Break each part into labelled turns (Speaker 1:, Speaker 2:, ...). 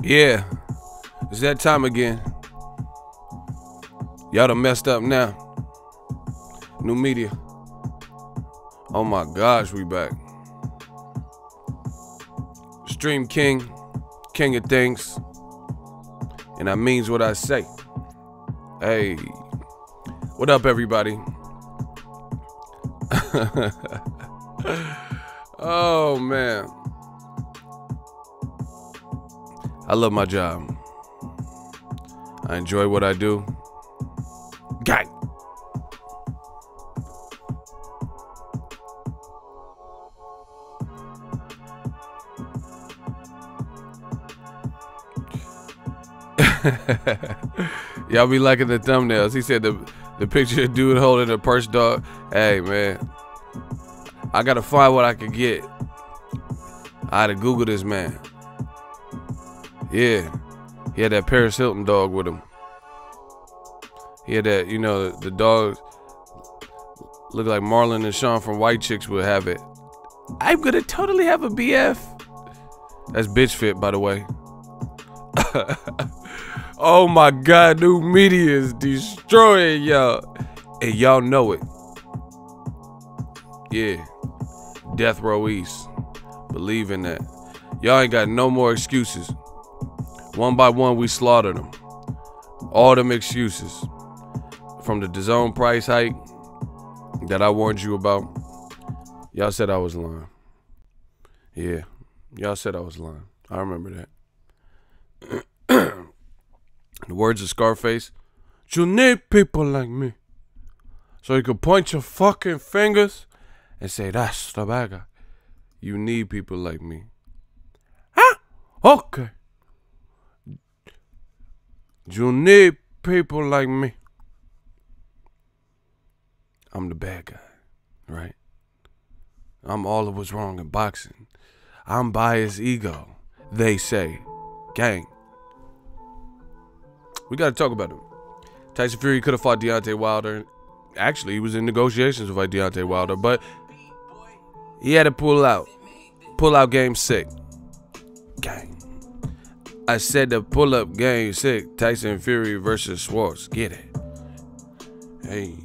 Speaker 1: Yeah, it's that time again. Y'all done messed up now. New media. Oh my gosh, we back. Stream King, King of things. And I means what I say. Hey, what up, everybody? Oh man, I love my job. I enjoy what I do. Gang. Y'all be liking the thumbnails. He said the picture of dude holding a purse dog. Hey man, I gotta find what I could get. I had to Google this man. Yeah, he had that Paris Hilton dog with him. He had that, you know, the dogs look like Marlon and Sean from White Chicks would have it. I'm gonna totally have a BF. That's bitch fit, by the way. Oh my God, new media is destroying y'all. And y'all know it. Yeah. Death Row East. Believe in that. Y'all ain't got no more excuses. One by one, we slaughtered them. All them excuses. From the Dazn price hike that I warned you about. Y'all said I was lying. Yeah. Y'all said I was lying. I remember that. The words of Scarface. You need people like me. So you can point your fucking fingers and say, that's the bad guy. You need people like me. Huh? Okay. You need people like me. I'm the bad guy, right? I'm all of what's wrong in boxing. I'm biased ego, they say. Gang. We got to talk about him. Tyson Fury could have fought Deontay Wilder. Actually, he was in negotiations to fight Deontay Wilder, but he had to pull out. Pull out game 6. Gang. I said the pull up game 6. Tyson Fury versus Schwartz. Get it. Hey.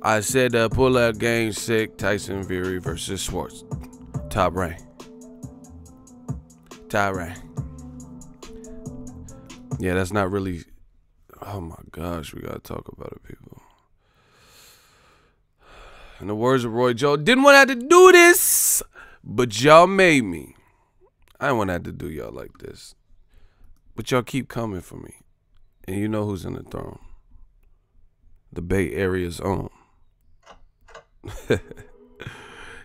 Speaker 1: I said the pull up game 6. Tyson Fury versus Schwartz. Top rank. Top rank. Yeah, that's not really. Oh my gosh, we gotta talk about it, people. In the words of Roy Joe, didn't want to have to do this, but y'all made me. I didn't want to have to do y'all like this, but y'all keep coming for me, and you know who's in the throne? The Bay Area's own.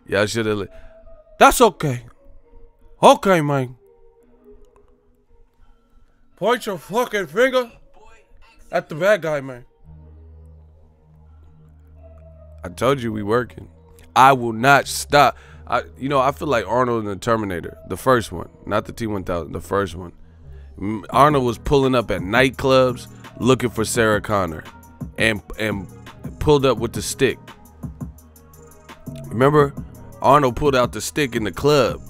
Speaker 1: Y'all should have. That's okay. Okay, man. Point your fucking finger at the bad guy, man. I told you we working. I will not stop. You know, I feel like Arnold in the Terminator, the first one, not the T-1000, the first one. Arnold was pulling up at nightclubs looking for Sarah Connor, and pulled up with the stick. Remember, Arnold pulled out the stick in the club.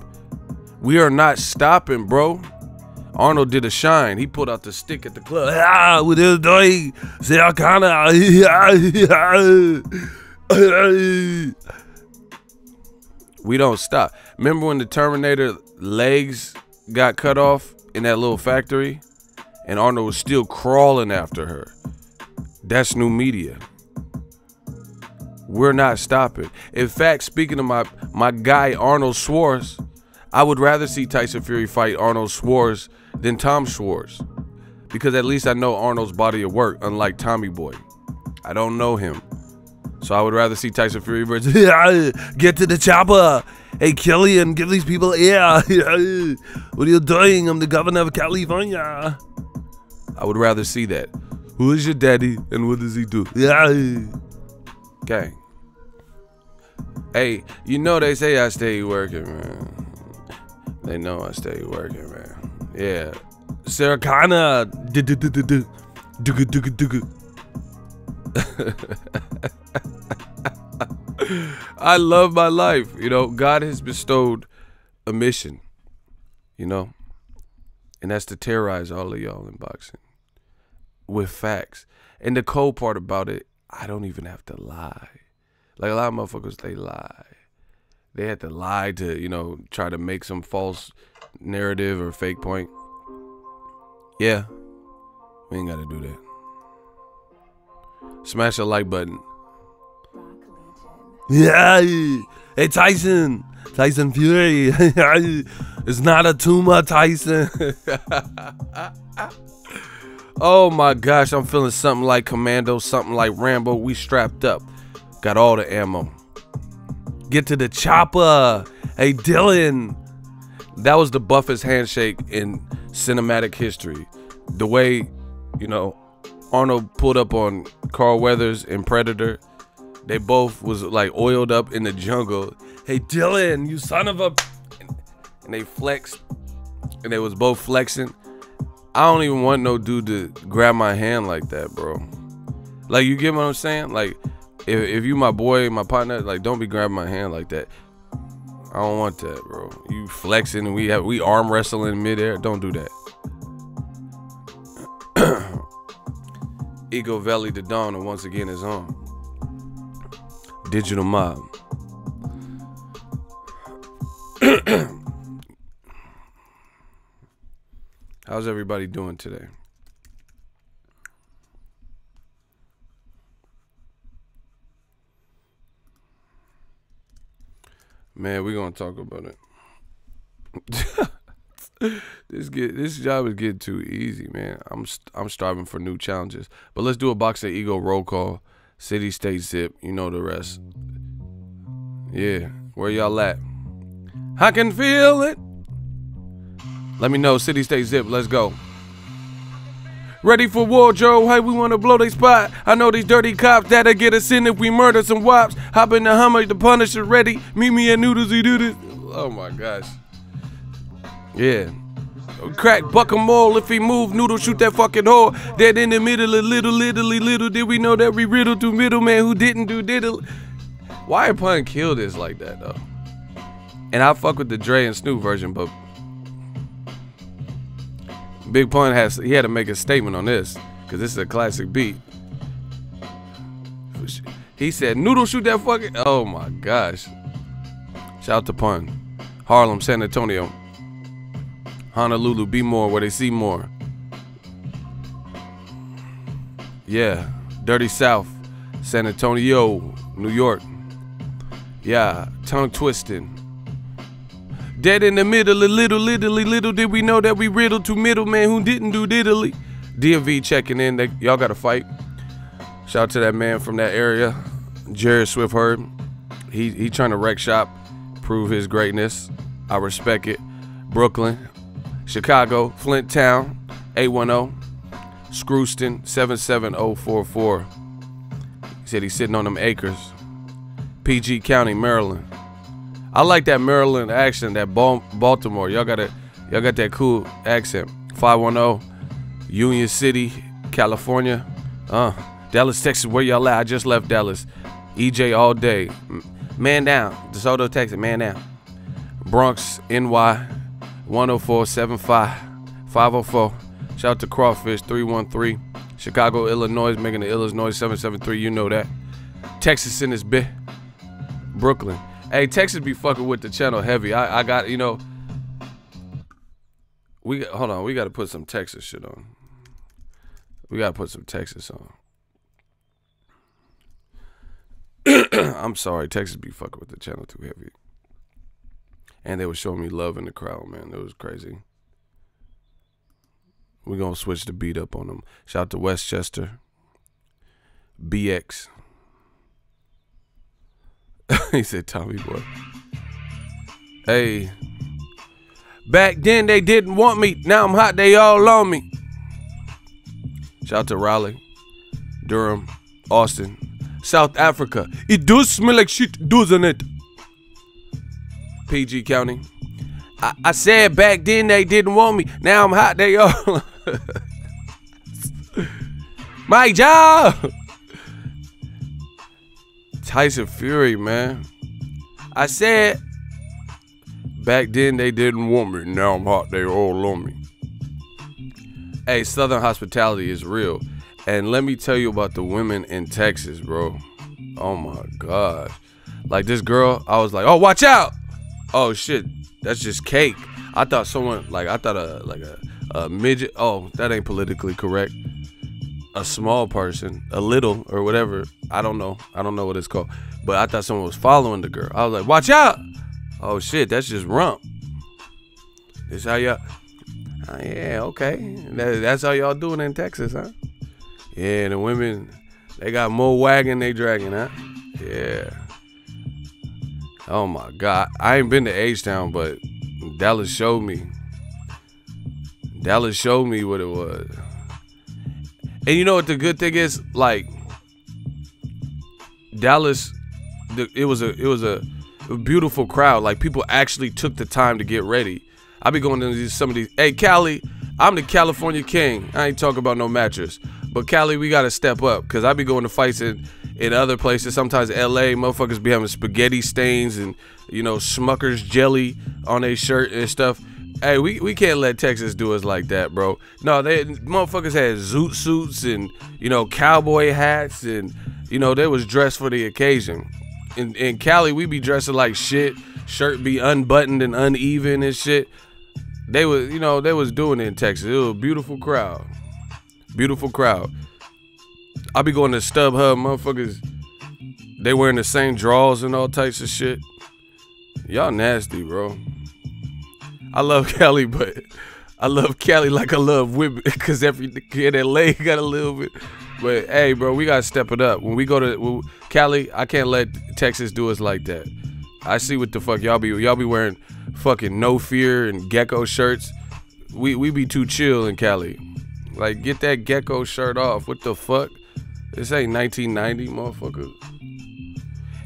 Speaker 1: We are not stopping, bro. Arnold did a shine. He pulled out the stick at the club. Ah, what is doing? Sarah Connor. We don't stop. Remember when the Terminator legs got cut off in that little factory, and Arnold was still crawling after her? That's new media. We're not stopping. In fact, speaking of my guy Arnold Schwartz, I would rather see Tyson Fury fight Arnold Schwartz than Tom Schwartz, because at least I know Arnold's body of work, unlike Tommy Boy. I don't know him, so I would rather see Tyson Fury versus get to the chopper. Hey, Killian, give these people air. What are you doing? I'm the governor of California. I would rather see that. Who is your daddy and what does he do? Okay. Hey, you know they say I stay working, man. They know I stay working, man. Yeah. Sarah Connor. I love my life. You know, God has bestowed a mission, you know, And that's to terrorize all of y'all in boxing with facts. And the cold part about it, I don't even have to lie. Like a lot of motherfuckers, they lie. They had to lie to, you know, try to make some false narrative or fake point. Yeah, we ain't got to do that. Smash the like button. Yeah, hey Tyson Fury. It's not a tumor, Tyson. Oh my gosh, I'm feeling something like Commando, something like Rambo. We strapped up, got all the ammo. Get to the chopper. Hey Dylan. That was the buffest handshake in cinematic history. The way, you know, Arnold pulled up on Carl Weathers in Predator. They both was like oiled up in the jungle. Hey Dylan, you son of a... And they flexed. And they was both flexing. I don't even want no dude to grab my hand like that, bro. Like, you get what I'm saying? Like, if you my boy, my partner, like, don't be grabbing my hand like that. I don't want that, bro. You flexing and we arm wrestling in midair. Don't do that. Ego Valley to Dawn, and once again is on. Digital Mob. How's everybody doing today? Man, we're gonna talk about it. This job is getting too easy, man. I'm striving for new challenges. But let's do a Boxingego roll call. City, state, zip. You know the rest. Yeah, where y'all at? I can feel it. Let me know, city, state, zip. Let's go. Ready for war, Joe. Hey, we wanna blow they spot. I know these dirty cops that'll get us in if we murder some wops. Hop in the Hummer, the Punisher ready. Meet me at Noodles, we do this. Oh my gosh. Yeah. Crack, buck 'em all. If he move, Noodle shoot that fucking hole. Dead in the middle of little did we know that we riddled to middleman who didn't do diddle. Why Pun kill this like that though? And I fuck with the Dre and Snoop version, but Big Pun had to make a statement on this because this is a classic beat. He said, "Noodle shoot that fucking." Oh my gosh! Shout out to Pun. Harlem, San Antonio, Honolulu, be more where they see more. Yeah, Dirty South, San Antonio, New York. Yeah, tongue twisting. Dead in the middle of little did we know that we riddled to middleman who didn't do diddly. DMV checking in. Y'all got to fight. Shout out to that man from that area, Jared Swiftherd. He trying to wreck shop, prove his greatness. I respect it. Brooklyn, Chicago, Flint Town, 810, Screwston, 77044. He said he's sitting on them acres. PG County, Maryland. I like that Maryland accent, that Baltimore. Y'all got that cool accent. 510, Union City, California. Dallas, Texas, where y'all at? I just left Dallas. EJ all day. Man down. DeSoto, Texas, man down. Bronx, NY, 10475, 504. Shout out to Crawfish, 313. Chicago, Illinois, making the Illinois 773. You know that. Texas in this bit. Brooklyn. Hey, Texas be fucking with the channel heavy. I got, you know, hold on, we got to put some Texas shit on. We got to put some Texas on. I'm sorry, Texas be fucking with the channel too heavy. And they were showing me love in the crowd, man. It was crazy. We're going to switch the beat up on them. Shout out to Westchester. BX. He said, Tommy boy. Hey. Back then they didn't want me. Now I'm hot, they all on me. Shout out to Raleigh, Durham, Austin, South Africa. It does smell like shit, doesn't it? PG County. I said back then they didn't want me. Now I'm hot, they all. My job. Tyson Fury, man. I said back then they didn't want me. Now I'm hot, they all on me. Hey, Southern hospitality is real. And let me tell you about the women in Texas, bro. Oh my gosh. Like this girl, I was like, oh, watch out. Oh shit, that's just cake. I thought someone, like, I thought a midget. Oh, that ain't politically correct. A small person, a little or whatever. I don't know what it's called. But I thought someone was following the girl. I was like, watch out. Oh shit, that's just rump. This how y'all, yeah, okay. That's how y'all doing in Texas, huh? Yeah, the women, they got more wagon they dragging, huh? Yeah. Oh my God. I ain't been to H-Town, but Dallas showed me. Dallas showed me what it was. And you know what the good thing is? Like, Dallas, it was a beautiful crowd. Like, people actually took the time to get ready. I be going to some of these. Hey, Cali, I'm the California king. I ain't talking about no mattress. But Cali, we got to step up. Because I be going to fights in other places. Sometimes LA, motherfuckers be having spaghetti stains and, you know, Smucker's jelly on their shirt and stuff. Hey, we can't let Texas do us like that, bro. No, they motherfuckers had zoot suits and, you know, cowboy hats and, you know, they was dressed for the occasion. In Cali, we be dressing like shit. Shirt be unbuttoned and uneven and shit. They was, you know, they was doing it in Texas. It was a beautiful crowd. Beautiful crowd. I be going to StubHub, motherfuckers. They wearing the same drawers and all types of shit. Y'all nasty, bro. I love Cali, but I love Cali like I love women, because every kid in LA got a little bit. But hey, bro, we gotta step it up. When we go to Cali, I can't let Texas do us like that. I see what the fuck y'all be wearing fucking No Fear and Gecko shirts. We be too chill in Cali. Like, get that Gecko shirt off. What the fuck? This ain't 1990, motherfucker.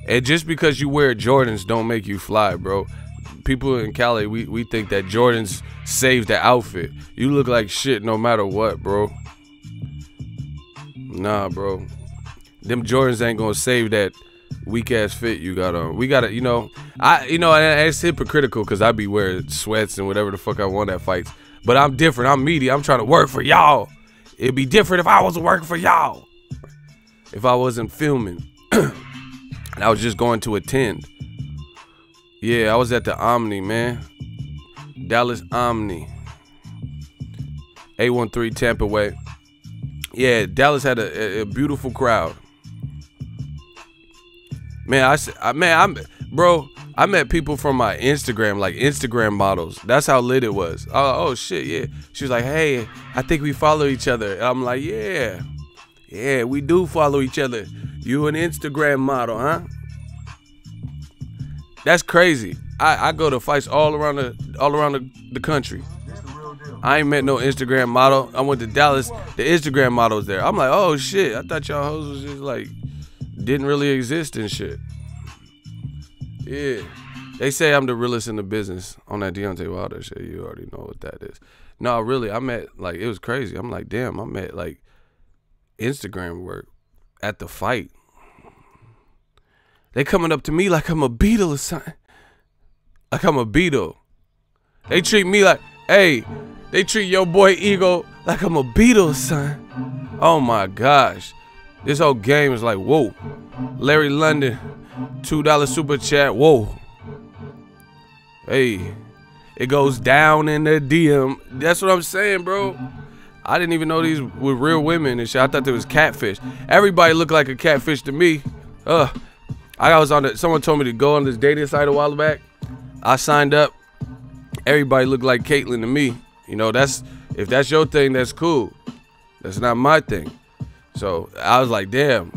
Speaker 1: And just because you wear Jordans don't make you fly, bro. People in Cali, we think that Jordans saves the outfit. You look like shit no matter what, bro. Nah, bro. Them Jordans ain't gonna save that weak ass fit you got on. We gotta, and it's hypocritical because I be wearing sweats and whatever the fuck I want at fights. But I'm different. I'm media. I'm trying to work for y'all. It'd be different if I wasn't working for y'all. If I wasn't filming. And I was just going to attend. Yeah, I was at the Omni, man. Dallas Omni. 813 Tampa Way. Yeah, Dallas had a beautiful crowd. Man, I met people from my Instagram, like Instagram models. That's how lit it was. Oh shit, yeah. She was like, hey, I think we follow each other. And I'm like, yeah, we do follow each other. You an Instagram model, huh? That's crazy. I go to fights all around the country. I ain't met no Instagram model. I went to Dallas. The Instagram model was there. I'm like, oh shit. I thought y'all hoes was just like didn't really exist and shit. Yeah. They say I'm the realest in the business on that Deontay Wilder shit. You already know what that is. No, really, I met, like, it was crazy. I'm like, damn, I met, like, Instagram work at the fight. They coming up to me like I'm a Beatle or something. Like I'm a Beatle. They treat me like, hey, they treat your boy Ego like I'm a Beatle, son. Oh my gosh. This whole game is like, whoa. Larry London, $2 super chat, whoa. Hey, it goes down in the DM. That's what I'm saying, bro. I didn't even know these were real women and shit. I thought they was catfish. Everybody looked like a catfish to me. I was on someone told me to go on this dating site a while back. I signed up. Everybody looked like Caitlyn to me. You know, if that's your thing, that's cool. That's not my thing. So I was like, damn.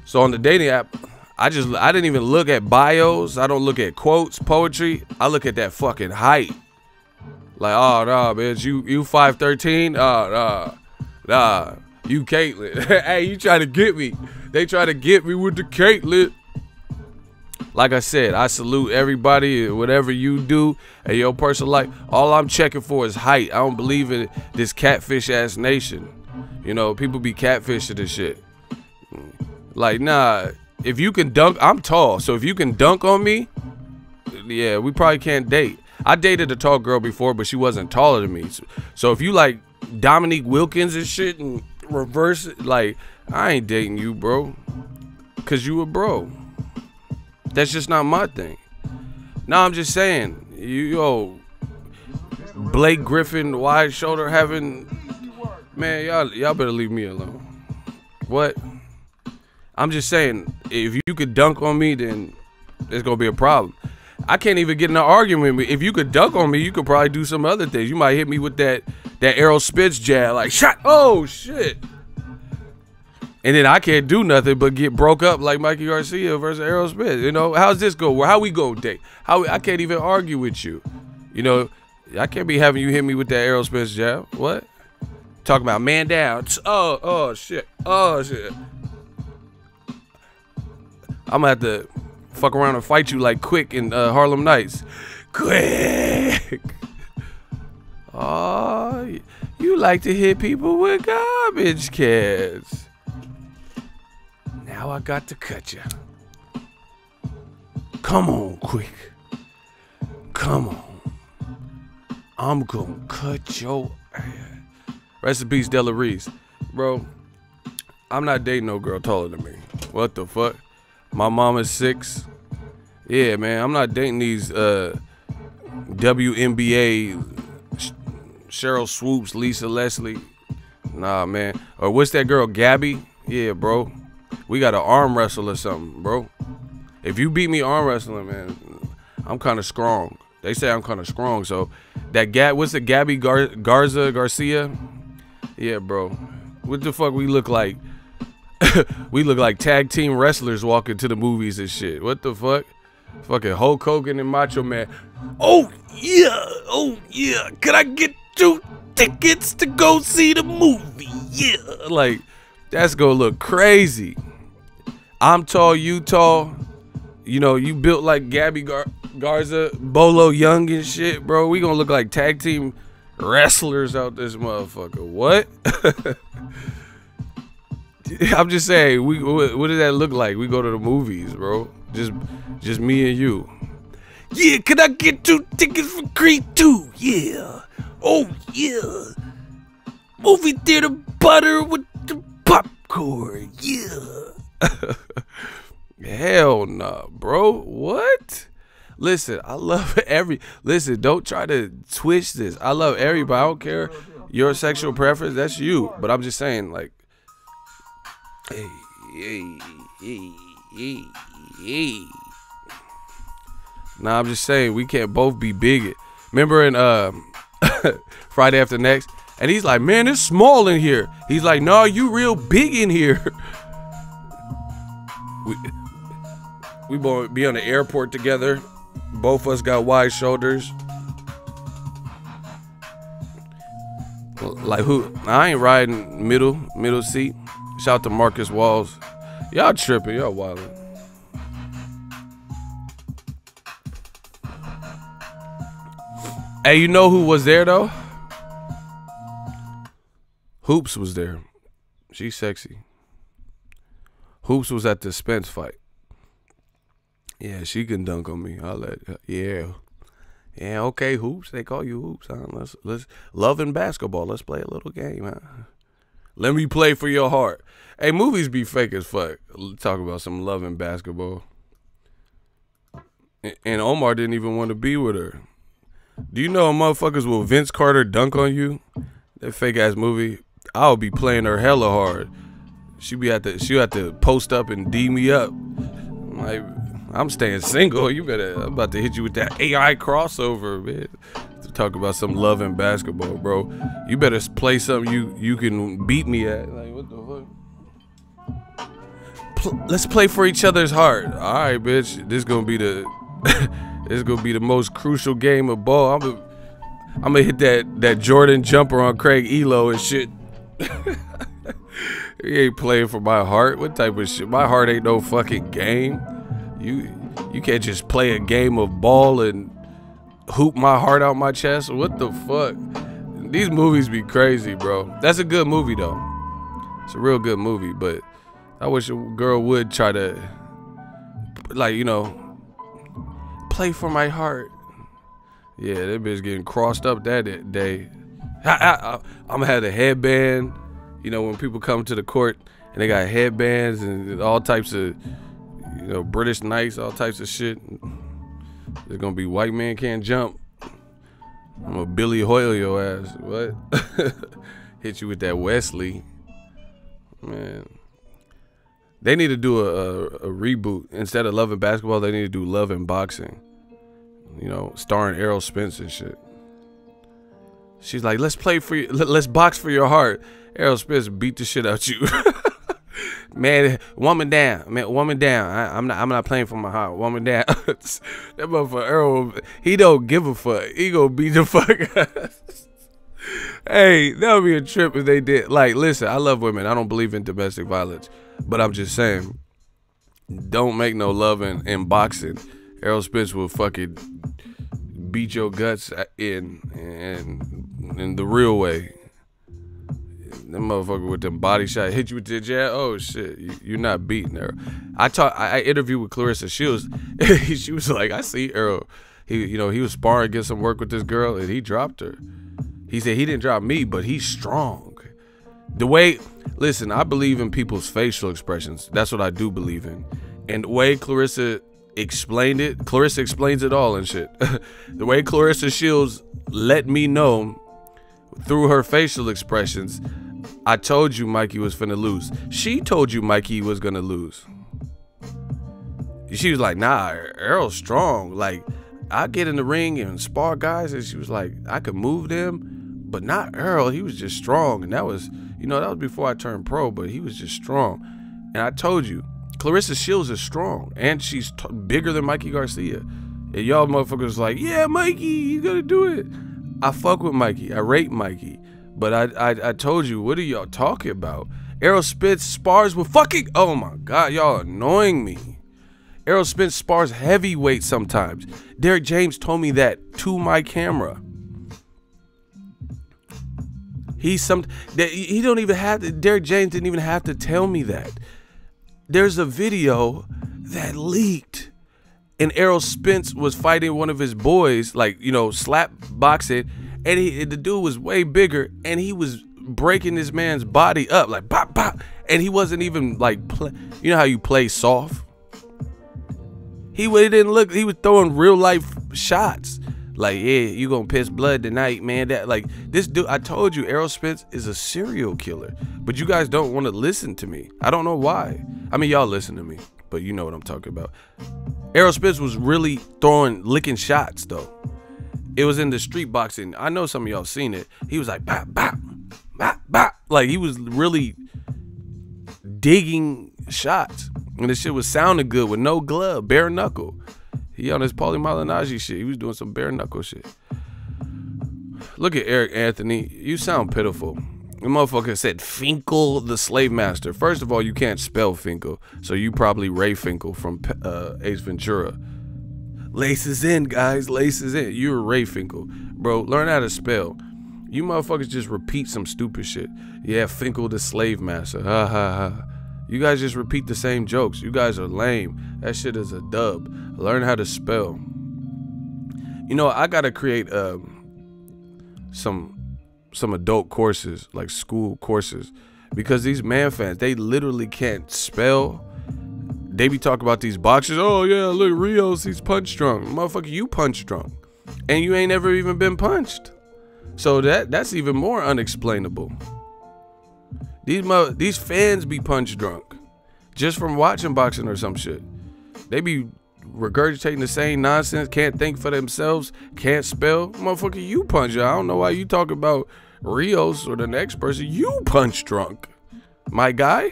Speaker 1: So on the dating app, I didn't even look at bios. I don't look at quotes, poetry. I look at that fucking height. Like, oh nah, bitch, you 5'13"? Nah, you Caitlyn. Hey, you try to get me. They try to get me with the Caitlyn. Like I said, I salute everybody, whatever you do in your personal life. All I'm checking for is height. I don't believe in this catfish ass nation. You know, people be catfishing this shit. Like, nah, if you can dunk, I'm tall. So if you can dunk on me, yeah, we probably can't date. I dated a tall girl before, but she wasn't taller than me. So if you like Dominique Wilkins and shit and reverse it. Like, I ain't dating you, bro. Cause you a bro. That's just not my thing. No, I'm just saying, yo, Blake Griffin, wide shoulder having, man, y'all better leave me alone. What? I'm just saying, if you could dunk on me, then there's gonna be a problem. I can't even get in an argument with me. If you could dunk on me, you could probably do some other things. You might hit me with that Errol Spence jab, like shot. Oh shit. And then I can't do nothing but get broke up like Mikey Garcia versus Errol Spence. You know, how's this go? How we go date? I can't even argue with you. You know, I can't be having you hit me with that Errol Spence jab. What? Talking about man down. Oh shit. Oh shit. I'm gonna have to fuck around and fight you like Quick in Harlem Nights. Quick. Oh, you like to hit people with garbage cans. Now I got to cut you. Come on, Quick. Come on. I'm gonna cut your ass. Rest in peace, Della Reese. Bro, I'm not dating no girl taller than me. What the fuck? My mom is 6. Yeah, man, I'm not dating these WNBA Cheryl Swoops, Lisa Leslie. Nah, man. Or what's that girl, Gabby? Yeah, bro. We got to arm wrestle or something, bro. If you beat me arm wrestling, man, I'm kind of strong. They say I'm kind of strong. So that what's the Gabby Garcia? Yeah, bro. What the fuck we look like? We look like tag team wrestlers walking to the movies and shit. What the fuck? Fucking Hulk Hogan and Macho Man. Oh yeah. Could I get 2 tickets to go see the movie? Yeah. Like, that's gonna look crazy. I'm tall, you tall. You know, you built like Gabby Garza, Bolo Young and shit, bro. We gonna look like tag team wrestlers out this motherfucker. What? I'm just saying, what does that look like? We go to the movies, bro. Just me and you. Yeah, can I get 2 tickets for Creed 2? Yeah. Oh yeah. Movie theater butter with the popcorn. Yeah. Hell nah, bro. What? Listen, I love listen, don't try to twist this. I love everybody. I don't care your sexual preference. That's you. But I'm just saying, like, hey. Nah, I'm just saying, we can't both be bigot. Remember in Friday After Next? And he's like, man, it's small in here. He's like, no, you real big in here. We gonna be on the airport together. Both of us got wide shoulders. Like who? I ain't riding middle seat. Shout out to Marcus Walls. Y'all tripping. Y'all wildin'. Hey, you know who was there though? Hoops was there. She's sexy. Hoops was at the Spence fight. Yeah, she can dunk on me. I'll let her. Yeah, okay, Hoops. They call you Hoops, huh? Let's love and basketball. Let's play a little game, huh? Let me play for your heart. Hey, movies be fake as fuck. Talk about some love and basketball. And Omar didn't even want to be with her. Do you know motherfuckers will Vince Carter dunk on you? That fake ass movie. I'll be playing her hella hard. She'll have to post up and D me up. I'm like, I'm staying single. I'm about to hit you with that AI crossover, man. To talk about some love and basketball, bro. You better play something you can beat me at. Like, what the fuck? Let's play for each other's heart. All right, bitch. This gonna be the this gonna be the most crucial game of ball. I'm gonna hit that Jordan jumper on Craig Elo and shit. He ain't playing for my heart. What type of shit? My heart ain't no fucking game. You can't just play a game of ball and hoop my heart out my chest. What the fuck? These movies be crazy, bro. That's a good movie though. It's a real good movie, but I wish a girl would try to, like, you know, play for my heart. Yeah, that bitch getting crossed up that day. I'm gonna have the headband. You know, when people come to the court and they got headbands and all types of, you know, British Knights, all types of shit. There's gonna be white man can't jump. I'm gonna Billy Hoyle your ass. What? Hit you with that Wesley. Man. They need to do a reboot. Instead of Love and Basketball, they need to do Love and Boxing. You know, starring Errol Spence and shit. She's like, let's box for your heart. Errol Spence beat the shit out you. Man, woman down. I'm not playing for my heart. Woman down. That motherfucker Errol, he don't give a fuck. He gonna beat the fuck out. Hey, that would be a trip if they did. Like, listen, I love women. I don't believe in domestic violence. But I'm just saying, don't make no love in boxing. Errol Spence will fucking beat your guts in the real way. That motherfucker with them body shot hit you with the jab. Oh shit, you're not beating her. I interviewed with Clarissa Shields. She was like, I see Errol. He was sparring, get some work with this girl, and he dropped her. He said he didn't drop me, but he's strong. Listen, I believe in people's facial expressions. That's what I do believe in. And the way Clarissa explained it, Clarissa explains it all and shit. The way Clarissa Shields let me know through her facial expressions, I told you Mikey was finna lose. She told you Mikey was gonna lose. She was like, nah, Errol's strong. Like, I get in the ring and spar guys, and she was like, I could move them, but not Errol. He was just strong. And that was, that was before I turned pro, but he was just strong. And I told you, Clarissa Shields is strong, and she's bigger than Mikey Garcia. And y'all motherfuckers like, yeah, Mikey, you gotta do it. I fuck with Mikey. I rate Mikey. But I told you, what are y'all talking about? Errol Spence spars with fucking, oh my God, y'all annoying me. Errol Spence spars heavyweight sometimes. Derek James told me that to my camera. Derek James didn't even have to tell me that. There's a video that leaked, and Errol Spence was fighting one of his boys, like, slap boxing, and the dude was way bigger, and he was breaking this man's body up, like bop bop, and he wasn't even like, you know how you play soft? He didn't look. He was throwing real life shots. Like, yeah, you gonna piss blood tonight, man. That, like, this dude, I told you, Errol Spence is a serial killer. But you guys don't want to listen to me. I don't know why. I mean, y'all listen to me, but you know what I'm talking about. Errol Spence was really licking shots, though. It was in the street boxing. I know some of y'all seen it. He was like, bop, bop, bop, bop. Like, he was really digging shots. And this shit was sounding good with no glove, bare knuckle. He on his Paulie Malignaggi shit. He was doing some bare knuckle shit. Look at Eric Anthony. You sound pitiful. The motherfucker said Finkel the Slave Master. First of all, you can't spell Finkel, so you probably Ray Finkel from Ace Ventura. Laces in, guys. Laces in. You're Ray Finkel. Bro, learn how to spell. You motherfuckers just repeat some stupid shit. Yeah, Finkel the Slave Master. Ha ha ha. You guys just repeat the same jokes. You guys are lame. That shit is a dub. Learn how to spell. I gotta create some adult courses, like school courses, because these man fans, they literally can't spell. They be talking about these boxers. Oh yeah, look, Rios, he's punch drunk. Motherfucker, you punch drunk, and you ain't ever even been punched. So that's even more unexplainable. These fans be punch drunk just from watching boxing or some shit. They be regurgitating the same nonsense, can't think for themselves, can't spell. Motherfucker, you punch. I don't know why you talk about Rios or the next person. You punch drunk. My guy,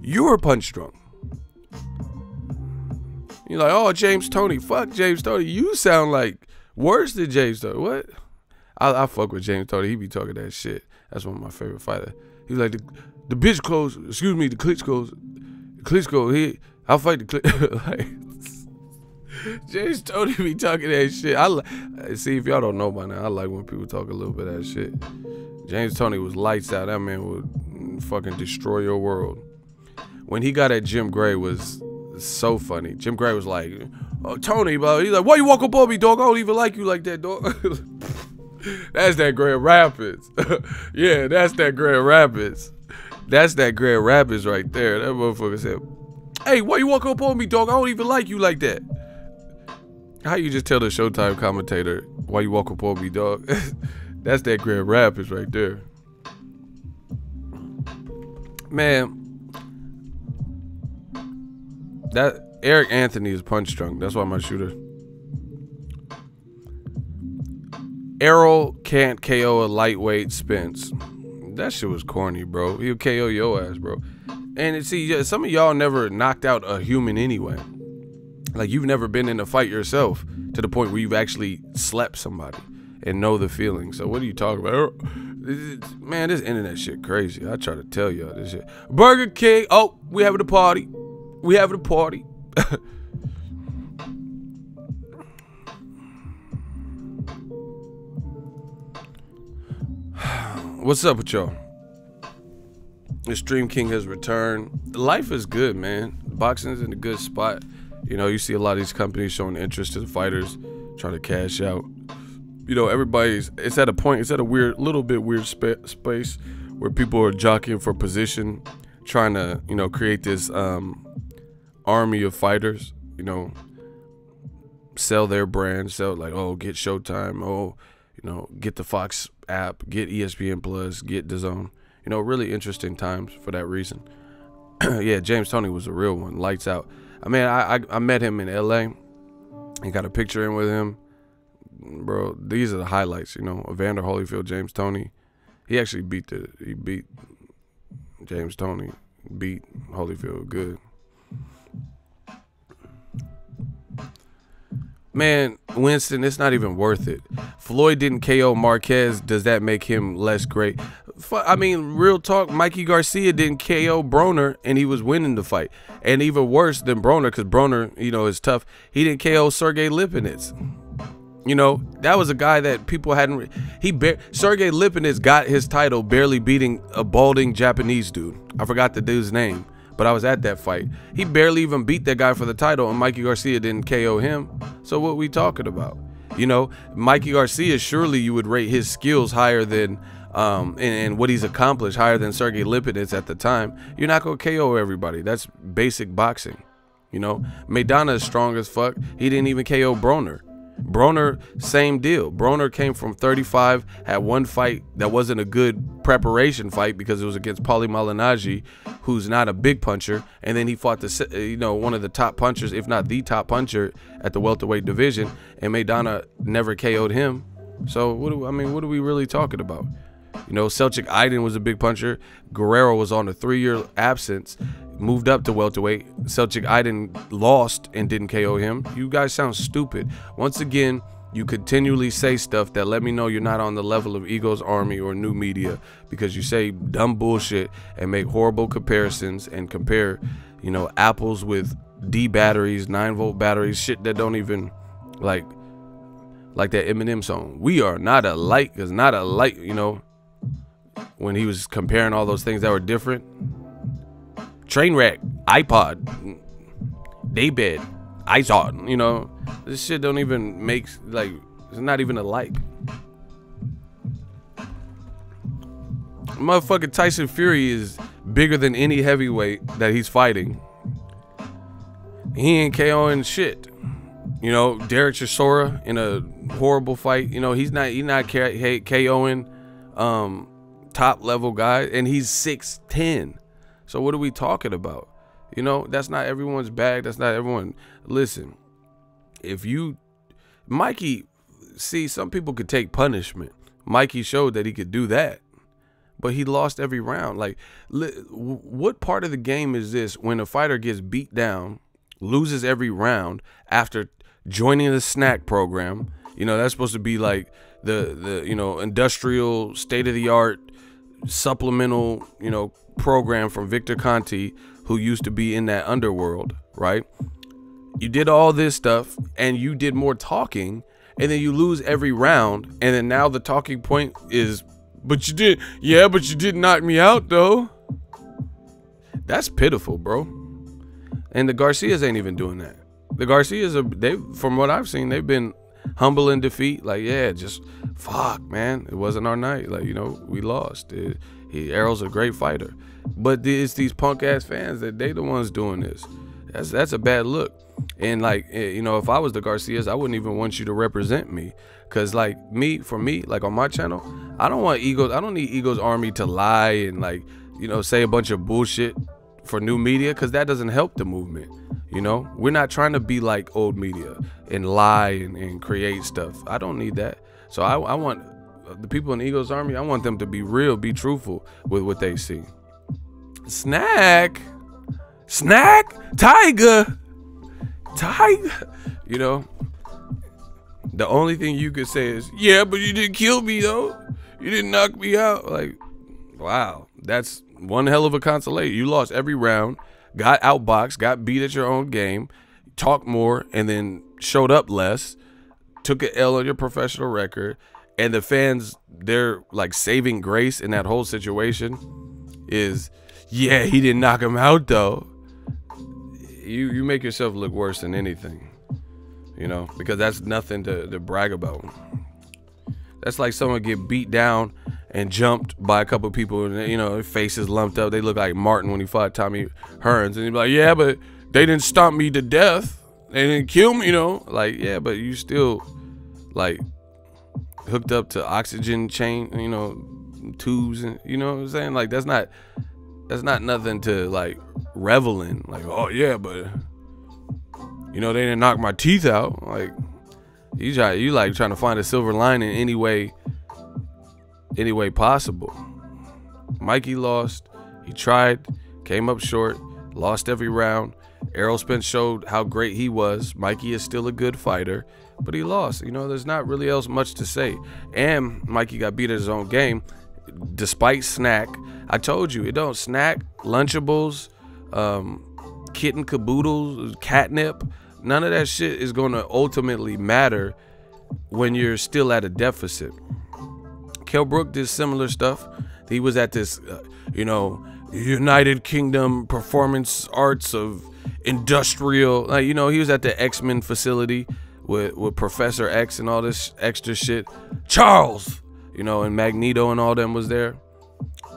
Speaker 1: you're punch drunk. You're like, oh, James Toney. Fuck James Toney. You sound like worse than James Toney. What? I fuck with James Toney. He be talking that shit. That's one of my favorite fighters. He's like, the bitch clothes, excuse me, the Klitschko, I'll fight the Klitschko. Like, James Toney be talking that shit. See, if y'all don't know by now, I like when people talk a little bit of that shit. James Toney was lights out. That man would fucking destroy your world. When he got at Jim Gray was so funny. Jim Gray was like, oh, Tony, bro. He's like, why you walk up on me, dog? I don't even like you like that, dog. That's that Grand Rapids. Yeah, that's that Grand Rapids. That's that Grand Rapids right there. That motherfucker said, hey, why you walk up on me, dog? I don't even like you like that. How you just tell the Showtime commentator, why you walk up on me, dog? That's that Grand Rapids right there. Man, that Eric Anthony is punch drunk. That's why my shooter. Errol can't KO a lightweight Spence. That shit was corny, bro. He'll KO your ass, bro. And see, some of y'all never knocked out a human anyway. Like, you've never been in a fight yourself to the point where you've actually slept somebody and know the feeling. So what are you talking about? Man, this internet shit crazy. I try to tell y'all this shit. Burger King. Oh, we having a party. We having a party. What's up with y'all? The Stream King has returned. Life is good, man. Boxing's in a good spot. You know, you see a lot of these companies showing interest to the fighters, trying to cash out. You know, it's at a point, it's at a little bit weird space where people are jockeying for position, trying to, you know, create this army of fighters, you know, sell their brand, sell like, oh, get Showtime, oh, you know, get the Fox app, get ESPN Plus, get Dazn. You know, really interesting times for that reason. Yeah, James Toney was a real one, lights out. I mean, I met him in LA and got a picture in with him. Bro, these are the highlights, you know. Evander Holyfield, James Toney. He actually beat James Toney, beat Holyfield good. Man, Winston, it's not even worth it. Floyd didn't KO Marquez. Does that make him less great? I mean, real talk, Mikey Garcia didn't KO Broner, and he was winning the fight. And even worse than Broner, because Broner, you know, is tough. He didn't KO Sergey Lipinets. You know, that was a guy that people hadn't. Sergey Lipinets got his title barely beating a balding Japanese dude. I forgot the dude's name, but I was at that fight. He barely even beat that guy for the title, and Mikey Garcia didn't KO him. So what we talking about? You know, Mikey Garcia, surely you would rate his skills higher than, and what he's accomplished higher than Sergey Lipinets at the time. You're not going to KO everybody. That's basic boxing. You know, Maidana is strong as fuck. He didn't even KO Broner. Broner, same deal. Broner came from 35, had one fight that wasn't a good preparation fight because it was against Paulie Malignaggi, who's not a big puncher, and then he fought one of the top punchers, if not the top puncher at the welterweight division, and Maidana never KO'd him. So what are we really talking about? You know, Selçuk Aydin was a big puncher. Guerrero was on a 3-year absence, moved up to welterweight. Selçuk Aydin lost and didn't KO him. You guys sound stupid. Once again, you continually say stuff that let me know you're not on the level of Ego's Army or new media, because you say dumb bullshit and make horrible comparisons and compare, you know, apples with D batteries, 9-volt batteries, shit that don't even like that Eminem song. We are not alike, is not alike, you know, when he was comparing all those things that were different. Trainwreck, iPod, daybed, iZod, you know, this shit don't even make, like, it's not even alike. Motherfucking Tyson Fury is bigger than any heavyweight that he's fighting. He ain't KOing shit. You know, Derek Chisora in a horrible fight. You know, he's not KOing top level guys, and he's 6'10". So what are we talking about? You know, that's not everyone's bag. That's not everyone. Listen, Mikey, see, some people could take punishment. Mikey showed that he could do that, but he lost every round. Like, what part of the game is this when a fighter gets beat down, loses every round after joining the snack program? You know, that's supposed to be like the you know, industrial, state-of-the-art, supplemental, you know, program from Victor Conti, who used to be in that underworld, right? You did all this stuff and you did more talking, and then you lose every round, and then now the talking point is, but you did knock me out though. That's pitiful, bro. And the Garcias ain't even doing that. The Garcias from what I've seen, they've been humble in defeat. Like, yeah, just fuck, man, it wasn't our night. Like, you know, we lost. Errol's a great fighter, but it's these punk ass fans that they the ones doing this. That's a bad look. And like, you know, if I was the Garcias, I wouldn't even want you to represent me, cause like for me, like on my channel, I don't want egos. I don't need Ego's Army to lie and like, you know, say a bunch of bullshit for new media, cause that doesn't help the movement. You know, we're not trying to be like old media and lie and create stuff. I don't need that. So I want the people in Ego's Army, I want them to be real, be truthful with what they see. Snack, Tiger, you know, the only thing you could say is, yeah, but you didn't kill me though. You didn't knock me out. Like, wow, that's one hell of a consolation. You lost every round, got outboxed, got beat at your own game, talked more, and then showed up less, took an L on your professional record, and the fans, they're like saving grace in that whole situation is, yeah, he didn't knock him out though. You make yourself look worse than anything, you know, because that's nothing to brag about. That's like someone get beat down and jumped by a couple people, and you know, their faces lumped up. They look like Martin when he fought Tommy Hearns, and he'd be like, yeah, but they didn't stomp me to death. They didn't kill me, you know. Like, yeah, but you still like hooked up to oxygen chain, you know, tubes, and you know what I'm saying? Like, that's not nothing to like revel in. Like, oh yeah, but you know, they didn't knock my teeth out. Like, you like trying to find a silver lining any way possible. Mikey lost. He tried, came up short, lost every round. Errol Spence showed how great he was. Mikey is still a good fighter, but he lost. You know, there's not really else much to say. And Mikey got beat at his own game, despite snack. I told you, it don't snack, Lunchables, kitten caboodles, catnip. None of that shit is going to ultimately matter when you're still at a deficit. Kell Brook did similar stuff. He was at this, you know, United Kingdom Performance Arts of Industrial, like, you know, he was at the X-Men facility with Professor X and all this extra shit. Charles, you know, and Magneto and all them was there.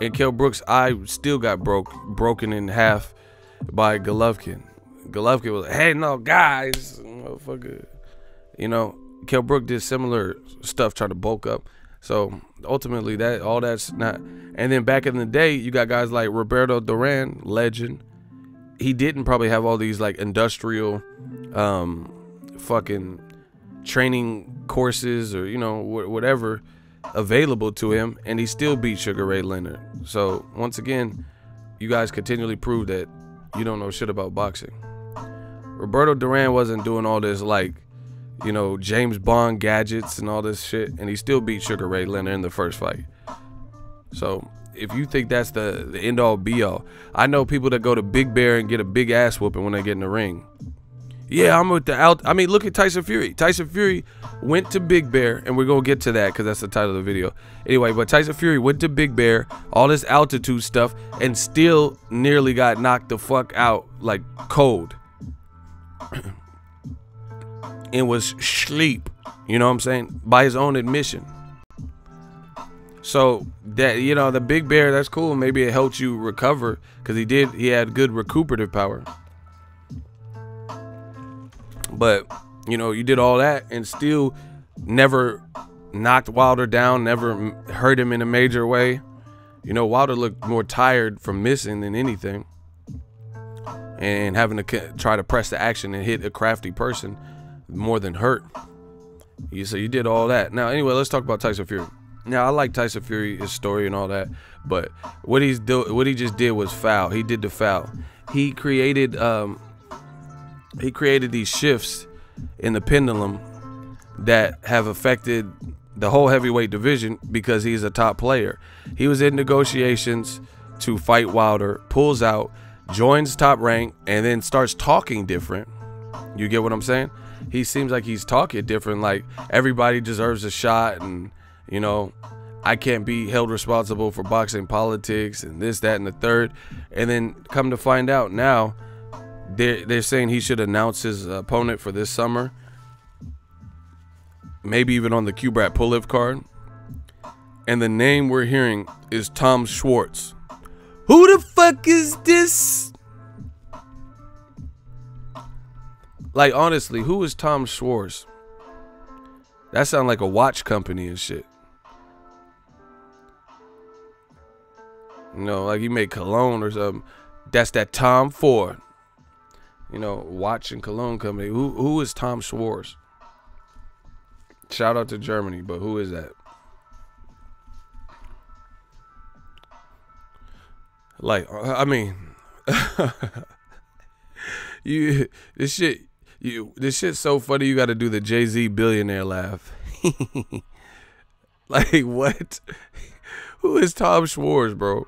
Speaker 1: And Kell Brook's eye still got broken in half by Golovkin. Golovkin was like, hey, no, guys, motherfucker. You know, Kell Brook did similar stuff trying to bulk up. So ultimately, that's not. And then back in the day, you got guys like Roberto Duran, legend. He didn't probably have all these like industrial fucking training courses or, you know, whatever available to him, and he still beat Sugar Ray Leonard. So once again, you guys continually prove that you don't know shit about boxing. Roberto Duran wasn't doing all this like, you know, James Bond gadgets and all this shit, and he still beat Sugar Ray Leonard in the first fight. So if you think that's the end all be all, I know people that go to Big Bear and get a big ass whooping when they get in the ring. Yeah, I'm with the out. I mean, look at Tyson Fury. Tyson Fury went to Big Bear, and we're gonna get to that because that's the title of the video. Anyway, but Tyson Fury went to Big Bear, all this altitude stuff, and still nearly got knocked the fuck out like cold. And was sleep, you know what I'm saying, by his own admission. So that, you know, the Big Bear, that's cool. Maybe it helped you recover because he had good recuperative power. But, you know, you did all that and still never knocked Wilder down, never hurt him in a major way. You know, Wilder looked more tired from missing than anything, and having to try to press the action and hit a crafty person more than hurt. So you did all that. Now, anyway, let's talk about Tyson Fury. Now, I like Tyson Fury, his story and all that, but what he just did was foul. He did the foul. He created these shifts in the pendulum that have affected the whole heavyweight division because he's a top player. He was in negotiations to fight Wilder, pulls out, joins Top Rank, and then starts talking different. You get what I'm saying? He seems like he's talking different, like everybody deserves a shot, and, you know, I can't be held responsible for boxing politics and this, that, and the third. And then come to find out now, they're saying he should announce his opponent for this summer. maybe even on the Q-Brat pull-lift card. And the name we're hearing is Tom Schwartz. Who the fuck is this? Like, honestly, who is Tom Schwartz? That sounds like a watch company and shit. You know, like he made cologne or something. That's that Tom Ford. You know, watch and cologne company. Who is Tom Schwartz? Shout out to Germany, but who is that? Like, I mean, this shit's so funny. You got to do the Jay-Z billionaire laugh. Like, what? Who is Tom Schwartz, bro?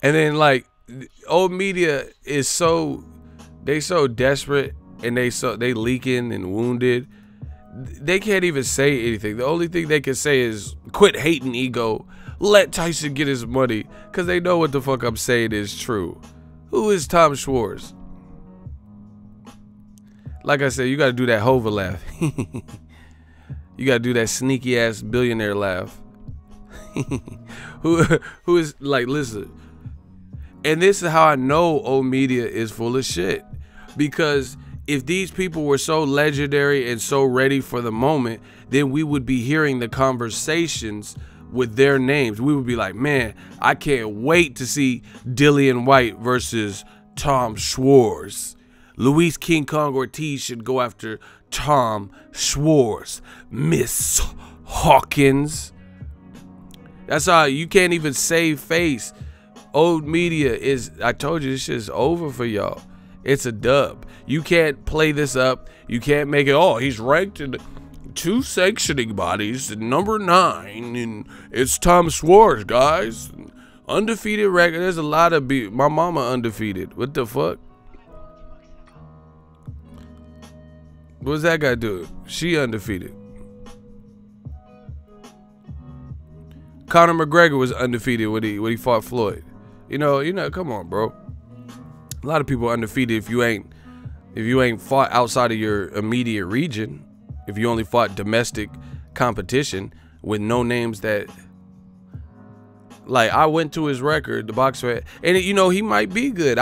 Speaker 1: And then, like, old media is so desperate, and they leaking and wounded. They can't even say anything. The only thing they can say is quit hating ego. Let Tyson get his money, because they know what the fuck I'm saying is true. Who is Tom Schwartz? Like I said, you got to do that Hova laugh. You got to do that sneaky ass billionaire laugh. Who is, like, listen. And this is how I know old media is full of shit. Because if these people were so legendary and so ready for the moment, then we would be hearing the conversations with their names. We would be like, man, I can't wait to see Dillian White versus Tom Schwartz. Luis King Kong Ortiz should go after Tom Schwartz. Miss Hawkins. That's how you can't even save face. Old media is, I told you, this shit is over for y'all. It's a dub. You can't play this up. You can't make it, oh, he's ranked in 2 sanctioning bodies, number 9, and it's Tom Schwartz, guys. Undefeated record. There's a lot of my mama undefeated. What the fuck? What's that guy do? She undefeated. Conor McGregor was undefeated when he fought Floyd. You know, come on, bro. A lot of people are undefeated if you ain't fought outside of your immediate region. If you only fought domestic competition with no names that, like, I went to his record, the boxer, and you know, he might be good.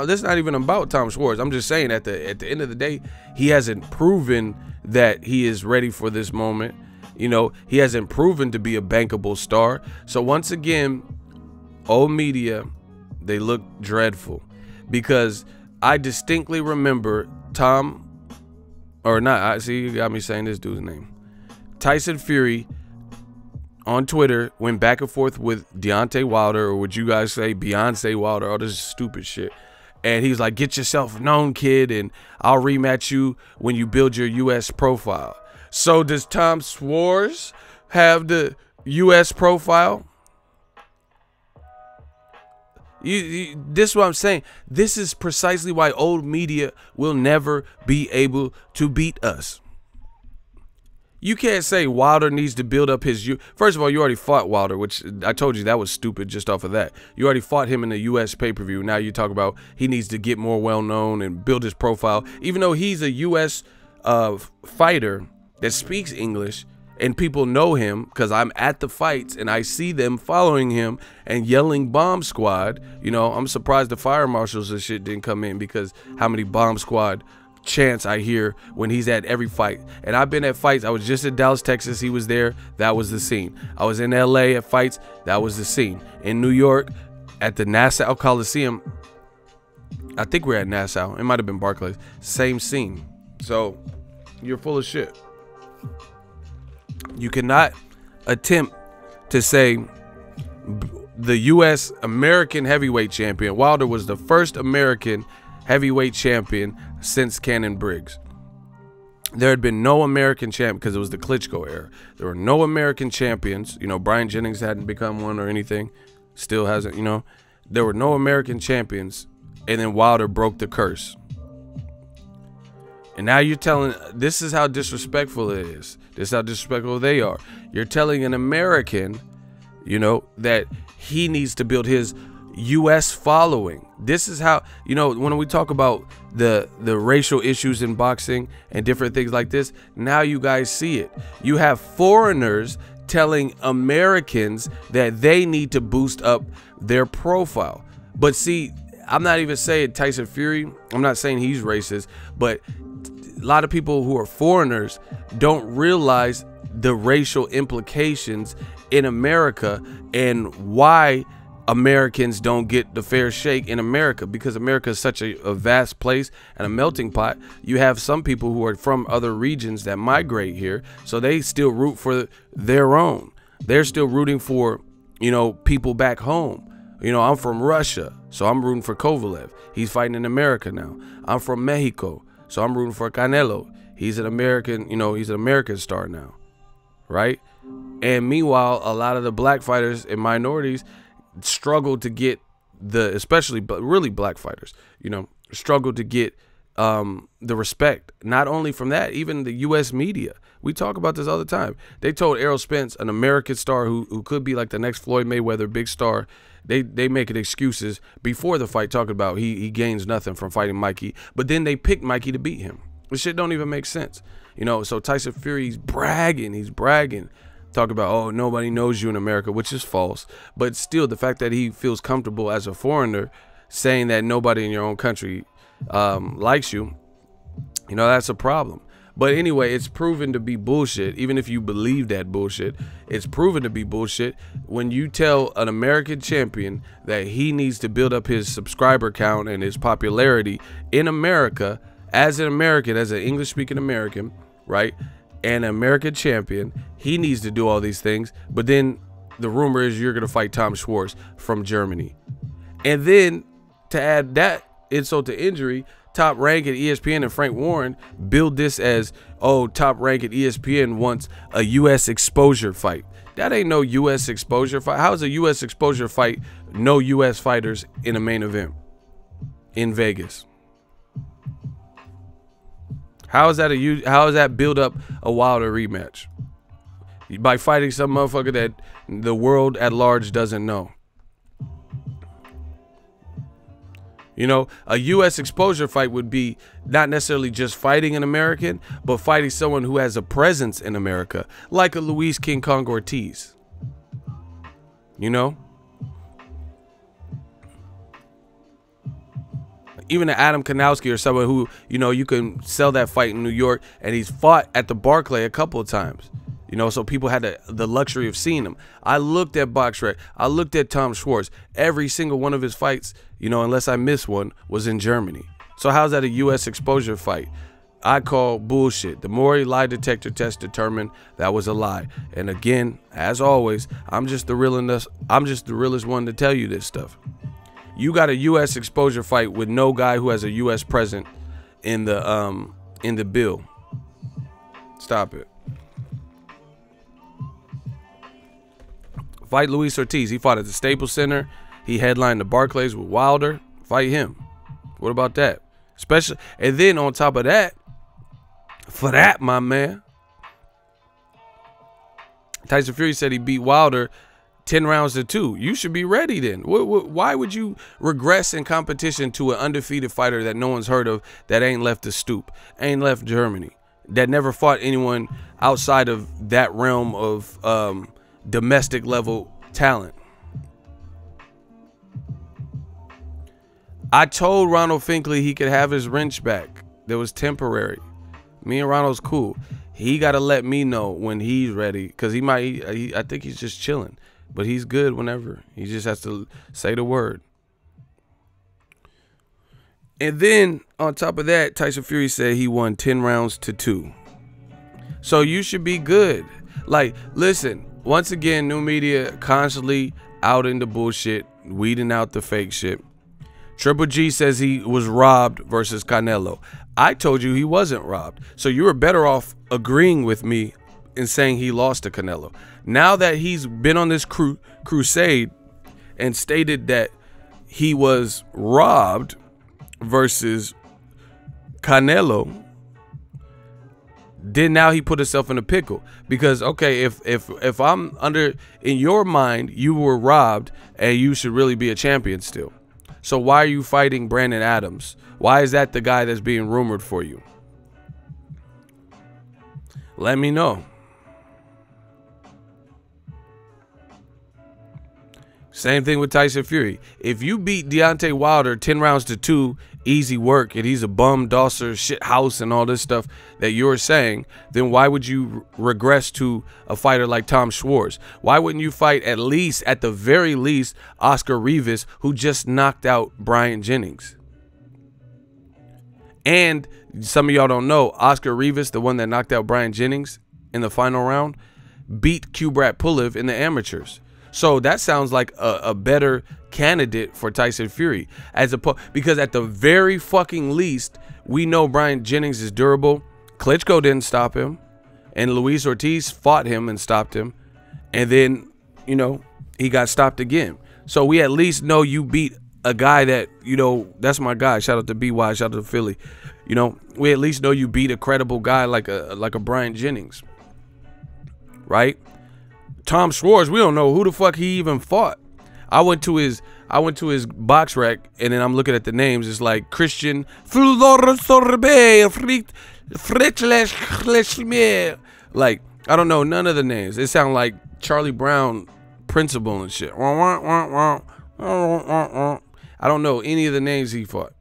Speaker 1: This is not even about Tom Schwartz. I'm just saying at the end of the day, he hasn't proven that he is ready for this moment. You know, he hasn't proven to be a bankable star. So once again, old media, they look dreadful, because I distinctly remember I see you got me saying this dude's name. Tyson Fury on Twitter went back and forth with Deontay Wilder, or would you guys say Beyonce Wilder, all this stupid shit. And he's like, get yourself known, kid, and I'll rematch you when you build your U.S. profile. So does Tom Schwartz have the U.S. profile? This is what I'm saying. This is precisely why old media will never be able to beat us. You can't say Wilder needs to build up his First of all, you already fought Wilder, which I told you that was stupid just off of that. You already fought him in the U.S. pay-per-view. Now you talk about he needs to get more well-known and build his profile. Even though he's a U.S. Fighter that speaks English, and people know him because I'm at the fights and I see them following him and yelling Bomb Squad. You know, I'm surprised the fire marshals and shit didn't come in, because how many Bomb Squad chants I hear when he's at every fight. And I've been at fights. I was just in Dallas, Texas. He was there. That was the scene. I was in LA at fights. That was the scene. In New York at the Nassau Coliseum. I think we're at Nassau. It might have been Barclays. Same scene. So you're full of shit. You cannot attempt to say the U.S. American heavyweight champion. Wilder was the first American heavyweight champion since Cannon Briggs. There had been no American champion, because it was the Klitschko era. There were no American champions. You know, Brian Jennings hadn't become one or anything. Still hasn't, you know. There were no American champions, and then Wilder broke the curse. And now you're telling, this is how disrespectful it is. This is how disrespectful they are. You're telling an American, you know, that he needs to build his U.S. following. This is how, you know, when we talk about the racial issues in boxing and different things like this, now you guys see it. You have foreigners telling Americans that they need to boost up their profile. But see, I'm not even saying Tyson Fury, I'm not saying he's racist, but a lot of people who are foreigners don't realize the racial implications in America and why Americans don't get the fair shake in America, because America is such a vast place and a melting pot. You have some people who are from other regions that migrate here, so they still root for their own. They're still rooting for, you know, people back home. You know, I'm from Russia, so I'm rooting for Kovalev. He's fighting in America now. I'm from Mexico, so I'm rooting for Canelo. He's an American, you know, he's an American star now, right? And meanwhile, a lot of the black fighters and minorities struggle to get especially really black fighters, you know, struggle to get the respect. Not only from that, even the U.S. media. We talk about this all the time. They told Errol Spence, an American star who could be like the next Floyd Mayweather, big star. They make it excuses before the fight, talking about he gains nothing from fighting Mikey, but then they picked Mikey to beat him. This shit don't even make sense, you know. So Tyson Fury, he's bragging. Talk about, oh, nobody knows you in America, which is false. But still, the fact that he feels comfortable as a foreigner saying that nobody in your own country likes you, you know, that's a problem. But anyway, it's proven to be bullshit. Even if you believe that bullshit, it's proven to be bullshit when you tell an American champion that he needs to build up his subscriber count and his popularity in America as an American, as an English-speaking American, right? And an American champion, he needs to do all these things. But then the rumor is you're going to fight Tom Schwartz from Germany. And then to add that insult to injury, Top Rank at ESPN and Frank Warren build this as, oh, Top Rank at ESPN wants a U.S. exposure fight. That ain't no U.S. exposure fight. How is a U.S. exposure fight no U.S. fighters in a main event in Vegas? How is that build up a Wilder rematch? By fighting some motherfucker that the world at large doesn't know. You know, a U.S. exposure fight would be not necessarily just fighting an American, but fighting someone who has a presence in America, like a Luis King Kong Ortiz. You know? Even an Adam Kanowski or someone who, you know, you can sell that fight in New York, and he's fought at the Barclay a couple of times. You know, so people had the luxury of seeing him. I looked at BoxRec. I looked at Tom Schwartz. Every single one of his fights, you know, unless I missed one, was in Germany. So how's that a U.S. exposure fight? I call bullshit. The Maury lie detector test determined that was a lie. And again, as always, I'm just the realest one to tell you this stuff. You got a U.S. exposure fight with no guy who has a U.S. present in the bill. Stop it. Fight Luis Ortiz. He fought at the Staples Center. He headlined the Barclays with Wilder. Fight him. What about that? Especially, and then on top of that, for that, my man, Tyson Fury said he beat Wilder 10 rounds to 2. You should be ready then. Why would you regress in competition to an undefeated fighter that no one's heard of, that ain't left the stoop, ain't left Germany, that never fought anyone outside of that realm of domestic level talent? I told Ronald Finkley he could have his wrench back. That was temporary. Me and Ronald's cool. He got to let me know when he's ready, because I think he's just chilling. But he's good whenever. He just has to say the word. And then, on top of that, Tyson Fury said he won 10 rounds to 2. So you should be good. Like, listen, once again, new media constantly out in the bullshit, weeding out the fake shit. Triple G says he was robbed versus Canelo. I told you he wasn't robbed. So you were better off agreeing with me in saying he lost to Canelo. Now that he's been on this crusade and stated that he was robbed versus Canelo, then now he put himself in a pickle. Because okay, if I'm under, in your mind, you were robbed and you should really be a champion still. So why are you fighting Brandon Adams? Why is that the guy that's being rumored for you? Let me know. Same thing with Tyson Fury. If you beat Deontay Wilder 10 rounds to 2, easy work, and he's a bum, dosser, shit house, and all this stuff that you're saying, then why would you regress to a fighter like Tom Schwartz? Why wouldn't you fight at least, at the very least, Oscar Rivas, who just knocked out Bryant Jennings? And some of y'all don't know, Oscar Rivas, the one that knocked out Bryant Jennings in the final round, beat Kubrat Pulev in the amateurs. So that sounds like a better candidate for Tyson Fury, because at the very fucking least, we know Bryant Jennings is durable. Klitschko didn't stop him, and Luis Ortiz fought him and stopped him, and then, you know, he got stopped again. So we at least know you beat a guy that, you know, that's my guy. Shout out to BY, shout out to Philly. You know, we at least know you beat a credible guy like a Bryant Jennings, right? Tom Schwartz, we don't know who the fuck he even fought. I went to his box rec, and then I'm looking at the names. It's like Christian like, I don't know none of the names. It sound like Charlie Brown principal and shit. I don't know any of the names he fought.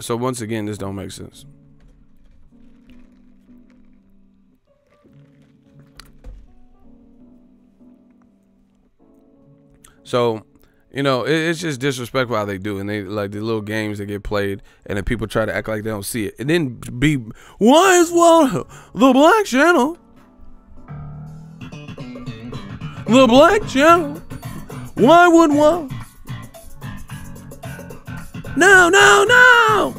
Speaker 1: So once again, this don't make sense. So, you know, it's just disrespectful how they do. And they, like, the little games that get played, and then people try to act like they don't see it. And then why is Walter the Black Channel? The Black Channel. Why would one? No, no, no.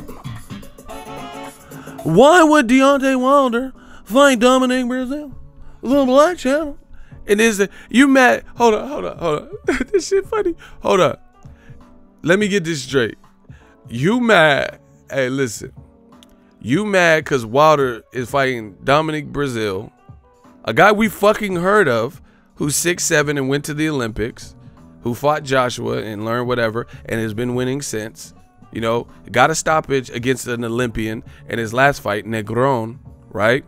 Speaker 1: Why would Deontay Wilder fight Dominic Brazil? The Black Channel. And is you mad? Hold on. This shit funny. Hold up. Let me get this straight. You mad? Hey, listen. You mad because Wilder is fighting Dominic Brazil, a guy we fucking heard of, who's 6'7" and went to the Olympics, who fought Joshua and learned whatever, and has been winning since. You know, got a stoppage against an Olympian in his last fight, Negron, right?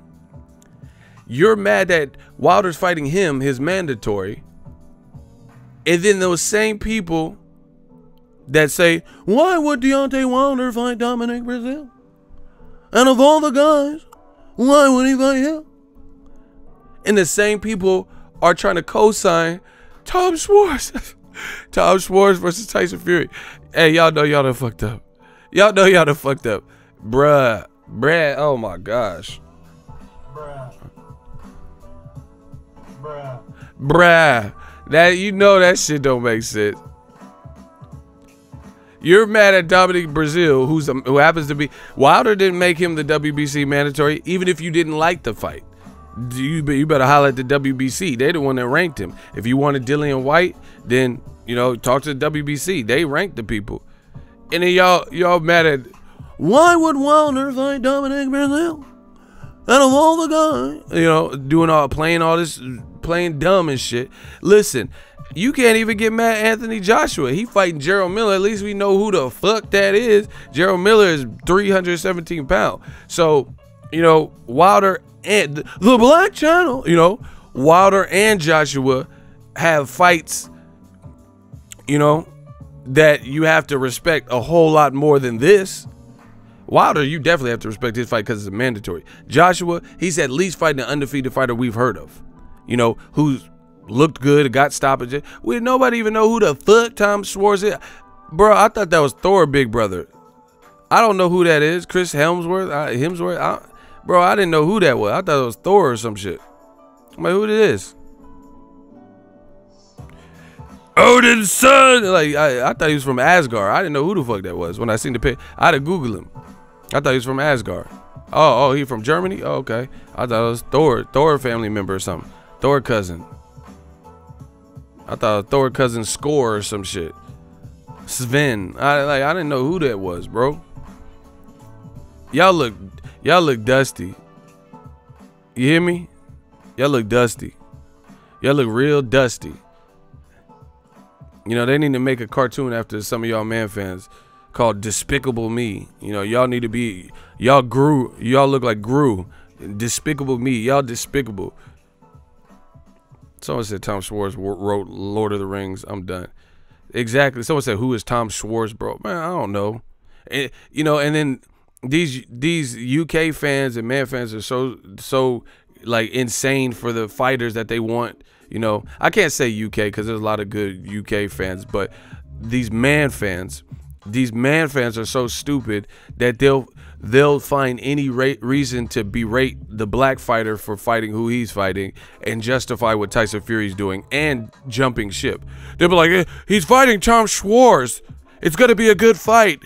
Speaker 1: You're mad that Wilder's fighting him, his mandatory. And then those same people that say, why would Deontay Wilder fight Dominic Brazil? And of all the guys, why would he fight him? And the same people are trying to co-sign Tom Schwartz. Tom Schwartz versus Tyson Fury. Hey, y'all know y'all done fucked up. Y'all know y'all done fucked up. Bruh, oh my gosh. Bruh, that, you know that shit don't make sense. You're mad at Dominic Brazil, who happens to be, Wilder didn't make him the WBC mandatory, even if you didn't like the fight. You better holler at the WBC. They the one that ranked him. If you wanted Dillian White, then, you know, talk to the WBC. They ranked the people. And then y'all mad at, why would Wilder fight Dominic Brazil? Out of all the guys, you know, playing dumb and shit. Listen, you can't even get mad at Anthony Joshua. He fighting Gerald Miller. At least we know who the fuck that is. Gerald Miller is 317 pounds. So, you know, Wilder and the Black Channel, you know, Wilder and Joshua have fights, you know, that you have to respect a whole lot more than this. Wilder, you definitely have to respect his fight because it's mandatory. Joshua, he's at least fighting an undefeated fighter we've heard of, you know, who's looked good, got stoppages. Nobody even know who the fuck Tom Schwartz is. Bro, I thought that was Thor big brother. I don't know who that is. Chris Hemsworth? Bro, I didn't know who that was. I thought it was Thor or some shit. I'm like, who it is? Odin's son. Like, I thought he was from Asgard. I didn't know who the fuck that was when I seen the pic. I had to Google him. I thought he was from Asgard. Oh, he from Germany? Oh, okay. I thought it was Thor family member or something. Thor cousin. I thought it was Thor cousin Score or some shit. Sven. I didn't know who that was, bro. Y'all look dusty. You hear me? Y'all look dusty. Y'all look real dusty. You know, they need to make a cartoon after some of y'all man fans called Despicable Me. You know, y'all need to be, y'all look like Gru. Despicable Me, y'all despicable. Someone said Tom Schwartz wrote Lord of the Rings. I'm done. Exactly. Someone said, who is Tom Schwartz, bro? Man, I don't know. And, you know, and then these UK fans and man fans are so like insane for the fighters that they want. You know, I can't say UK because there's a lot of good UK fans, but these man fans are so stupid that they'll find any reason to berate the black fighter for fighting who he's fighting and justify what Tyson Fury's doing and jumping ship. They'll be like, he's fighting Tom Schwartz. It's going to be a good fight.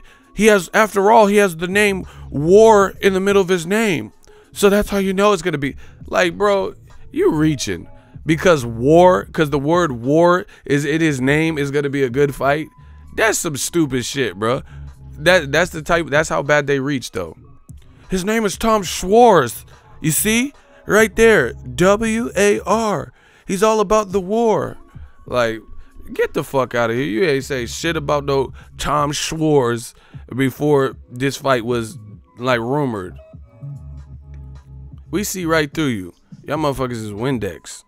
Speaker 1: After all, he has the name War in the middle of his name. So that's how you know it's going to be. Like, bro, you're reaching. Because the word war is in his name is going to be a good fight. That's some stupid shit, bro. That's how bad they reach, though. His name is Tom Schwartz. You see? Right there. W-A-R. He's all about the war. Like, get the fuck out of here. You ain't say shit about no Tom Schwartz before this fight was, like, rumored. We see right through you. Y'all motherfuckers is Windex.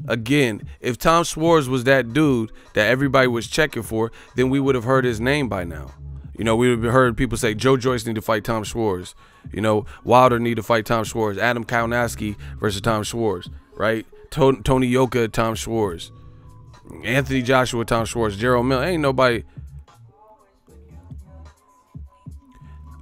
Speaker 1: Again, if Tom Schwartz was that dude that everybody was checking for, then we would have heard his name by now. You know, we would have heard people say Joe Joyce need to fight Tom Schwartz. You know, Wilder need to fight Tom Schwartz. Adam Kaunowski versus Tom Schwartz, right? Tony Yoka, Tom Schwartz. Anthony Joshua, Tom Schwartz. Gerald Miller. Ain't nobody.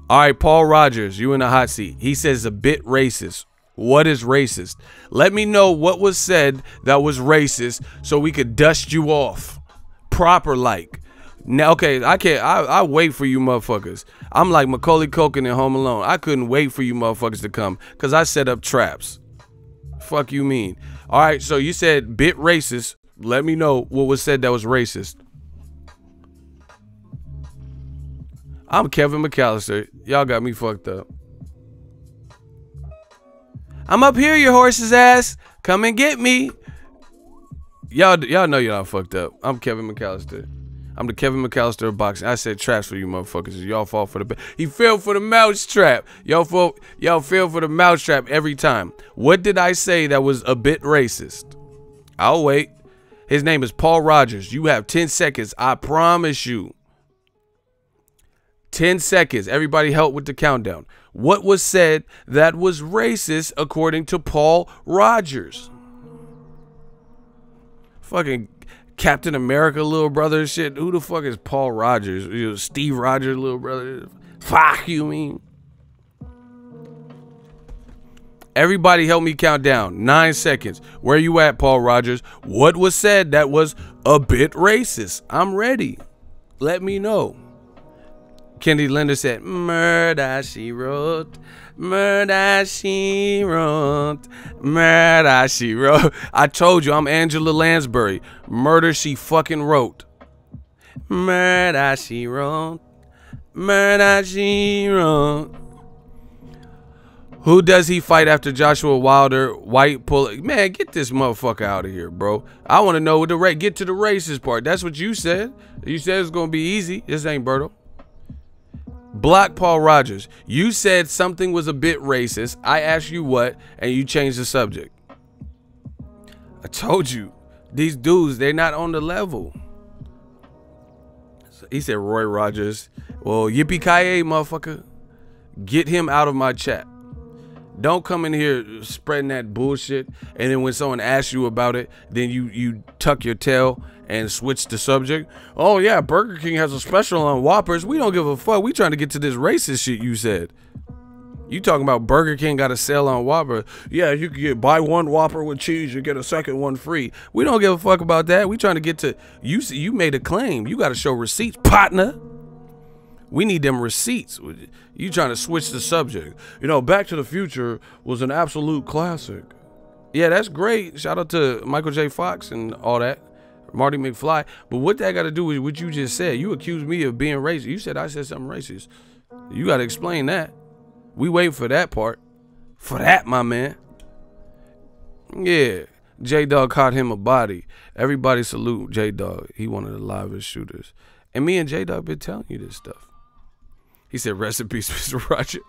Speaker 1: All right, Paul Rogers, you in the hot seat. He says a bit racist. What is racist? Let me know what was said that was racist so we could dust you off. Proper like. Now, okay, I wait for you motherfuckers. I'm like Macaulay Culkin in Home Alone. I couldn't wait for you motherfuckers to come because I set up traps. Fuck you mean? All right, so you said bit racist. Let me know what was said that was racist. I'm Kevin McAllister. Y'all got me fucked up. I'm up here, your horse's ass. Come and get me. Y'all know y'all fucked up. I'm Kevin McAllister. I'm the Kevin McAllister of boxing. I said traps for you motherfuckers. Y'all fall for the he fell for the mouse trap. Y'all fell for the mouse trap every time. What did I say that was a bit racist? I'll wait. His name is Paul Rogers. You have 10 seconds. I promise you. 10 seconds. Everybody help with the countdown. What was said that was racist according to Paul Rogers? Fucking Captain America little brother shit. Who the fuck is Paul Rogers? You know, Steve Rogers little brother. Fuck you mean? Everybody help me count down. 9 seconds. Where you at, Paul Rogers? What was said that was a bit racist? I'm ready. Let me know. Kennedy Linder said, murder she wrote, murder she wrote, murder she wrote. I told you, I'm Angela Lansbury. Murder she fucking wrote. Murder she wrote, murder she wrote. Who does he fight after Joshua Wilder? White pull. Man, get this motherfucker out of here, bro. I want to know what the get to the racist part. That's what you said. You said it's going to be easy. This ain't Berto. Block Paul Rogers. You said something was a bit racist. I asked you what, and you changed the subject. I told you. These dudes, they're not on the level. He said Roy Rogers. Well, yippee-ki-yay, motherfucker. Get him out of my chat. Don't come in here spreading that bullshit, and then when someone asks you about it, then you tuck your tail and switch the subject. Oh yeah, Burger King has a special on Whoppers. We don't give a fuck. We trying to get to this racist shit you said. You talking about Burger King got a sale on Whopper. Yeah, you can buy one Whopper with cheese, you get a second one free. We don't give a fuck about that. We trying to get to, you made a claim. You got to show receipts, partner. We need them receipts. You trying to switch the subject. You know, Back to the Future was an absolute classic. Yeah, that's great. Shout out to Michael J. Fox and all that. Marty McFly. But what that got to do with what you just said? You accused me of being racist. You said I said something racist. You got to explain that. We waiting for that part. For that, my man. Yeah. J-Dog caught him a body. Everybody salute J-Dog. He one of the livest shooters. And me and J-Dog been telling you this stuff. He said, rest in peace, Mr. Roger.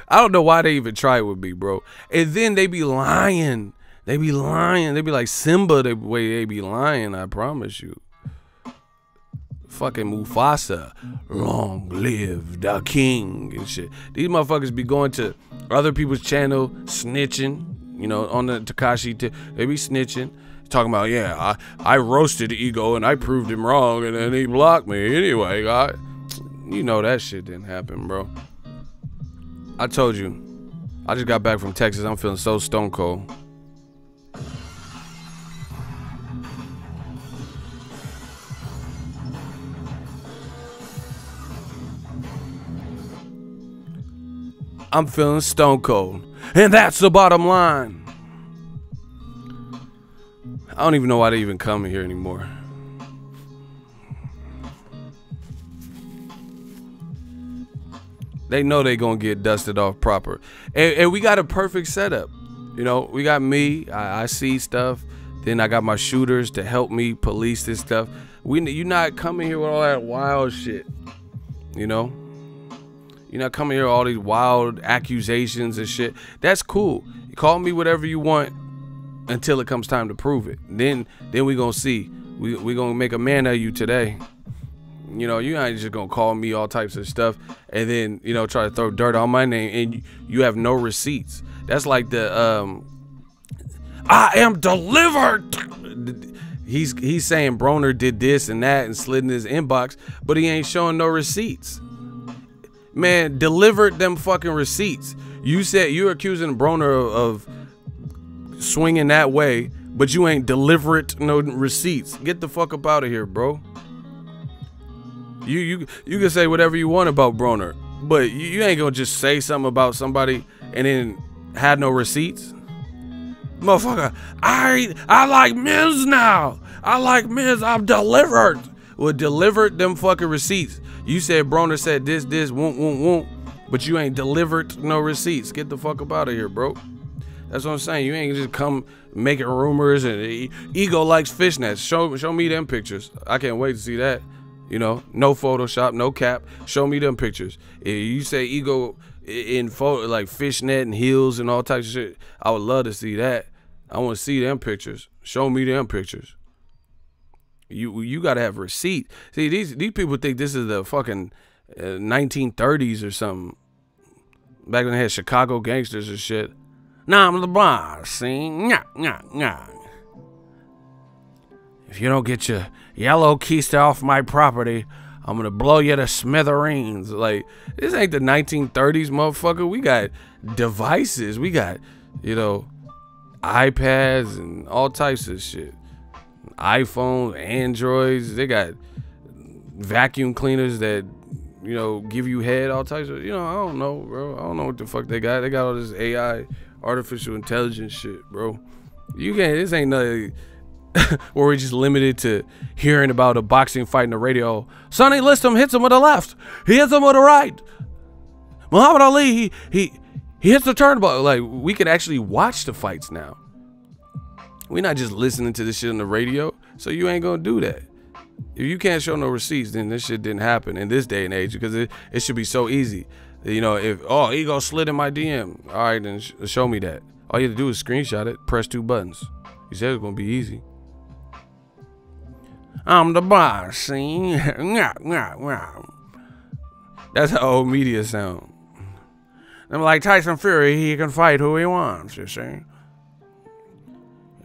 Speaker 1: I don't know why they even try it with me, bro. And then they be lying. They be lying. They be like Simba, the way they be lying, I promise you. Fucking Mufasa. Long live the king and shit. These motherfuckers be going to other people's channel, snitching. You know, on the Tekashi, they be snitching, talking about, yeah, I roasted Ego and I proved him wrong and then he blocked me. Anyway, you know that shit didn't happen, bro. I told you, I just got back from Texas. I'm feeling so stone cold. I'm feeling stone cold. And that's the bottom line. I don't even know why they even come here anymore. They know they gonna get dusted off proper. And we got a perfect setup. You know, we got me, I see stuff. Then I got my shooters to help me police this stuff. You're not coming here with all that wild shit. You know? You're not coming here with all these wild accusations and shit. That's cool. You call me whatever you want until it comes time to prove it. Then we gonna see. We gonna make a man of you today. You know, you ain't just gonna call me all types of stuff and then, you know, try to throw dirt on my name and you have no receipts. That's like the I am delivered. He's saying Broner did this and that and slid in his inbox, but he ain't showing no receipts. Man, delivered them fucking receipts. You said you're accusing Broner of swinging that way, but you ain't delivered no receipts. Get the fuck up out of here, bro. You can say whatever you want about Broner, but you ain't gonna just say something about somebody and then have no receipts. Motherfucker, I like Miz now. I like Miz. I'm delivered. Well, delivered them fucking receipts. You said Broner said this, won't, but you ain't delivered no receipts. Get the fuck up out of here, bro. That's what I'm saying. You ain't just come making rumors and Ego likes fishnets. Show me them pictures. I can't wait to see that. You know, no Photoshop, no cap. Show me them pictures. If you say Ego in photo like fishnet and heels and all types of shit, I would love to see that. I want to see them pictures. Show me them pictures. You gotta have receipt. See, these people think this is the fucking 1930s or something. Back when they had Chicago gangsters and shit. Nah, I'm the boss. See, nah. If you don't get your yellow keister off my property, I'm gonna blow you to smithereens. Like, this ain't the 1930s, motherfucker. We got devices. We got, you know, iPads and all types of shit. iPhones, Androids, they got vacuum cleaners that, you know, give you head, all types of, you know, I don't know, bro. I don't know what the fuck they got. They got all this AI, artificial intelligence shit, bro. You can't, this ain't nothing where we're just limited to hearing about a boxing fight in the radio. Sonny Liston hits him with the left. He hits him with the right. Muhammad Ali, he hits the turnbuckle. Like, we can actually watch the fights now. We're not just listening to this shit on the radio, so you ain't gonna do that. If you can't show no receipts, then this shit didn't happen in this day and age, because it should be so easy. You know, if, oh, Ego slid in my DM. All right, then show me that. All you have to do is screenshot it, press 2 buttons. You said it's gonna be easy. I'm the boss, see? That's how old media sound. I'm like Tyson Fury, he can fight who he wants, you see? And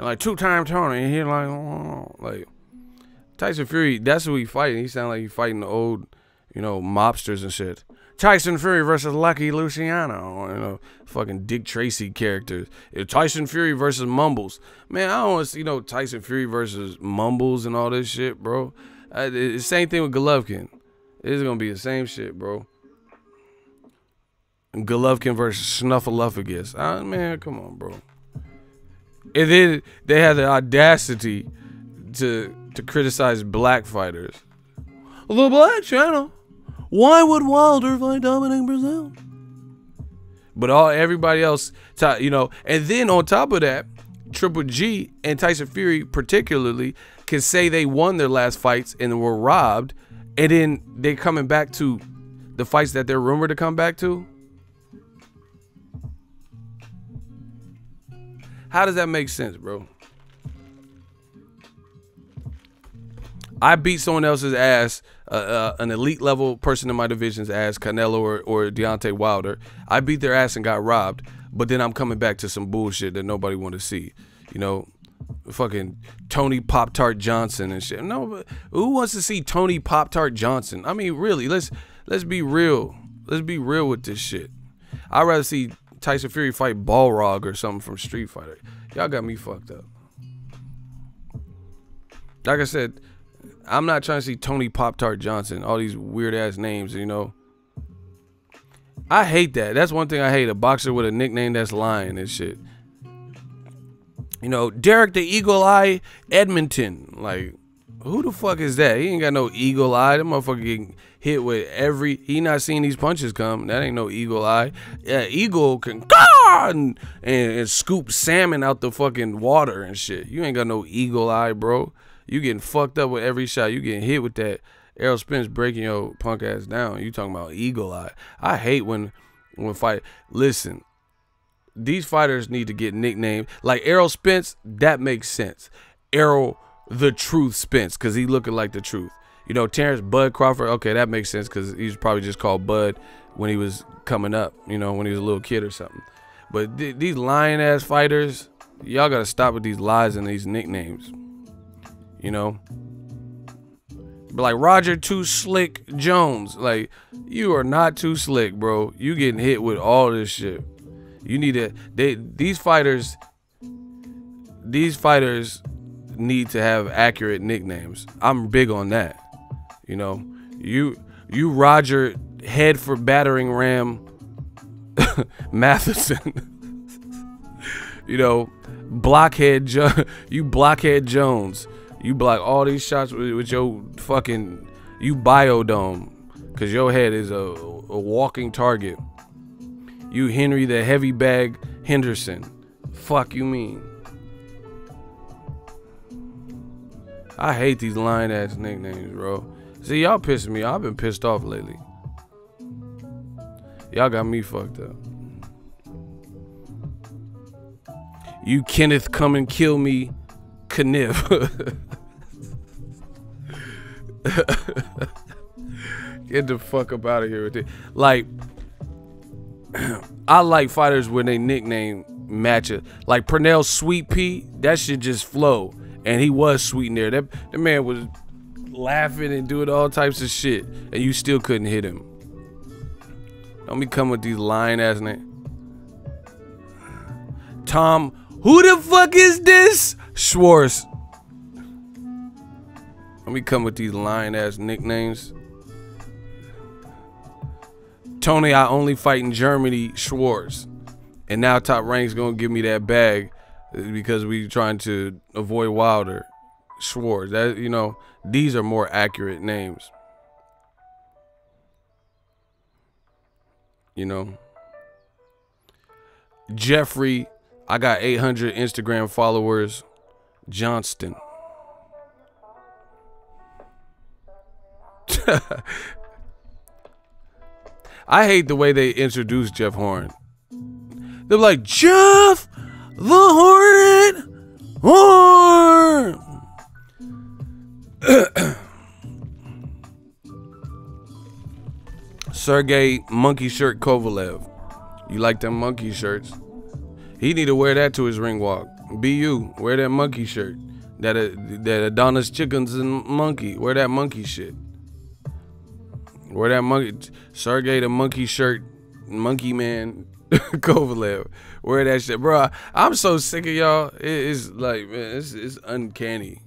Speaker 1: like 2-time Tony, he like Tyson Fury, that's who he fighting. He sound like he fighting the old, you know, mobsters and shit. Tyson Fury versus Lucky Luciano, you know, fucking Dick Tracy characters. Tyson Fury versus Mumbles. Man, I don't want to see no Tyson Fury versus Mumbles and all this shit, bro. It's the same thing with Golovkin. It's gonna be the same shit, bro. Golovkin versus Snuffleupagus. Man, come on, bro. And then they had the audacity to criticize black fighters. The Black Channel. Why would Wilder fight Dominic Brazil? But everybody else, you know, and then on top of that, Triple G and Tyson Fury particularly can say they won their last fights and were robbed, and then they're coming back to the fights that they're rumored to come back to. How does that make sense, bro? I beat someone else's ass, an elite level person in my division's ass, Canelo or Deontay Wilder. I beat their ass and got robbed, but then I'm coming back to some bullshit that nobody want to see. You know, fucking Tony Pop-Tart Johnson and shit. No, but who wants to see Tony Pop-Tart Johnson? I mean, really, let's be real. Let's be real with this shit. I'd rather see Tyson Fury fight Balrog or something from Street Fighter. Y'all got me fucked up. Like I said, I'm not trying to see Tony Pop-Tart Johnson, all these weird ass names, you know. I hate that. That's one thing I hate, a boxer with a nickname that's lying and shit. You know, Derek the Eagle Eye Edmonton. Like, who the fuck is that? He ain't got no eagle eye. That motherfucker getting hit with he not seeing these punches come. That ain't no eagle eye. Yeah, eagle can and scoop salmon out the fucking water and shit. You ain't got no eagle eye, bro. You getting fucked up with every shot. You getting hit with that. Errol Spence breaking your punk ass down. You talking about eagle eye. I hate when fight. Listen, these fighters need to get nicknamed. Like Errol Spence, that makes sense. Errol the Truth Spence, because he looking like the truth. You know, Terrence Bud Crawford, okay, that makes sense because he's probably just called Bud when he was coming up, you know, when he was a little kid or something. But these lying ass fighters, y'all got to stop with these lies and these nicknames. You know, but like Roger Too Slick Jones, like, you are not too slick, bro. You getting hit with all this shit. You need to. These fighters need to have accurate nicknames. I'm big on that. You know, you Roger Head for Battering Ram Matheson. You know, Blockhead Jones. You block all these shots with your fucking, you biodome, because your head is a walking target. You Henry the Heavy Bag Henderson. Fuck you mean? I hate these lying ass nicknames, bro. See, y'all pissing me off. I've been pissed off lately. Y'all got me fucked up. You Kenneth Come and Kill Me Kniff. Get the fuck up out of here with it. Like, I like fighters when they nickname match it. Like Pernell Sweet Pea, that shit just flow. And he was sweet in there. That man was laughing and doing all types of shit, and you still couldn't hit him. Don't be coming with these lying ass names. Tom, who the fuck is this? Schwartz. Let me come with these lying ass nicknames. Tony, I only fight in Germany, Schwartz. And now Top Rank's gonna give me that bag because we trying to avoid Wilder. Schwartz. That, you know, these are more accurate names. You know. Jeffrey, I got 800 Instagram followers. Johnston. I hate the way they introduce Jeff Horn. They're like, Jeff the Hornet Horn. Sergey Monkey Shirt Kovalev. You like them monkey shirts? He need to wear that to his ring walk. Be you. Wear that monkey shirt. That Adonis Chickens and Monkey. Wear that monkey shit. Wear that monkey. Sergey the Monkey Shirt Monkey Man Kovalev. Wear that shit. Bro, I'm so sick of y'all. It's like, man, it's uncanny.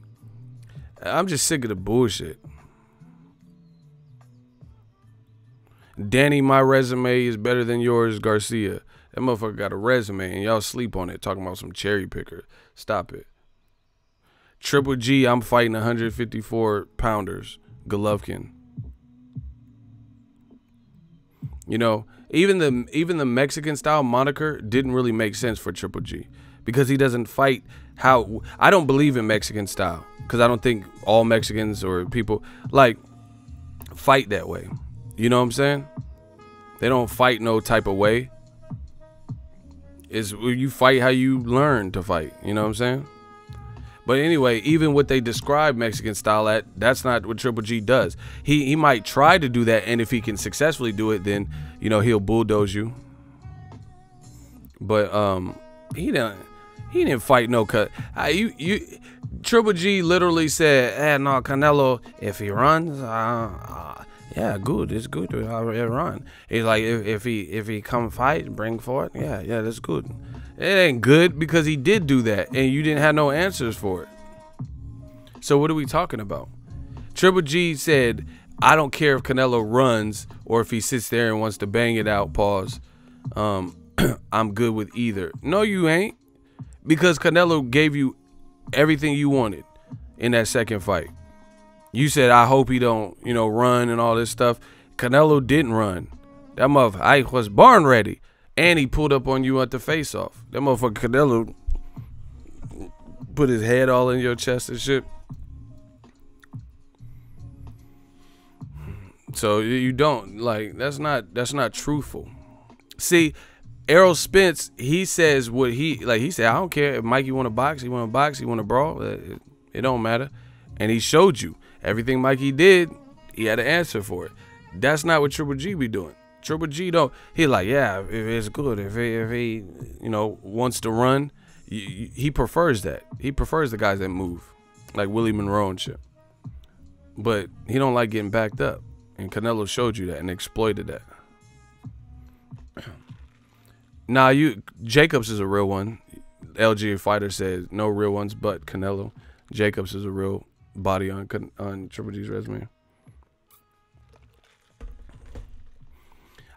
Speaker 1: I'm just sick of the bullshit. Danny, my resume is better than yours, Garcia. That motherfucker got a resume and y'all sleep on it talking about some cherry picker. Stop it. Triple G, I'm fighting 154 pounders. Golovkin. You know, Even the Mexican style moniker didn't really make sense for Triple G, because he doesn't fight how. I don't believe in Mexican style, because I don't think all Mexicans or people like fight that way. You know what I'm saying? They don't fight no type of way. It's you fight how you learn to fight. You know what I'm saying? But anyway, even what they describe Mexican style at, that's not what Triple G does. He might try to do that, and if he can successfully do it, then he'll bulldoze you. But he didn't fight no cut. Triple G literally said, no, Canelo, if he runs, yeah, good. It's good to run. He's like, if he come fight, bring forth, yeah, that's good. It ain't good because he did do that, and you didn't have no answers for it. So what are we talking about? Triple G said, I don't care if Canelo runs or if he sits there and wants to bang it out, pause. I'm good with either. No, you ain't. Because Canelo gave you everything you wanted in that second fight. You said, I hope he don't, run and all this stuff. Canelo didn't run. That motherfucker, I was born ready. And he pulled up on you at the face-off. That motherfucker Canelo put his head all in your chest and shit. So you don't, like, that's not truthful. See, Errol Spence, he says what he said, I don't care if Mikey want to box, he want to brawl, it don't matter. And he showed you everything Mikey did, he had an answer for it. That's not what Triple G be doing. Triple G don't. He like, yeah, if it's good. If he wants to run, he prefers that. He prefers the guys that move, like Willie Monroe and shit. But he don't like getting backed up, and Canelo showed you that and exploited that. Now Jacobs is a real one. LG Fighter says no real ones, but Canelo. Jacobs is a real body on Triple G's resume.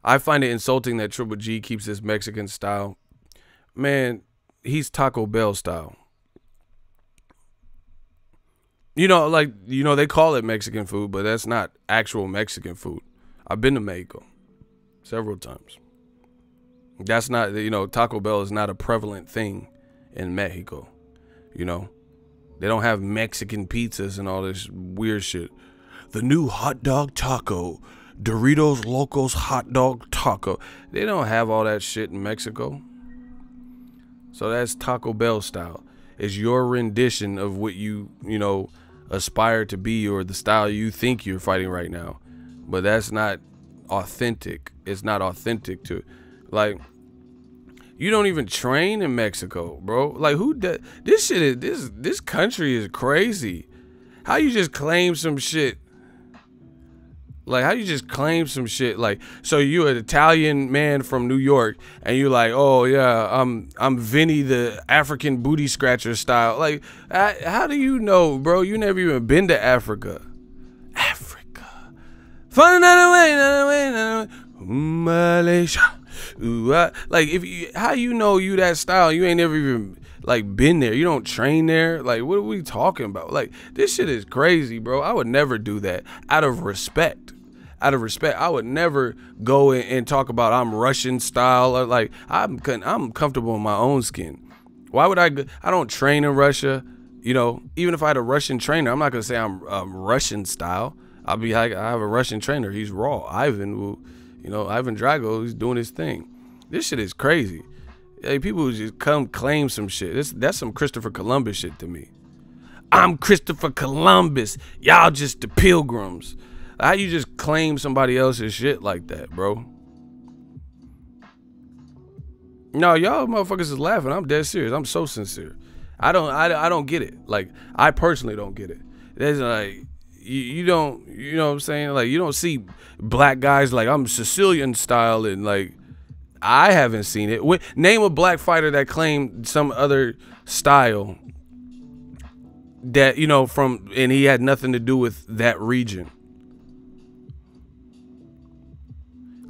Speaker 1: I find it insulting that Triple G keeps his Mexican style. Man, he's Taco Bell style. They call it Mexican food, but that's not actual Mexican food. I've been to Mexico several times. That's not, Taco Bell is not a prevalent thing in Mexico. They don't have Mexican pizzas and all this weird shit. The new hot dog taco. Doritos Locos hot dog taco. They don't have all that shit in Mexico. So that's Taco Bell style. It's your rendition of what you aspire to be, or the style you think you're fighting right now. But that's not authentic. It's not authentic to, like, you don't even train in Mexico, bro. Like, who does this shit? This country is crazy. How you just claim some shit? Like, how you just claim some shit? Like, so you an Italian man from New York, and you're like, oh yeah, I'm Vinny the African booty scratcher style. Like, how do you know, bro? You never even been to Africa. Africa. Find another way. Malaysia. Like, how you know you that style? You ain't never even like been there. You don't train there. Like, what are we talking about? Like, this shit is crazy, bro. I would never do that out of respect. I would never go and talk about I'm Russian style. Or like, I'm comfortable in my own skin. Why would I don't train in Russia. Even if I had a Russian trainer, I'm not gonna say I'm Russian style. I'll be like, I have a Russian trainer. He's raw. Ivan Drago, he's doing his thing. This shit is crazy. Hey, people who just come claim some shit. That's some Christopher Columbus shit to me. I'm Christopher Columbus. Y'all just the pilgrims. How you just claim somebody else's shit like that, bro? No, y'all motherfuckers is laughing. I'm dead serious. I'm so sincere. I don't get it. Like, I personally don't get it. There's like, you don't, you know what I'm saying? Like, you don't see black guys like, I'm Sicilian style, and like, I haven't seen it. Name a black fighter that claimed some other style that, and he had nothing to do with that region.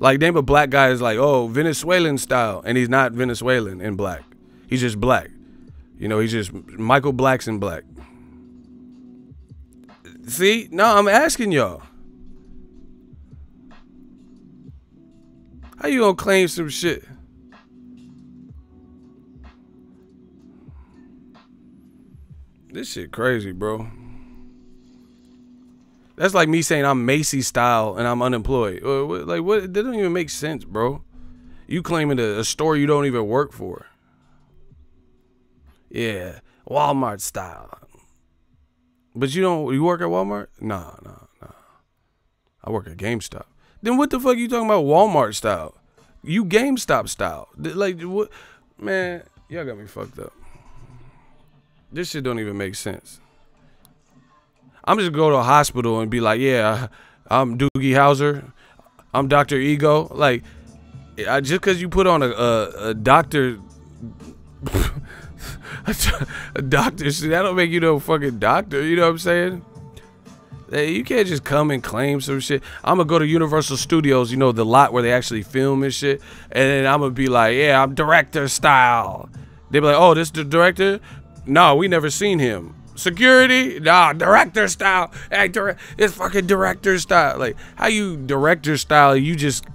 Speaker 1: Like, name a black guy is like, oh, Venezuelan style, and he's not Venezuelan and black. He's just black. He's just Michael Blackson black. See? No, I'm asking y'all. How you gonna claim some shit? This shit crazy, bro. That's like me saying I'm Macy style and I'm unemployed. Like, what? That doesn't even make sense, bro. You claiming a store you don't even work for. Yeah, Walmart style. But you work at Walmart? Nah. I work at GameStop. Then what the fuck you talking about Walmart style? You GameStop style. Like, what? Man, y'all got me fucked up. This shit don't even make sense. I'm just gonna go to a hospital and be like, yeah, I'm Doogie Howser. I'm Dr. Ego. Like, just because you put on a doctor... a doctor shit, that don't make you no fucking doctor. You know what I'm saying? Hey, you can't just come and claim some shit. I'm gonna go to Universal Studios, you know, the lot where they actually film and shit, and then I'm gonna be like, yeah, I'm director style. They be like, oh, this the director? No, we never seen him. Security? Nah, director style. Hey, it's fucking director style. Like, how you director style? You just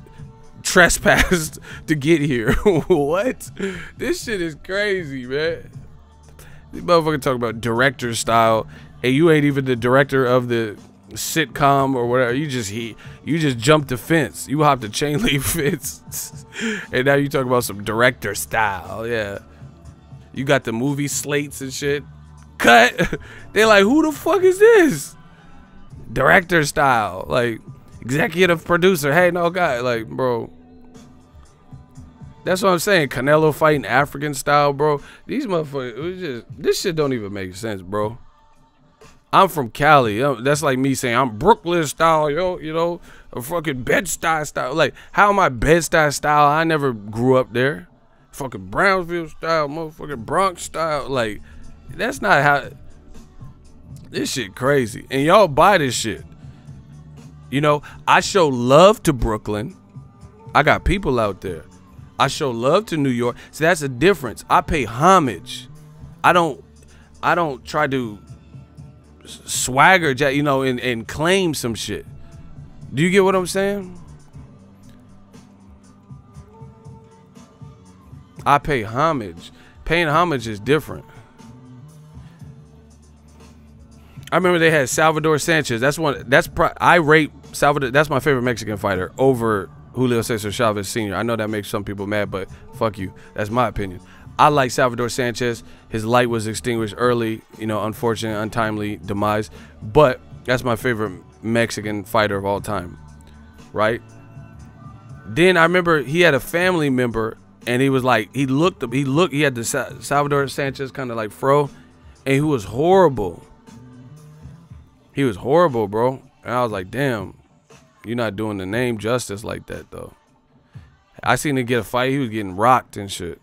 Speaker 1: trespassed to get here. What? This shit is crazy, man. These motherfuckers talk about director style, and you ain't even the director of the sitcom or whatever. You just jumped the fence. You hopped the chain link fence, and now you talk about some director style. Yeah, you got the movie slates and shit. Cut. They're like, who the fuck is this? Director style, like executive producer. Hey, no guy, like, bro. That's what I'm saying. Canelo fighting African style, bro. These motherfuckers, this shit don't even make sense, bro. I'm from Cali. That's like me saying I'm Brooklyn style, yo. You know, a fucking Bed-Stuy style. Like, how am I Bed-Stuy style? I never grew up there. Fucking Brownsville style, motherfucking Bronx style. Like, that's not how. This shit crazy, and y'all buy this shit. You know, I show love to Brooklyn. I got people out there. I show love to New York. So that's a difference. I pay homage. I don't try to swagger, you know, and claim some shit. Do you get what I'm saying? I pay homage. Paying homage is different. I remember they had Salvador Sanchez. I rate Salvador. That's my favorite Mexican fighter over Julio Cesar Chavez Sr. I know that makes some people mad, but fuck you. That's my opinion. I like Salvador Sanchez. His light was extinguished early, you know, unfortunate, untimely demise. But that's my favorite Mexican fighter of all time, right? Then I remember he had a family member, and he was like, he had the Salvador Sanchez kind of like fro, and he was horrible. He was horrible, bro. And I was like, damn. You're not doing the name justice like that, though. I seen him get a fight. He was getting rocked and shit.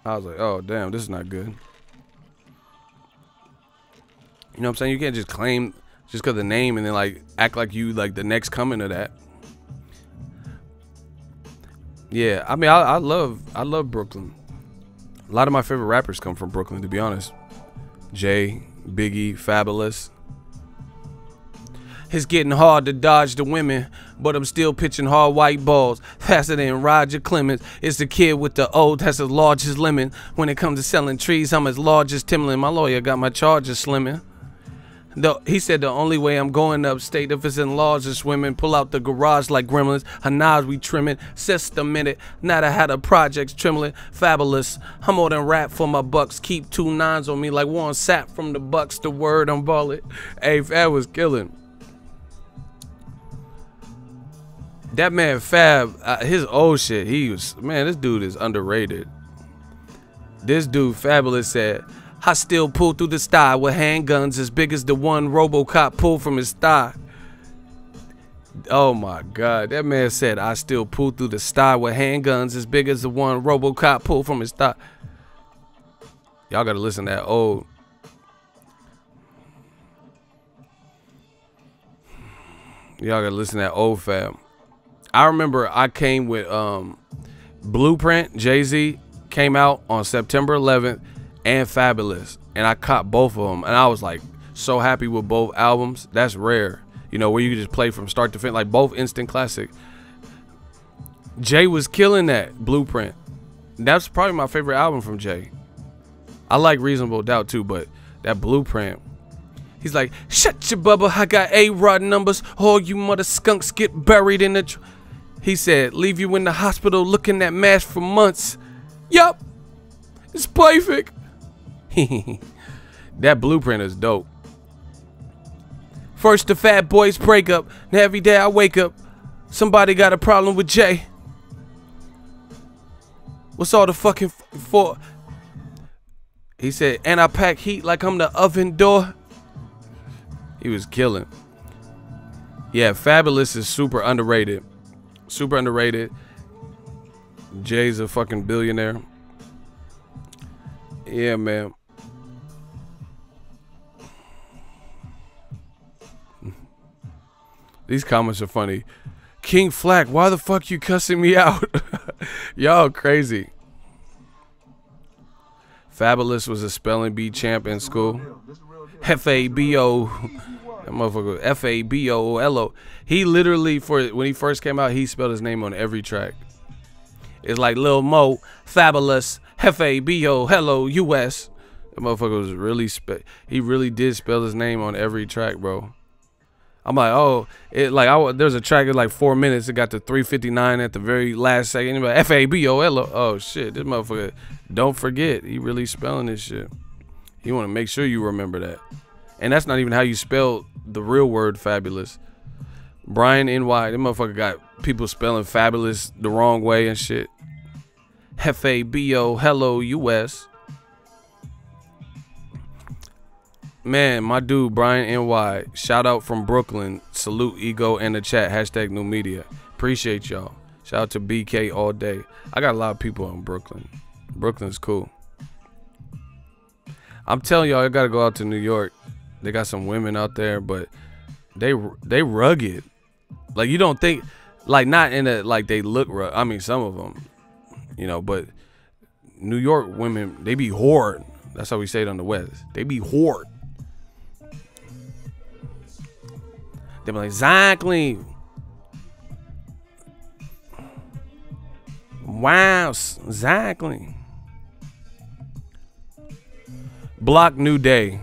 Speaker 1: I was like, oh, damn, this is not good. You know what I'm saying? You can't just claim just because of the name and then, like, act like you, like, the next coming of that. Yeah, I mean, I love Brooklyn. A lot of my favorite rappers come from Brooklyn, to be honest. Jay, Biggie, Fabulous. It's getting hard to dodge the women, but I'm still pitching hard white balls faster than Roger Clemens. It's the kid with the O that's as large as lemon. When it comes to selling trees, I'm as large as Timberland. My lawyer got my charges slimming. He said the only way I'm going upstate if it's in laws is swimming. Pull out the garage like gremlins. Her knives we trimming. Just a minute. Now I had a projects trembling. Fabulous. I'm more than rap for my bucks. Keep 2 9s on me like Warren Sapp from the Bucks. The word I'm balling. Hey, Fab was killing. That man Fab, his old shit, man, this dude is underrated. This dude, Fabulous, said, I still pull through the sky with handguns as big as the one RoboCop pulled from his thigh. Oh my God, that man said, I still pull through the sky with handguns as big as the one RoboCop pulled from his thigh. Y'all gotta listen to that old. Y'all gotta listen to that old Fab. I remember I came with Blueprint, Jay-Z came out on September 11th, and Fabulous, and I caught both of them, and I was like so happy with both albums. That's rare, you know, where you can just play from start to finish, like both instant classic. Jay was killing that Blueprint. That's probably my favorite album from Jay. I like Reasonable Doubt too, but that Blueprint. He's like, shut your bubble, I got A-Rod numbers. All you mother skunks get buried in the He said, leave you in the hospital looking at MASH for months. Yup, it's perfect. That Blueprint is dope. First the Fat Boys break up. Now every day I wake up, somebody got a problem with Jay. What's all the fucking for? He said, and I pack heat like I'm the oven door. He was killing. Yeah, Fabulous is super underrated. Super underrated. Jay's a fucking billionaire. Yeah, man. These comments are funny. King Flack, why the fuck you cussing me out? Y'all crazy. Fabulous was a spelling bee champ in school. F-A-B-O. That motherfucker, F-A-B-O-L-O. He literally, when he first came out, he spelled his name on every track. It's like Lil Mo, Fabulous, F-A-B-O, hello, U.S. That motherfucker was really, he really did spell his name on every track, bro. I'm like, oh, there's a track that's like 4 minutes. It got to 3:59 at the very last second. Like, F-A-B-O-L-O. Oh, shit, this motherfucker, don't forget, he really spelling this shit. You want to make sure you remember that. And that's not even how you spell the real word fabulous. Brian NY, that motherfucker got people spelling fabulous the wrong way and shit. F-A-B-O, hello, U.S. Man, my dude, Brian NY, shout out from Brooklyn. Salute Ego in the chat, hashtag new media. Appreciate y'all. Shout out to BK all day. I got a lot of people in Brooklyn. Brooklyn's cool. I'm telling y'all, I gotta go out to New York. They got some women out there, but they rugged. Like, you don't think, like, not in a, like, they look rugged. I mean, some of them, you know, but New York women, they be whored. That's how we say it on the West. They be whored. They be like, exactly. Wow, exactly. Block new day.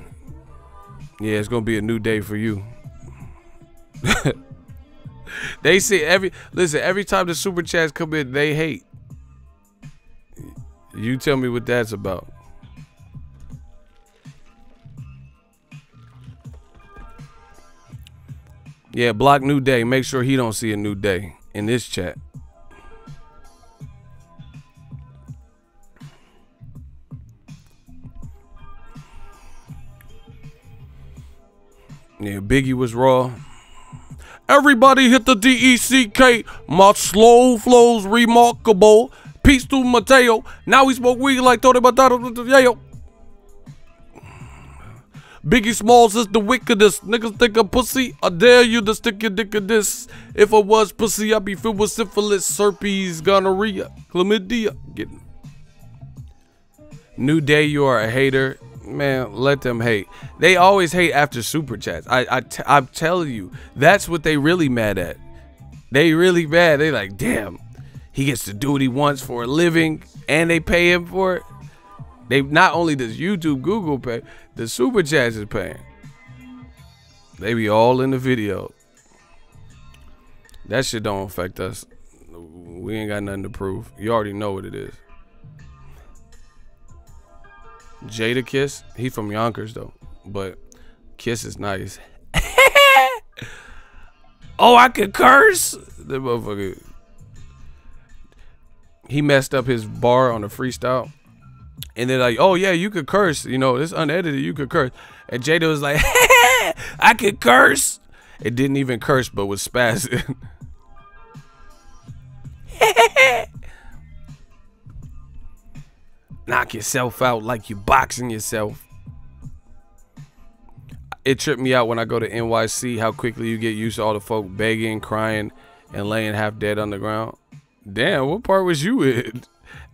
Speaker 1: Yeah, it's gonna be a new day for you. They say every time the super chats come in, they hate. You tell me what that's about. Yeah, block new day. Make sure he don't see a new day in this chat. Yeah, Biggie was raw. Everybody hit the D-E-C-K. My slow flow's remarkable. Peace to Mateo. Now we smoke weed like Tony Mateo. Biggie Smalls is the wickedest. Niggas think I'm pussy. I dare you to stick your dick in this. If I was pussy, I'd be filled with syphilis, herpes, gonorrhea, chlamydia. Getting new day, you are a hater. Man, let them hate. They always hate after super chats. I'm telling you, that's what they really mad at. They really mad. They like, damn, he gets to do what he wants for a living, and they pay him for it. They not only does YouTube, Google pay, the super chats is paying. They be all in the video. That shit don't affect us. We ain't got nothing to prove. You already know what it is. Jada Kiss, he from Yonkers though, but Kiss is nice. Oh, I could curse. The motherfucker. He messed up his bar on the freestyle. And they're like, oh yeah, you could curse. You know, it's unedited, you could curse. And Jada was like, I could curse. It didn't even curse, but was spazzing. Knock yourself out like you boxing yourself. It tripped me out when I go to NYC how quickly you get used to all the folk begging, crying, and laying half dead on the ground. Damn, what part was you in?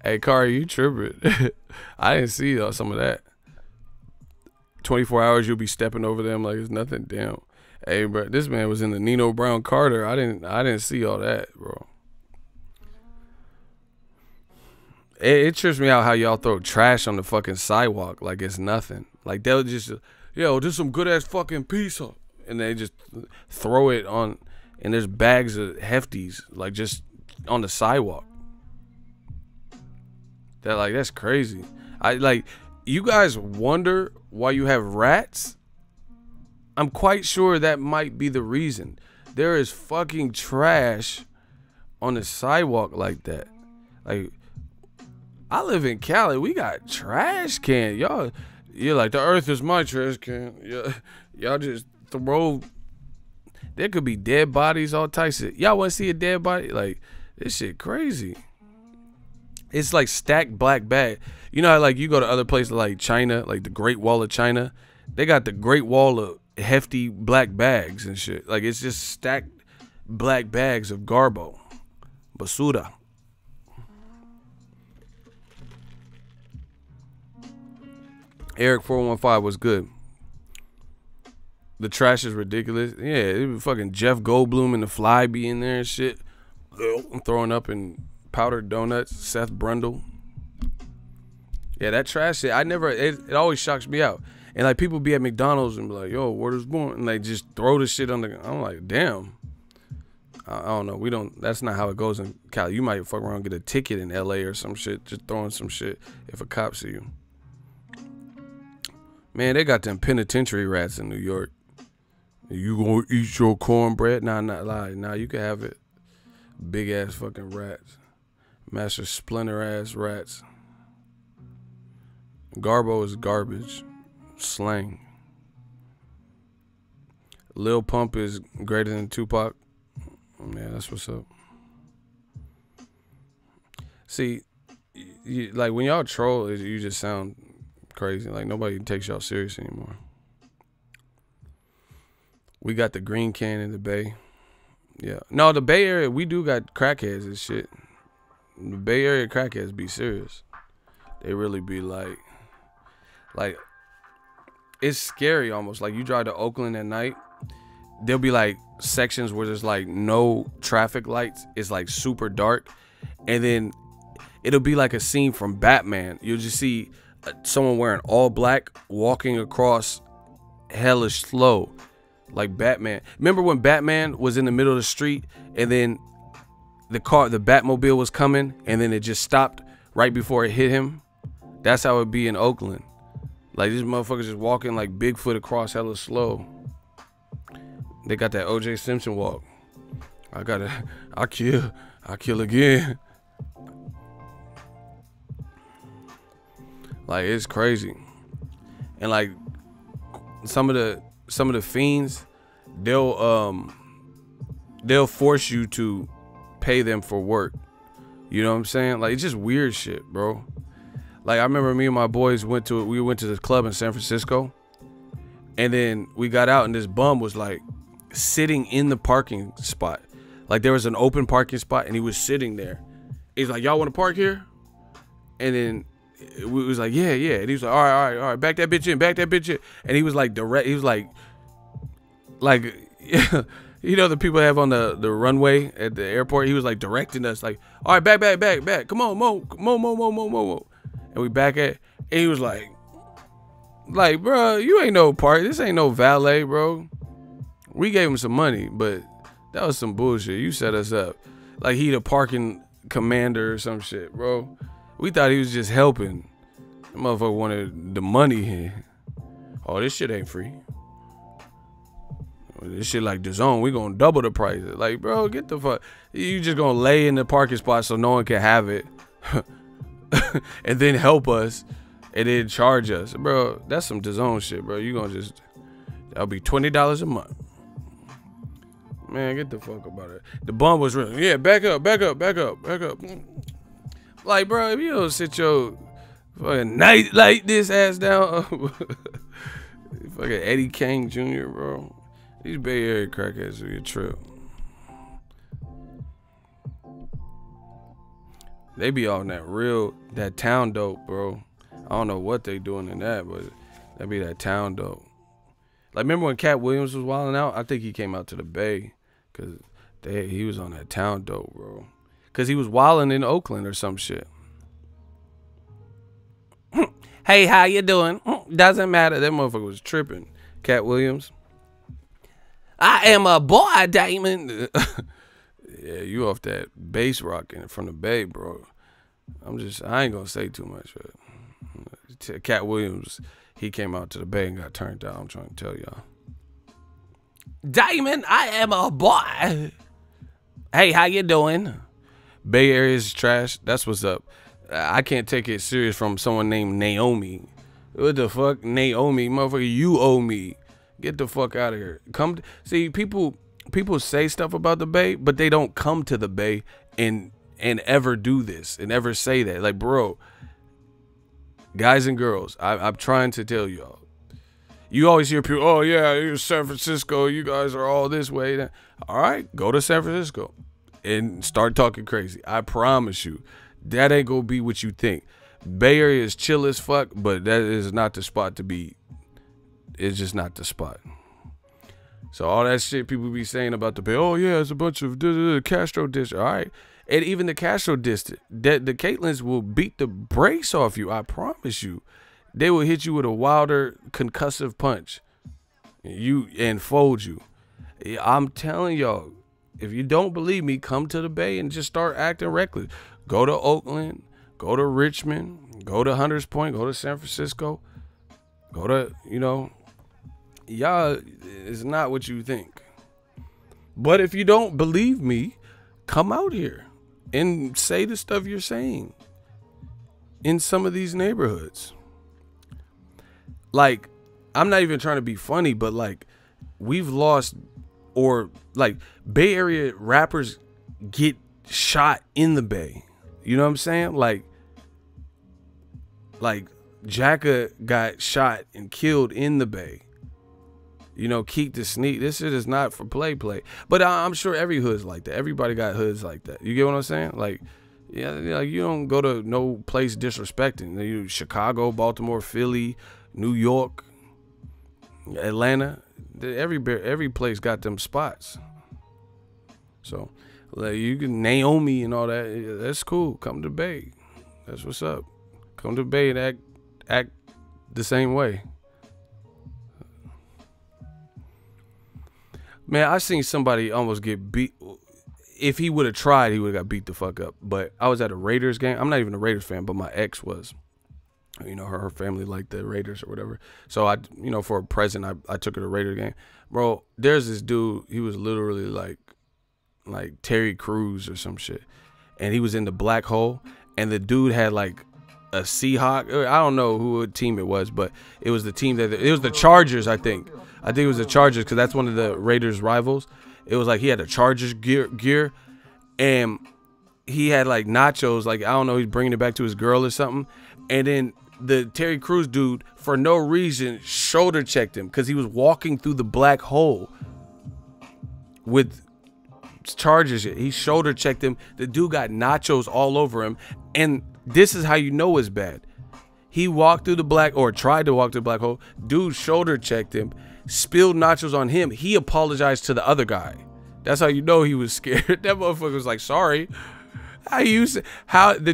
Speaker 1: Hey, Kari, you tripping. I didn't see some of that. 24 hours, you'll be stepping over them like it's nothing. Damn. Hey, bro, this man was in the Nino Brown Carter. I didn't see all that, bro. it trips me out how y'all throw trash on the fucking sidewalk like it's nothing. Like they'll just, yo, this some good ass fucking pizza, and they just throw it on, and there's bags of hefties like just on the sidewalk. That like that's crazy. I like you guys wonder why you have rats. I'm quite sure that might be the reason. There is fucking trash on the sidewalk like that. Like, I live in Cali. We got trash can. Y'all, you're like, the earth is my trash can. Y'all just throw. There could be dead bodies, all types of. Y'all want to see a dead body? Like, this shit crazy. It's like stacked black bag. You know how, like, you go to other places like China, like the Great Wall of China. They got the Great Wall of hefty black bags and shit. Like, it's just stacked black bags of garbo. Basura. Eric 415 was good. The trash is ridiculous. Yeah, it was fucking Jeff Goldblum and the Fly be in there and shit. I'm throwing up in powdered donuts. Seth Brundle. Yeah, that trash shit. It always shocks me out. And like people be at McDonald's and be like, yo, where is born? And they just throw the shit on the. I'm like, damn. I don't know. That's not how it goes in Cali. You might fuck around and get a ticket in LA or some shit, just throwing some shit if a cop see you. Man, they got them penitentiary rats in New York. You gonna eat your cornbread? Nah, not lie. Nah, you can have it. Big ass fucking rats. Master Splinter ass rats. Garbo is garbage. Slang. Lil Pump is greater than Tupac. Yeah, that's what's up. See, like when y'all troll, you just sound crazy. Like nobody takes y'all serious anymore. We got the green can in the Bay. Yeah. No, the Bay Area, we do got crackheads and shit. The Bay Area crackheads be serious. They really be like it's scary almost. Like you drive to Oakland at night, there'll be like sections where there's like no traffic lights. It's like super dark. And then it'll be like a scene from Batman. You'll just see someone wearing all black walking across hellish slow. Like Batman. Remember when Batman was in the middle of the street and then the Batmobile was coming and then it just stopped right before it hit him? That's how it'd be in Oakland. Like these motherfuckers just walking like Bigfoot across hella slow. They got that O.J. Simpson walk. I kill again. Like it's crazy. And like some of the fiends, they'll force you to pay them for work. You know what I'm saying? Like it's just weird shit, bro. Like I remember me and my boys went to this club in San Francisco, and then we got out and this bum was like sitting in the parking spot. Like there was an open parking spot and he was sitting there. He's like, y'all want to park here? And then we was like, yeah. And he was like, all right, back that bitch in. And he was like direct. He was like, you know the people have on the runway at the airport. He was like directing us, like, all right, back. Come on, mo. And we back at. And he was like, bro, you ain't no park. This ain't no valet, bro. We gave him some money, but that was some bullshit. You set us up. Like he the parking commander or some shit, bro. We thought he was just helping. The motherfucker wanted the money here. Oh, this shit ain't free. This shit like Dazn. We gonna double the price. Like, bro, get the fuck. You just gonna lay in the parking spot so no one can have it. And then help us. And then charge us. Bro, that's some Dazn shit, bro. You gonna just. That'll be $20 a month. Man, get the fuck about it. The bum was real. Yeah, back up. Like, bro, if you don't sit your fucking night like this ass down, fucking Eddie King Jr., bro. These Bay Area crackheads are a trip. They be on that town dope, bro. I don't know what they doing in that, but that be that town dope. Like, remember when Cat Williams was wilding out? I think he came out to the Bay because he was on that town dope, bro. Because he was wilding in Oakland or some shit. Hey, how you doing? Doesn't matter. That motherfucker was tripping. Cat Williams. I am a boy, Damon. Yeah, you off that bass rocking from the Bay, bro. I ain't gonna say too much. Cat Williams, he came out to the Bay and got turned down. I'm trying to tell y'all. Damon, I am a boy. Hey, how you doing? Bay Area is trash. That's what's up. I can't take it serious from someone named Naomi. What the fuck? Naomi, motherfucker, you owe me. Get the fuck out of here. See, people say stuff about the Bay, but they don't come to the Bay and ever do this and ever say that. Like, bro, guys and girls, I'm trying to tell y'all. You always hear people, oh yeah, you're San Francisco, you guys are all this way. All right, go to San Francisco and start talking crazy. I promise you. That ain't gonna be what you think. Bay Area is chill as fuck, but that is not the spot to be. It's just not the spot. So all that shit people be saying about the Bay, oh yeah, it's a bunch of Castro district. All right, and even the Castro district, the Caitlins will beat the brakes off you. I promise you, they will hit you with a wilder concussive punch, and fold you. I'm telling y'all, if you don't believe me, come to the Bay and just start acting reckless. Go to Oakland, go to Richmond, go to Hunters Point, go to San Francisco, go to, y'all, it's not what you think. But if you don't believe me, come out here and say the stuff you're saying in some of these neighborhoods. Like, I'm not even trying to be funny, but like, we've lost, or like, Bay Area rappers get shot in the Bay. You know what I'm saying? Like Jacka got shot and killed in the Bay. Keep the sneak. This shit is not for play. But I'm sure every hood's like that. Everybody got hoods like that. You get what I'm saying? Like, yeah, like you don't go to no place disrespecting. Chicago, Baltimore, Philly, New York, Atlanta. Every place got them spots. So, like, you can Naomi and all that. That's cool. Come to the Bay. That's what's up. Come to the Bay and act the same way. Man, I seen somebody almost get beat. If he would have tried, he would have got beat the fuck up. But I was at a Raiders game. I'm not even a Raiders fan, but my ex was. Her family liked the Raiders or whatever. So I, for a present, I took her to a Raiders game. Bro, there's this dude. He was literally like Terry Crews or some shit, and he was in the black hole, and the dude had like a Seahawk. I don't know who team it was, but it was the team it was the Chargers. I think it was the Chargers, because that's one of the Raiders rivals. It was like he had a Chargers gear, and he had like nachos. Like, I don't know, he's bringing it back to his girl or something, and then the Terry Crews dude, for no reason, shoulder checked him because he was walking through the black hole with Chargers. He shoulder checked him. The dude got nachos all over him, and this is how you know it's bad. He walked through tried to walk through the black hole. Dude shoulder checked him, spilled nachos on him. He apologized to the other guy. That's how you know he was scared. That motherfucker was like, sorry. The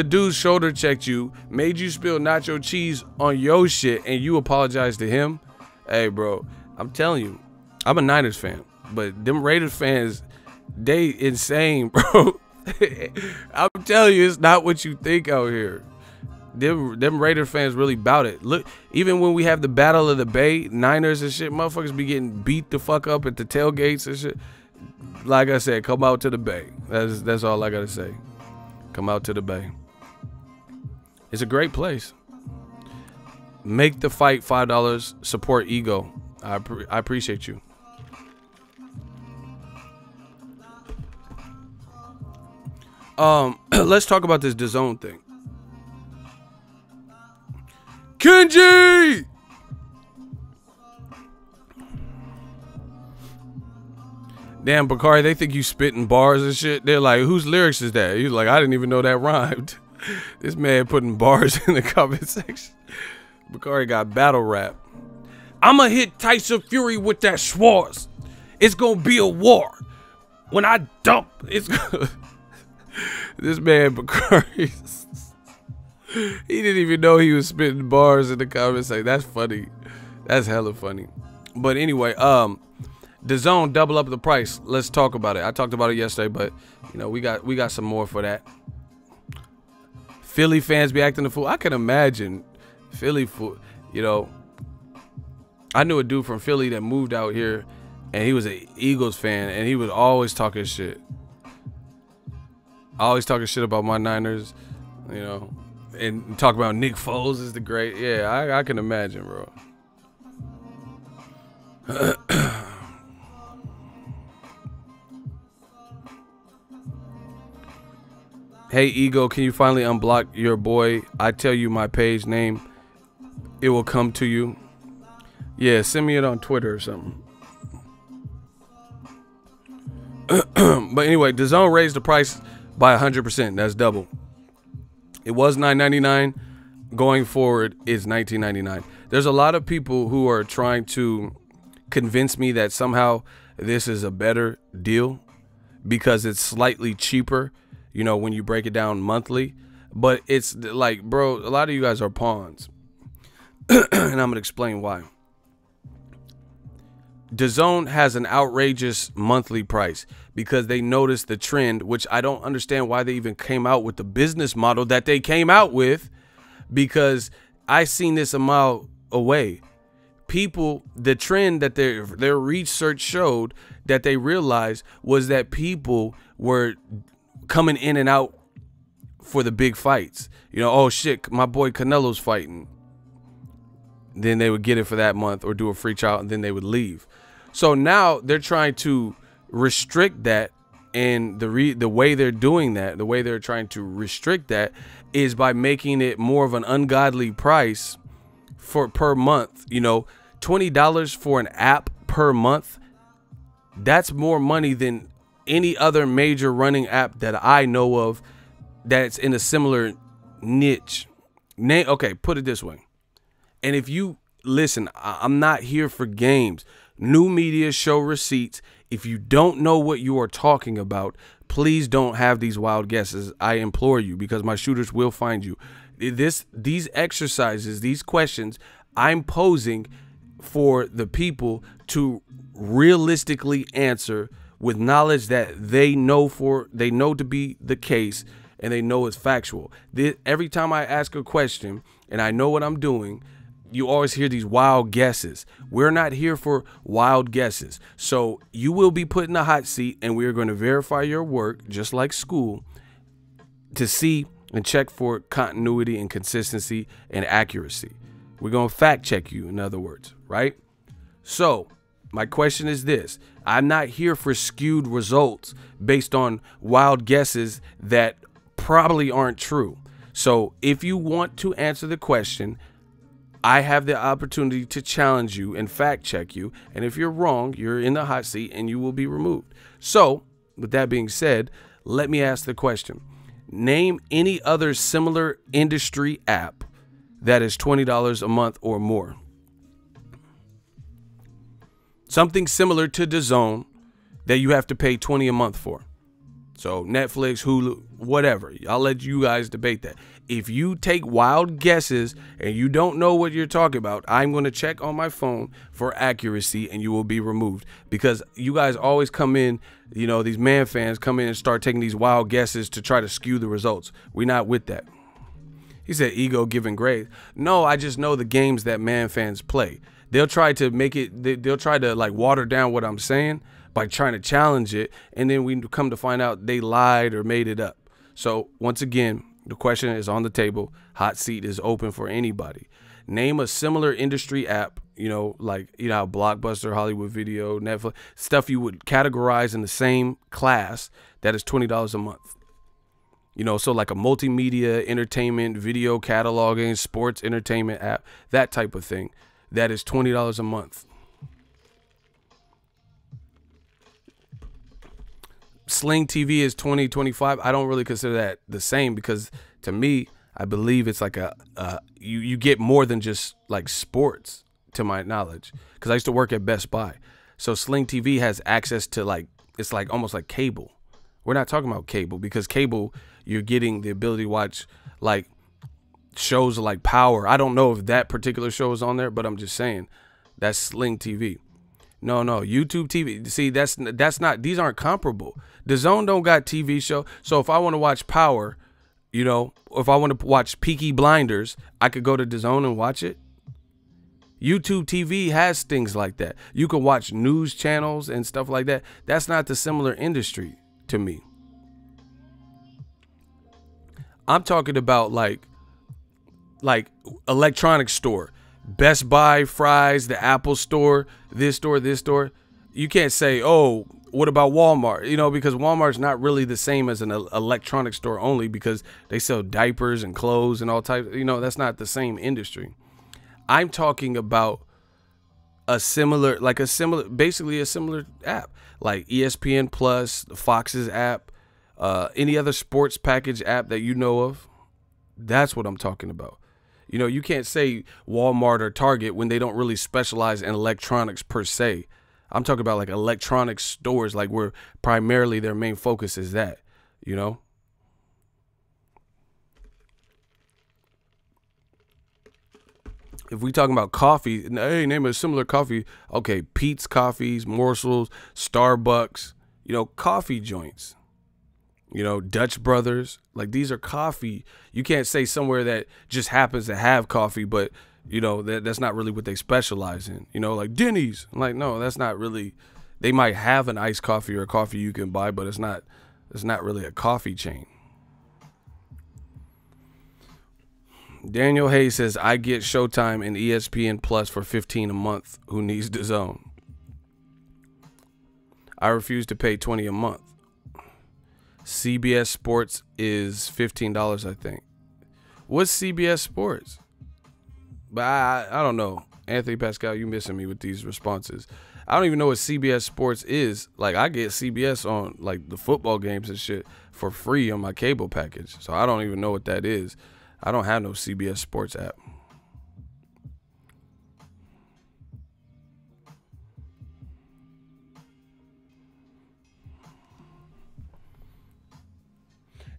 Speaker 1: dude shoulder checked you, made you spill nacho cheese on your shit, and you apologized to him. Hey, bro, I'm telling you, I'm a Niners fan, but them Raiders fans, they insane, bro. I'm telling you, it's not what you think out here. Them Raider fans really bout it. Look, even when we have the Battle of the Bay, Niners and shit, motherfuckers be getting beat the fuck up at the tailgates and shit. Like I said, come out to the Bay. That's all I gotta say. Come out to the Bay. It's a great place. Make the fight $5. Support Ego. I appreciate you. Let's talk about this Dazn thing. Kenji! Damn, Bakari, they think you spitting bars and shit. They're like, whose lyrics is that? He's like, I didn't even know that rhymed. This man putting bars in the comment section. Bakari got battle rap. I'ma hit Tyson Fury with that Schwartz. It's gonna be a war. When I dump, it's gonna... This man, Bakari. He didn't even know he was spitting bars in the comments. Like, that's funny. That's hella funny. But anyway, Dazn double up the price. Let's talk about it. I talked about it yesterday, but you know, we got some more for that. Philly fans be acting the fool. I can imagine Philly fool. You know, I knew a dude from Philly that moved out here, and he was an Eagles fan, and he was always talking shit. Always talking shit about my Niners, you know, and talk about Nick Foles is the great. Yeah, I can imagine, bro. Hey, Ego, can you finally unblock your boy? I tell you my page name, it will come to you. Yeah, send me it on Twitter or something. But anyway, Dazn raised the price by 100%. That's double. It was $9.99. Going forward is $19.99. There's a lot of people who are trying to convince me that somehow this is a better deal because it's slightly cheaper, you know, when you break it down monthly. But it's like, bro, a lot of you guys are pawns. And I'm going to explain why. Dazn has an outrageous monthly price because they noticed the trend, which I don't understand why they even came out with the business model that they came out with, because I seen this a mile away. People, the trend that their research showed that they realized was that people were coming in and out for the big fights. You know, oh shit, my boy Canelo's fighting. Then they would get it for that month or do a free trial, and then they would leave. So now they're trying to restrict that, and the way they're doing that, the way they're trying to restrict that is by making it more of an ungodly price for per month. You know, $20 for an app per month. That's more money than any other major running app that I know of that's in a similar niche. Okay, put it this way. And if you listen, I'm not here for games. New media show receipts. If you don't know what you are talking about, please don't have these wild guesses. I implore you, because my shooters will find you. These exercises, these questions I'm posing for the people to realistically answer with knowledge that they know to be the case, and they know it's factual. Every time I ask a question and I know what I'm doing, you always hear these wild guesses. We're not here for wild guesses. So you will be put in the hot seat, and we are going to verify your work just like school to see and check for continuity and consistency and accuracy. We're going to fact check you, in other words, right? So my question is this. I'm not here for skewed results based on wild guesses that probably aren't true. So if you want to answer the question, I have the opportunity to challenge you and fact check you. And if you're wrong, you're in the hot seat and you will be removed. So with that being said, let me ask the question. Name any other similar industry app that is $20 a month or more. Something similar to Dazn that you have to pay $20 a month for. So Netflix, Hulu, whatever. I'll let you guys debate that. If you take wild guesses and you don't know what you're talking about, I'm going to check on my phone for accuracy, and you will be removed, because you guys always come in, you know, these man fans come in and start taking these wild guesses to try to skew the results. We're not with that. He said ego giving grades. No, I just know the games that man fans play. They'll try to make it, they'll try to like water down what I'm saying by trying to challenge it, and then we come to find out they lied or made it up. So once again, the question is on the table. Hot seat is open for anybody. Name a similar industry app, you know, like, you know, how Blockbuster, Hollywood Video, Netflix, stuff you would categorize in the same class that is $20 a month. You know, so like a multimedia, entertainment, video cataloging, sports entertainment app, that type of thing, that is $20 a month. Sling TV is $20, $25. I don't really consider that the same, because to me, I believe it's like you get more than just like sports, to my knowledge, because I used to work at Best Buy. So Sling TV has access to, like, it's like almost like cable. We're not talking about cable, because cable, you're getting the ability to watch like shows like Power. I don't know if that particular show is on there, but I'm just saying that's Sling TV. No, YouTube TV. See, that's not. These aren't comparable. DAZN don't got TV show. So if I want to watch Power, you know, if I want to watch Peaky Blinders, I could go to DAZN and watch it. YouTube TV has things like that. You can watch news channels and stuff like that. That's not the similar industry to me. I'm talking about like electronics store, Best Buy, Fry's, the Apple store, this store, this store. You can't say, oh, what about Walmart? You know, because Walmart's not really the same as an electronics store only because they sell diapers and clothes and all types. You know, that's not the same industry. I'm talking about basically a similar app like ESPN Plus, Fox's app, any other sports package app that you know of. That's what I'm talking about. You know, you can't say Walmart or Target when they don't really specialize in electronics per se. I'm talking about like electronics stores, like where primarily their main focus is that, you know. If we talking about coffee, hey, name a similar coffee. Okay, Pete's Coffees, Morsels, Starbucks, you know, coffee joints. You know, Dutch Brothers, like these are coffee. You can't say somewhere that just happens to have coffee, but you know, that's not really what they specialize in. You know, like Denny's. Like, no, that's not really. They might have an iced coffee or a coffee you can buy, but it's not really a coffee chain. Daniel Hayes says, I get Showtime and ESPN Plus for $15 a month. Who needs DAZN? I refuse to pay $20 a month. CBS Sports is $15, I think. What's CBS Sports? But I don't know. Anthony Pascal, you missing me with these responses. I don't even know what CBS Sports is. Like, I get CBS on like the football games and shit for free on my cable package. So I don't even know what that is. I don't have no CBS Sports app.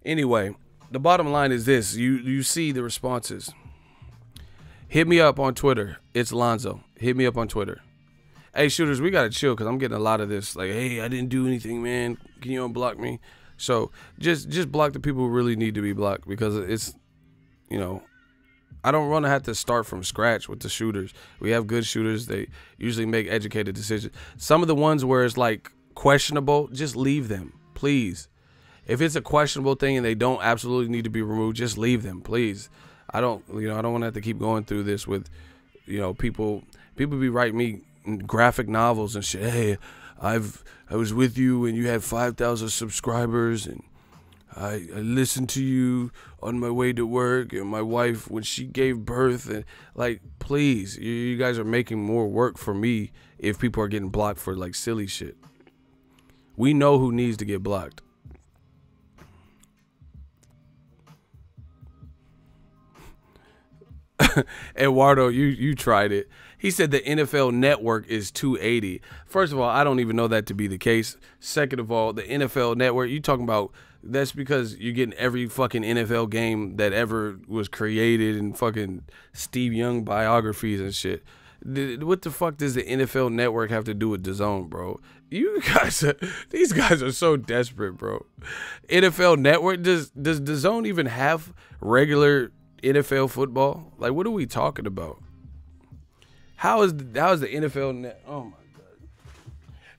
Speaker 1: Anyway, the bottom line is this. You see the responses. Hit me up on Twitter. It's Lonzo. Hit me up on Twitter. Hey, shooters, we got to chill because I'm getting a lot of this. Like, hey, I didn't do anything, man. Can you unblock me? So just block the people who really need to be blocked because it's, you know, I don't want to have to start from scratch with the shooters. We have good shooters. They usually make educated decisions. Some of the ones where it's like questionable, just leave them, please. If it's a questionable thing and they don't absolutely need to be removed, just leave them, please. I don't want to have to keep going through this with, you know, people be writing me graphic novels and shit. Hey, I was with you when you had 5,000 subscribers and I listened to you on my way to work and my wife when she gave birth. And like, please, you guys are making more work for me if people are getting blocked for like silly shit. We know who needs to get blocked. Eduardo, you tried it. He said the NFL Network is $280. First of all, I don't even know that to be the case. Second of all, the NFL Network, you talking about, that's because you're getting every fucking NFL game that ever was created and fucking Steve Young biographies and shit. What the fuck does the NFL Network have to do with DAZN, bro? These guys are so desperate, bro. NFL Network, does DAZN even have regular NFL football? Like, what are we talking about? How is the NFL net? Oh my god.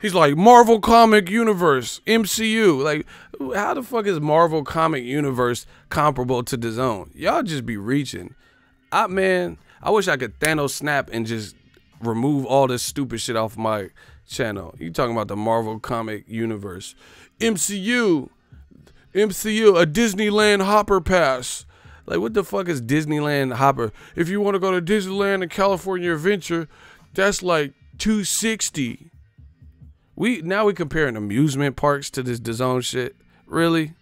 Speaker 1: He's like Marvel Comic Universe, MCU. Like, how the fuck is Marvel Comic Universe comparable to DAZN? Y'all just be reaching. Man, I wish I could Thanos snap and just remove all this stupid shit off my channel. You talking about the Marvel Comic Universe, MCU, a Disneyland Hopper Pass. Like, what the fuck is Disneyland Hopper? If you want to go to Disneyland and California Adventure, that's like $260. Now we comparing amusement parks to this DAZN shit. Really?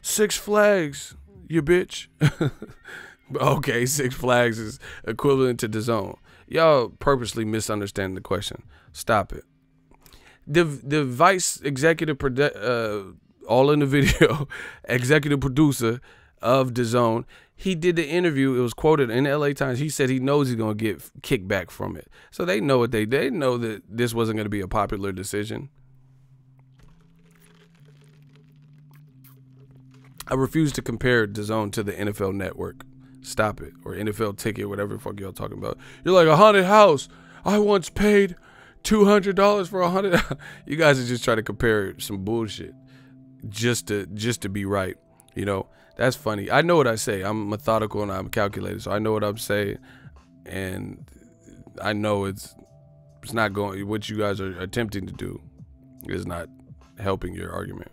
Speaker 1: Six Flags, you bitch. Okay, Six Flags is equivalent to DAZN. Y'all purposely misunderstand the question. Stop it. The vice executive all in the video, executive producer of Dazn, he did the interview. It was quoted in LA Times. He said he knows he's going to get kickback from it. So they know what they know that this wasn't going to be a popular decision. I refuse to compare Dazn to the NFL Network. Stop it. Or NFL Ticket, whatever the fuck y'all talking about. You're like a haunted house. I once paid $200 for a haunted house. You guys are just trying to compare some bullshit just to be right. You know, that's funny. I know what I say. I'm methodical and I'm calculated, so I know what I'm saying, and I know it's not going. What you guys are attempting to do is not helping your argument.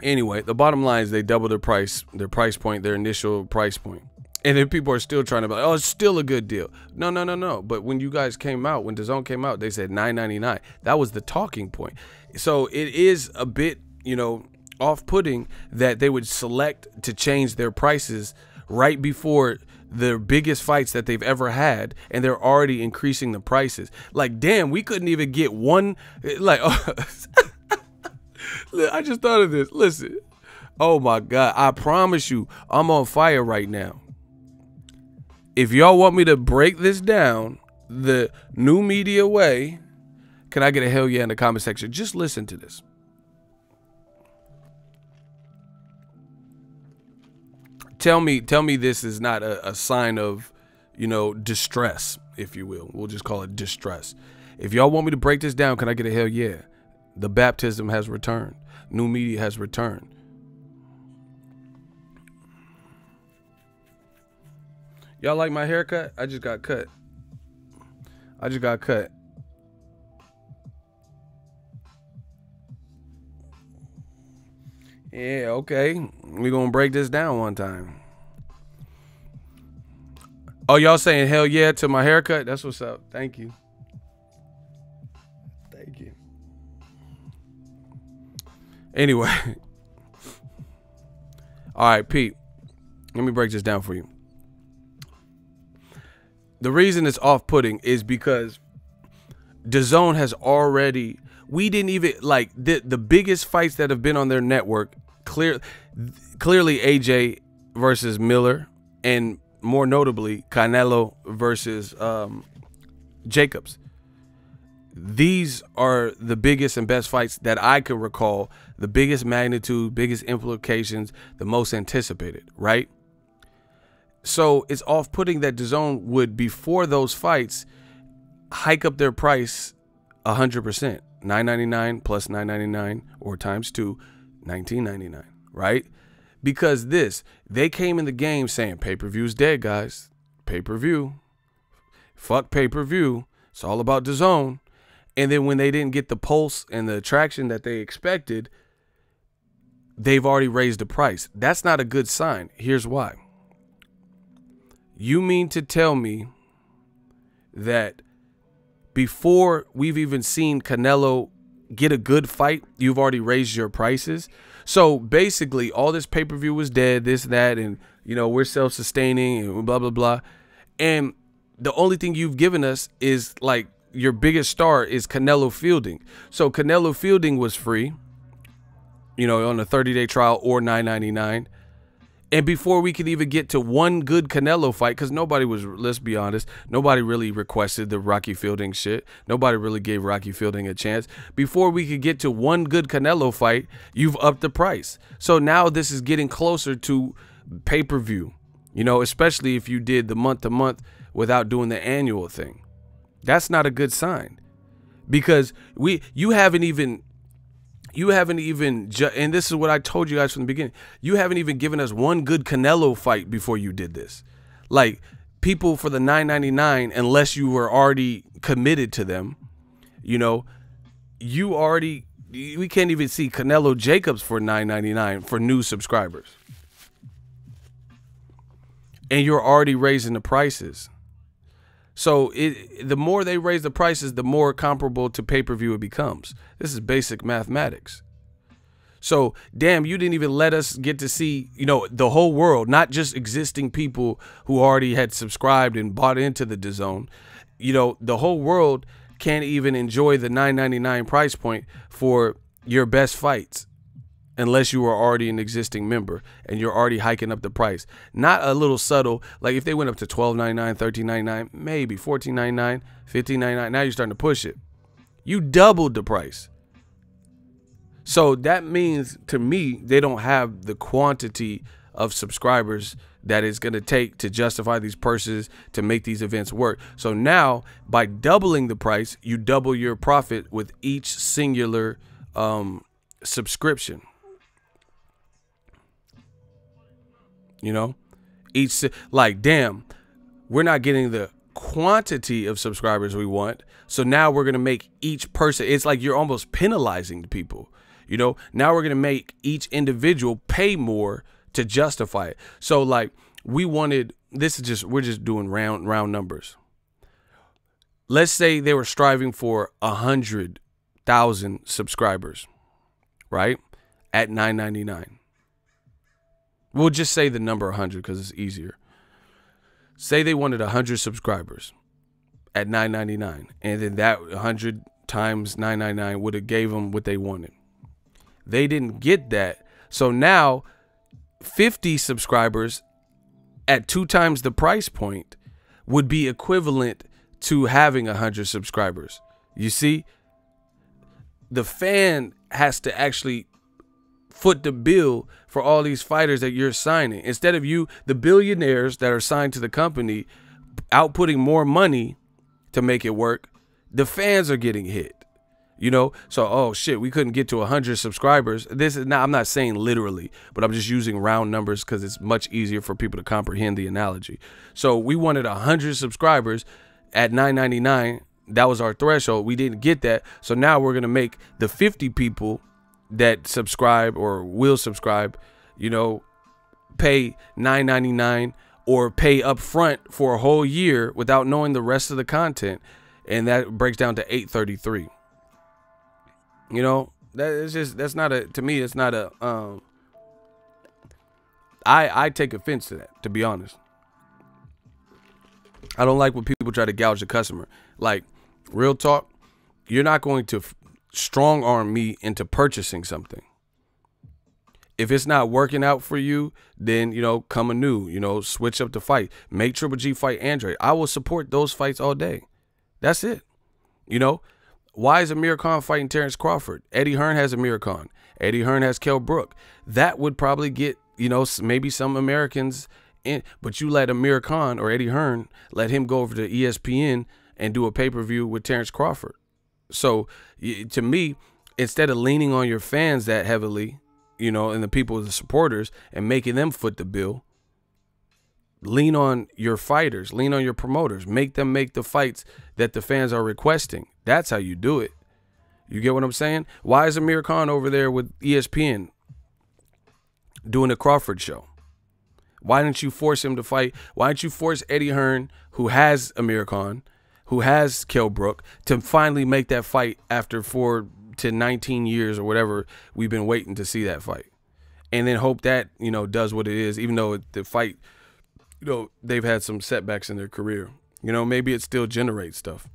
Speaker 1: Anyway, the bottom line is they doubled their price point, their initial price point. And then people are still trying to be like, oh, it's still a good deal. No. But when you guys came out, when Dazn came out, they said $9.99. That was the talking point. So it is a bit, you know, off-putting that they would select to change their prices right before the biggest fights that they've ever had, and they're already increasing the prices. Like, damn, we couldn't even get one, like, I just thought of this. Listen. Oh, my God. I promise you, I'm on fire right now. If y'all want me to break this down the new media way, can I get a hell yeah in the comment section? Just listen to this. Tell me this is not a sign of, you know, distress, if you will. We'll just call it distress. If y'all want me to break this down, can I get a hell yeah? The baptism has returned. New media has returned. Y'all like my haircut? I just got cut. Yeah, okay. We're going to break this down one time. Oh, y'all saying hell yeah to my haircut? That's what's up. Thank you. Thank you. Anyway. All right, Pete. Let me break this down for you. The reason it's off-putting is because Dazn has already, we didn't even, like, the biggest fights that have been on their network, clearly AJ versus Miller, and more notably, Canelo versus Jacobs. These are the biggest and best fights that I could recall, the biggest magnitude, biggest implications, the most anticipated, right? So it's off-putting that Dazn would, before those fights, hike up their price 100%. $9.99 plus $9.99 or times 2, $19.99, right? Because they came in the game saying pay-per-view's dead, guys. Pay-per-view. Fuck pay-per-view. It's all about Dazn. And then when they didn't get the pulse and the traction that they expected, they've already raised the price. That's not a good sign. Here's why. You mean to tell me that before we've even seen Canelo get a good fight, you've already raised your prices? So basically, all this pay-per-view was dead, this, that, and, you know, we're self-sustaining and blah, blah, blah. And the only thing you've given us is, like, your biggest star is Canelo Fielding. So Canelo Fielding was free, you know, on a 30-day trial or $9.99. And before we could even get to one good Canelo fight, because nobody was, let's be honest, nobody really requested the Rocky Fielding shit. Nobody really gave Rocky Fielding a chance. Before we could get to one good Canelo fight, you've upped the price. So now this is getting closer to pay-per-view, you know, especially if you did the month-to-month without doing the annual thing. That's not a good sign, because you haven't even, and this is what I told you guys from the beginning, you haven't even given us one good Canelo fight before you did this. Like, people for the $9.99, unless you were already committed to them, you know, we can't even see Canelo Jacobs for $9.99 for new subscribers. And you're already raising the prices. So the more they raise the prices, the more comparable to pay-per-view it becomes. This is basic mathematics. So, damn, you didn't even let us get to see, you know, the whole world, not just existing people who already had subscribed and bought into the Dazn. You know, the whole world can't even enjoy the $9.99 price point for your best fights. unless you are already an existing member and you're already hiking up the price. Not a little subtle, like if they went up to $12.99, $13.99, maybe $14.99, $15.99, now you're starting to push it. You doubled the price. So that means, to me, they don't have the quantity of subscribers that it's going to take to justify these purses to make these events work. So now, by doubling the price, you double your profit with each singular subscription. You know, like, damn, we're not getting the quantity of subscribers we want. So now we're going to make each person, it's like you're almost penalizing the people. You know, now we're going to make each individual pay more to justify it. So like we're just doing round numbers. Let's say they were striving for 100,000 subscribers, right? At $9.99. We'll just say the number 100 because it's easier. Say they wanted 100 subscribers at $9.99, and then that 100 times $9.99 would have gave them what they wanted. They didn't get that. So now 50 subscribers at 2 times the price point would be equivalent to having 100 subscribers. You see, the fan has to actually foot the bill for all these fighters that you're signing. Instead of you, the billionaires that are signed to the company, outputting more money to make it work, the fans are getting hit. You know, so, oh shit, we couldn't get to 100 subscribers. This is not, I'm not saying literally, but I'm just using round numbers because it's much easier for people to comprehend the analogy. So we wanted 100 subscribers at $9.99. That was our threshold. We didn't get that. So now we're going to make the 50 people that subscribe or will subscribe, you know, pay $9.99 or pay up front for a whole year without knowing the rest of the content. And that breaks down to $8.33. You know, that's not a, to me, it's not a, I take offense to that, to be honest. I don't like when people try to gouge the customer. Like, real talk, you're not going to strong arm me into purchasing something. If it's not working out for you, then, you know, come anew, you know, switch up the fight. Make Triple G fight Andre. I will support those fights all day. That's it. You know, why is Amir Khan fighting Terrence Crawford? Eddie Hearn has Amir Khan. Eddie Hearn has Kell Brook. That would probably get, you know, maybe some Americans in, but you let Amir Khan or Eddie Hearn, let him go over to ESPN and do a pay-per-view with Terrence Crawford. So to me, instead of leaning on your fans that heavily, you know, and the people, the supporters, and making them foot the bill, lean on your fighters, lean on your promoters, make them make the fights that the fans are requesting. That's how you do it. You get what I'm saying? Why is Amir Khan over there with ESPN doing a Crawford show? Why didn't you force him to fight? Why didn't you force Eddie Hearn, who has Amir Khan, who has Kell Brook, to finally make that fight after 4 to 19 years or whatever we've been waiting to see that fight? And then hope that, you know, does what it is, even though the fight, you know, they've had some setbacks in their career. You know, maybe it still generates stuff.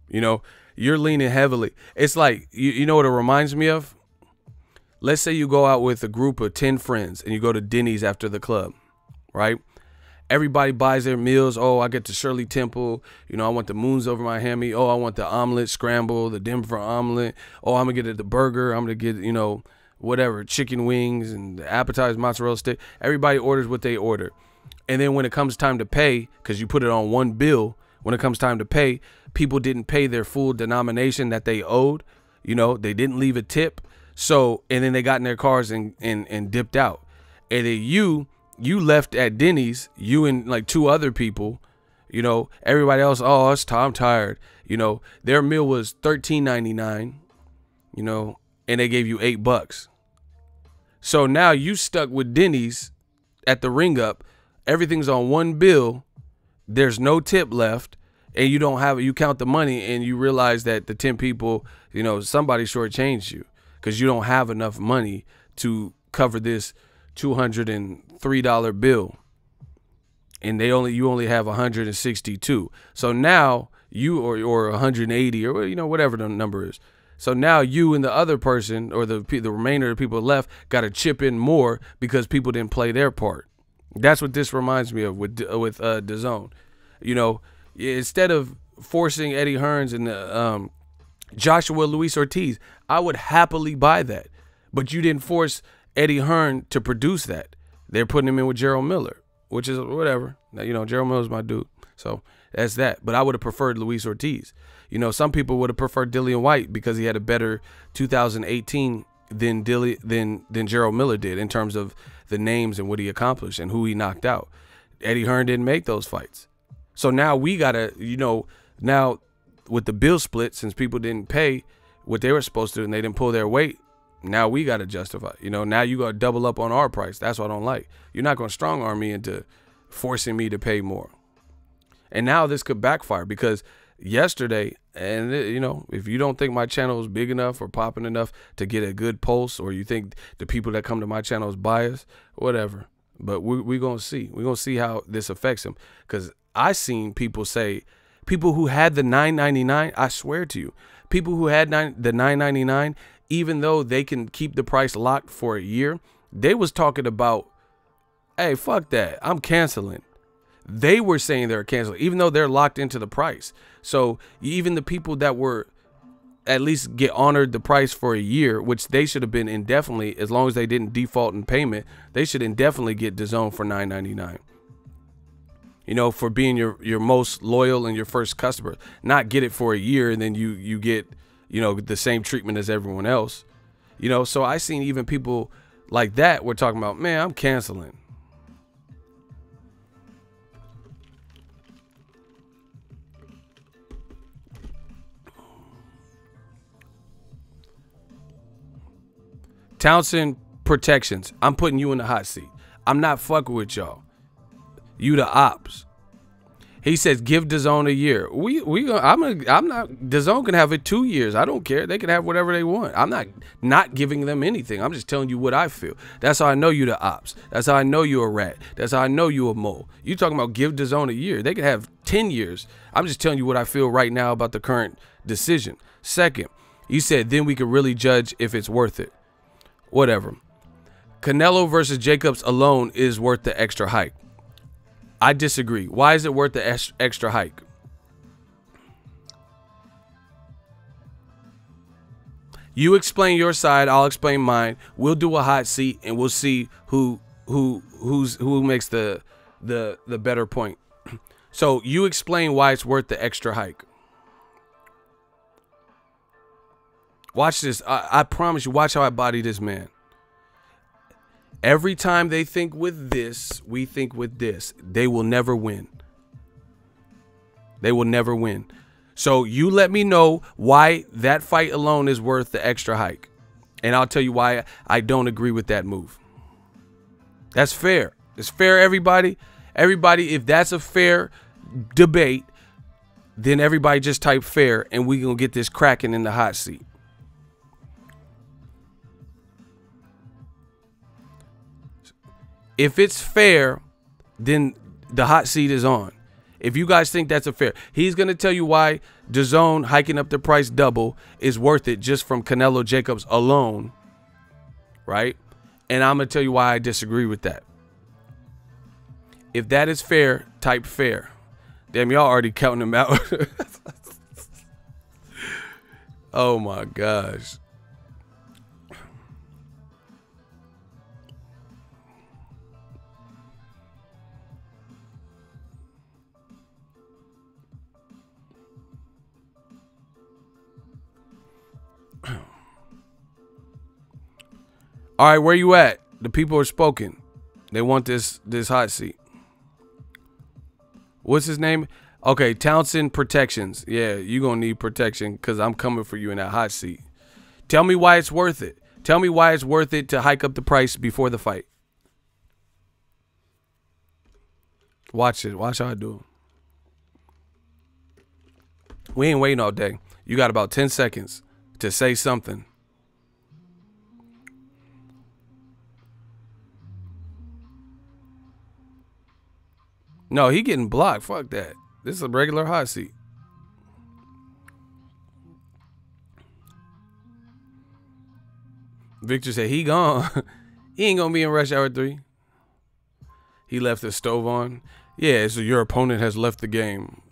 Speaker 1: You know, you're leaning heavily. It's like, you know what it reminds me of? Let's say you go out with a group of 10 friends and you go to Denny's after the club, right? Everybody buys their meals. Oh, I get the Shirley Temple. You know, I want the moons over Miami. Oh, I want the omelet scramble, the Denver omelet. Oh, I'm going to get the burger. I'm going to get, you know, whatever, chicken wings and the appetized mozzarella stick. Everybody orders what they order. And then when it comes time to pay, because you put it on one bill, when it comes time to pay, people didn't pay their full denomination that they owed. You know, they didn't leave a tip. So, and then they got in their cars and dipped out. And then you left at Denny's, you and like 2 other people, you know, everybody else, oh, I'm tired. You know, their meal was $13.99, you know, and they gave you $8. So now you stuck with Denny's at the ring up. Everything's on one bill. There's no tip left. And you don't have it. You count the money and you realize that the 10 people, you know, somebody shortchanged you because you don't have enough money to cover this $203 bill. And you only have 162. So now you or 180 or, you know, whatever the number is. So now you and the other person, or the remainder of the people left, got to chip in more because people didn't play their part. That's what this reminds me of with Dazn. You know, instead of forcing Eddie Hearns and Joshua Luis Ortiz, I would happily buy that. But you didn't force Eddie Hearn to produce that. They're putting him in with Gerald Miller, which is whatever. You know, Gerald Miller's my dude. So that's that. But I would have preferred Luis Ortiz. You know, some people would have preferred Dillian White because he had a better 2018 than Gerald Miller did in terms of the names and what he accomplished and who he knocked out. Eddie Hearn didn't make those fights. So now we got to, you know, now with the bill split, since people didn't pay what they were supposed to and they didn't pull their weight, now we got to justify. You know, now you got to double up on our price. That's what I don't like. You're not going to strong arm me into forcing me to pay more. And now this could backfire because yesterday, and you know, if you don't think my channel is big enough or popping enough to get a good pulse, or you think the people that come to my channel is biased, whatever. But we're going to see. We're going to see how this affects them. Because I seen people say, people who had the $9.99, I swear to you, people who had the $9.99, even though they can keep the price locked for a year, they was talking about, hey, fuck that, I'm canceling. They were saying they're canceling, even though they're locked into the price. So even the people that were at least get honored the price for a year, which they should have been indefinitely, as long as they didn't default in payment, they should indefinitely get DAZN for $9.99. You know, for being your most loyal and your first customer. Not get it for a year and then you get, you know, the same treatment as everyone else. You know, so I seen even people like that were talking about, man, I'm canceling. Thompson protections. I'm putting you in the hot seat. I'm not fucking with y'all. You the ops. He says give DAZN a year. I'm not. DAZN can have it 2 years. I don't care. They can have whatever they want. I'm not giving them anything. I'm just telling you what I feel. That's how I know you the ops. That's how I know you a rat. That's how I know you a mole. You talking about give DAZN a year? They could have 10 years. I'm just telling you what I feel right now about the current decision. Second, you said then we could really judge if it's worth it. Whatever. Canelo versus Jacobs alone is worth the extra hike. I disagree. Why is it worth the extra hike? You explain your side, I'll explain mine. We'll do a hot seat and we'll see who makes the better point. So you explain why it's worth the extra hike. Watch this. I promise you, watch how I body this man. Every time they think with this, we think with this. They will never win. They will never win. So you let me know why that fight alone is worth the extra hike. And I'll tell you why I don't agree with that move. That's fair. It's fair, everybody. Everybody, if that's a fair debate, then everybody just type fair and we're going to get this cracking in the hot seat. If it's fair, then the hot seat is on. If you guys think that's a fair, he's going to tell you why DAZN hiking up the price double is worth it just from Canelo Jacobs alone, right? And I'm going to tell you why I disagree with that. If that is fair, type fair. Damn, y'all already counting them out. Oh my gosh. All right, where you at? The people are spoken. They want this hot seat. What's his name? Okay, Thompson protections. Yeah, you gonna need protection because I'm coming for you in that hot seat. Tell me why it's worth it. Tell me why it's worth it to hike up the price before the fight. Watch it. Watch how I do. We ain't waiting all day. You got about 10 seconds to say something. No, he getting blocked. Fuck that. This is a regular hot seat. Victor said he gone. He ain't gonna be in Rush Hour 3. He left the stove on. Yeah, so your opponent has left the game.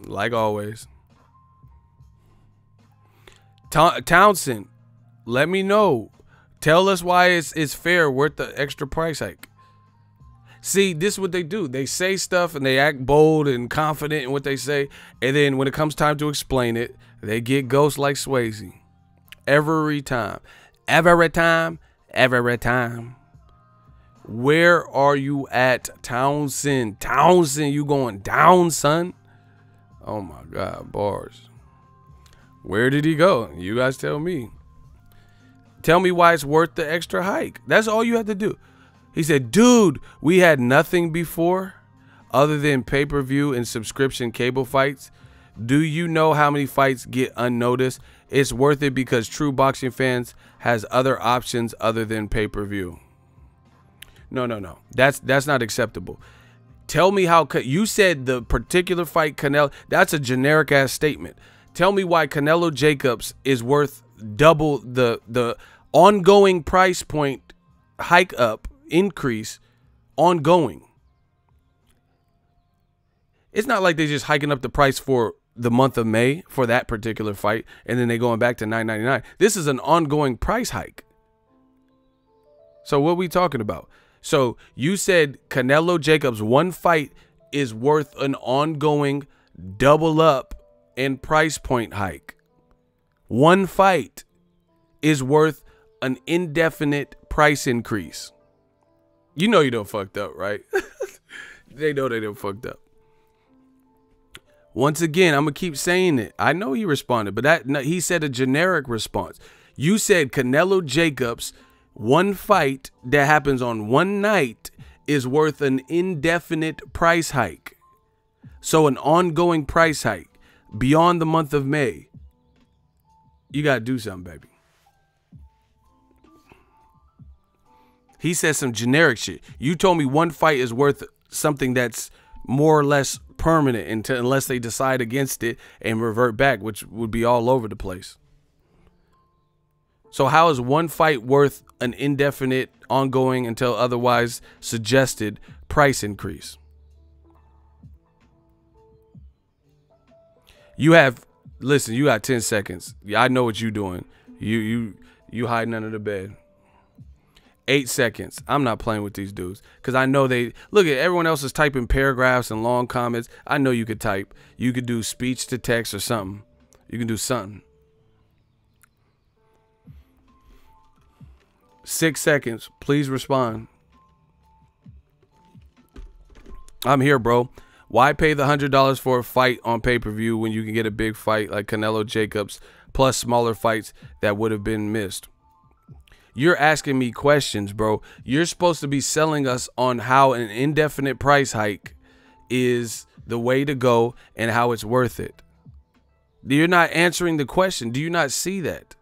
Speaker 1: Like always. Thompson, let me know. Tell us why it's fair, worth the extra price hike. See, this is what they do. They say stuff and they act bold and confident in what they say. And then when it comes time to explain it, they get ghosts like Swayze. Every time. Every time. Every time. Where are you at, Townsend? Townsend, you going down, son? Oh, my God. Bars. Where did he go? You guys tell me. Tell me why it's worth the extra hike. That's all you have to do. He said, dude, we had nothing before other than pay-per-view and subscription cable fights. Do you know how many fights get unnoticed? It's worth it because true boxing fans has other options other than pay-per-view. No. That's not acceptable. Tell me how you said the particular fight Canelo. That's a generic ass statement. Tell me why Canelo Jacobs is worth double the ongoing price point hike up increase ongoing. It's not like they just hiking up the price for the month of May for that particular fight and then they going back to $9.99. This is an ongoing price hike. So what are we talking about? So you said Canelo Jacobs one fight is worth an ongoing double up and price point hike. One fight is worth an indefinite price increase. You know you done fucked up, right? They know they done fucked up. Once again, I'm going to keep saying it. I know he responded, but he said a generic response. You said Canelo Jacobs, one fight that happens on one night is worth an indefinite price hike. So an ongoing price hike beyond the month of May. You got to do something, baby. He said some generic shit. You told me one fight is worth something that's more or less permanent unless they decide against it and revert back, which would be all over the place. So how is one fight worth an indefinite, ongoing, until otherwise suggested price increase? You got 10 seconds. Yeah, I know what you're doing. You hiding under the bed. 8 seconds. I'm not playing with these dudes because I know they look at everyone else is typing paragraphs and long comments. I know you could type. You could do speech to text or something. You can do something. 6 seconds. Please respond. I'm here, bro. Why pay the $100 for a fight on pay-per-view when you can get a big fight like Canelo Jacobs plus smaller fights that would have been missed? You're asking me questions, bro. You're supposed to be selling us on how an indefinite price hike is the way to go and how it's worth it. You're not answering the question. Do you not see that?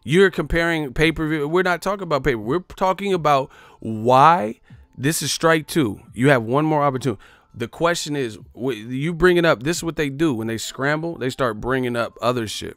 Speaker 1: You're comparing pay-per-view. We're not talking about pay-per-view. We're talking about why. This is strike two. You have one more opportunity. The question is, you bring it up. This is what they do. When they scramble, they start bringing up other shit.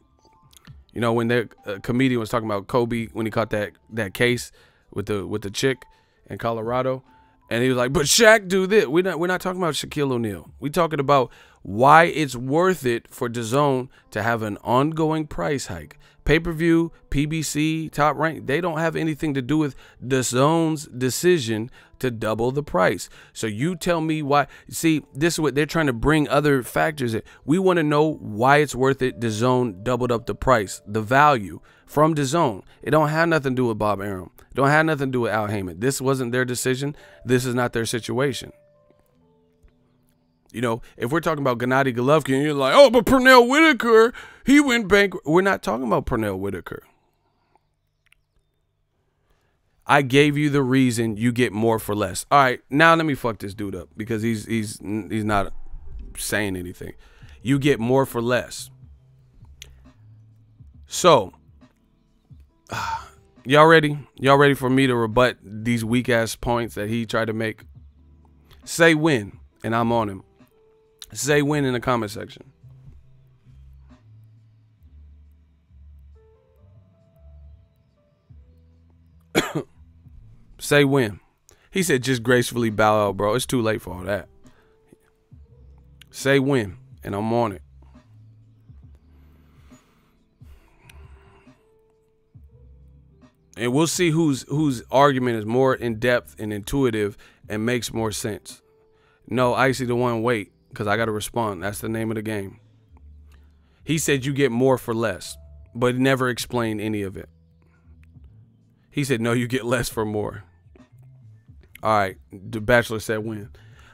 Speaker 1: You know, when the comedian was talking about Kobe when he caught that case with the chick in Colorado, and he was like, "But Shaq do this." We're not talking about Shaquille O'Neal. We're talking about why it's worth it for Dazn to have an ongoing price hike. Pay-per-view, PBC, Top Rank, they don't have anything to do with Dazn's decision to double the price. So you tell me why. See, this is what they're trying to bring other factors in. We want to know why it's worth it. Dazn doubled up the price, the value from Dazn. It don't have nothing to do with Bob Arum. It don't have nothing to do with Al Heyman. This wasn't their decision. This is not their situation. You know, if we're talking about Gennady Golovkin, and you're like, oh, but Pernell Whitaker, he went bankrupt. We're not talking about Pernell Whitaker. I gave you the reason you get more for less. All right, now let me fuck this dude up because he's not saying anything. You get more for less. So, y'all ready? Y'all ready for me to rebut these weak ass points that he tried to make? Say when, and I'm on him. Say when in the comment section. Say when. He said just gracefully bow out, bro. It's too late for all that. Say when, and I'm on it. And we'll see whose argument is more in depth and intuitive and makes more sense. No, Icy the one, wait, because I got to respond. That's the name of the game. He said you get more for less, but never explained any of it. He said, no, you get less for more. All right, the Bachelor said when.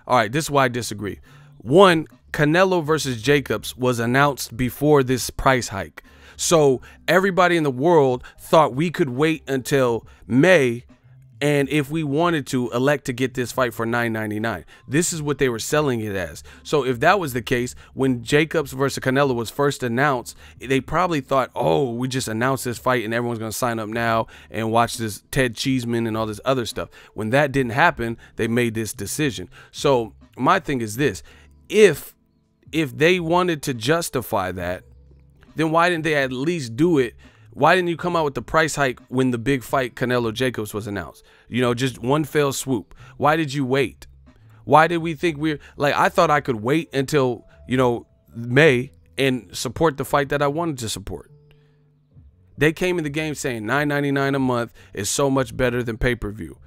Speaker 1: All right, this is why I disagree. One, Canelo versus Jacobs was announced before this price hike. So everybody in the world thought we could wait until May and if we wanted to elect to get this fight for $9.99. This is what they were selling it as. So if that was the case, when Jacobs versus Canelo was first announced, they probably thought, oh, we just announced this fight and everyone's going to sign up now and watch this Ted Cheeseman and all this other stuff. When that didn't happen, they made this decision. So my thing is this. If they wanted to justify that, then why didn't they at least do it? Why didn't you come out with the price hike when the big fight Canelo Jacobs was announced? You know, just one fell swoop. Why did you wait? Why did we think I thought I could wait until, May and support the fight that I wanted to support. They came in the game saying $9.99 a month is so much better than pay-per-view.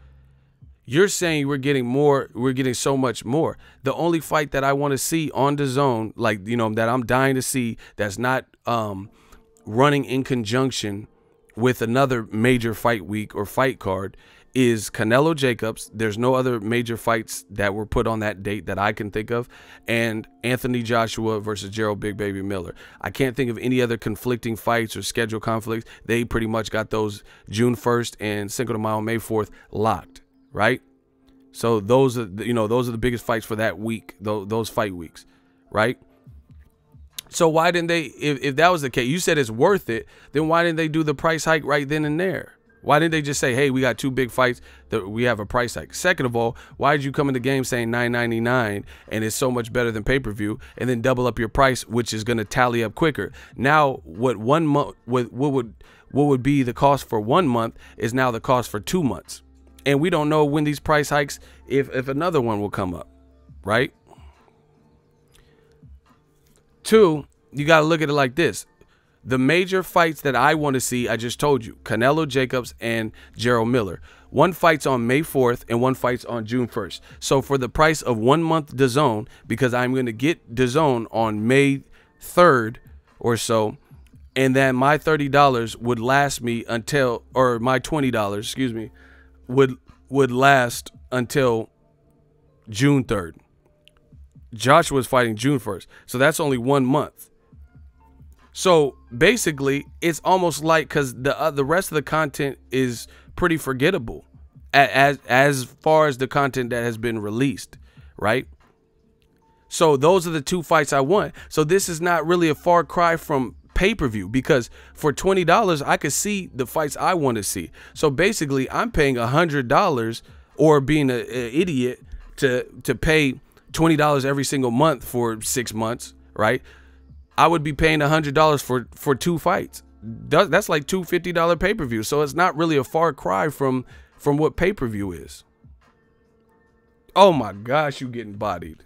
Speaker 1: You're saying we're getting so much more. The only fight that I want to see on DAZN, that I'm dying to see, that's not running in conjunction with another major fight week or fight card, is Canelo Jacobs. There's no other major fights that were put on that date that I can think of, and Anthony Joshua versus Gerald Big Baby Miller. I can't think of any other conflicting fights or schedule conflicts. They pretty much got those June 1st and Cinco de Mayo May 4th locked. Right? So those are the biggest fights for that week, those fight weeks, right? So why didn't they, if that was the case, you said it's worth it, then why didn't they do the price hike right then and there? Why didn't they just say, hey, we got two big fights that we have a price hike? Second of all, why did you come in the game saying $9.99 and it's so much better than pay-per-view and then double up your price, which is going to tally up quicker? Now, what would be the cost for 1 month is now the cost for 2 months. And we don't know when these price hikes, if another one will come up, right? Two, you got to look at it like this. The major fights that I want to see, I just told you, Canelo Jacobs and Gerald Miller. One fight's on May 4th and one fight's on June 1st. So for the price of 1 month DAZN, because I'm going to get DAZN on May 3rd or so, and then my $30 would last me until, or my $20, excuse me, would last until June 3rd. Joshua's fighting June 1st. So that's only 1 month. So basically, it's almost like, because the rest of the content is pretty forgettable as far as the content that has been released, right? So those are the two fights I want. So this is not really a far cry from pay-per-view, because for $20 I could see the fights I want to see. So basically I'm paying $100, or being an idiot to pay $20 every single month for 6 months, right? I would be paying $100 for two fights. That's like two $50 pay-per-views. So it's not really a far cry from what pay-per-view is. Oh my gosh, you getting bodied.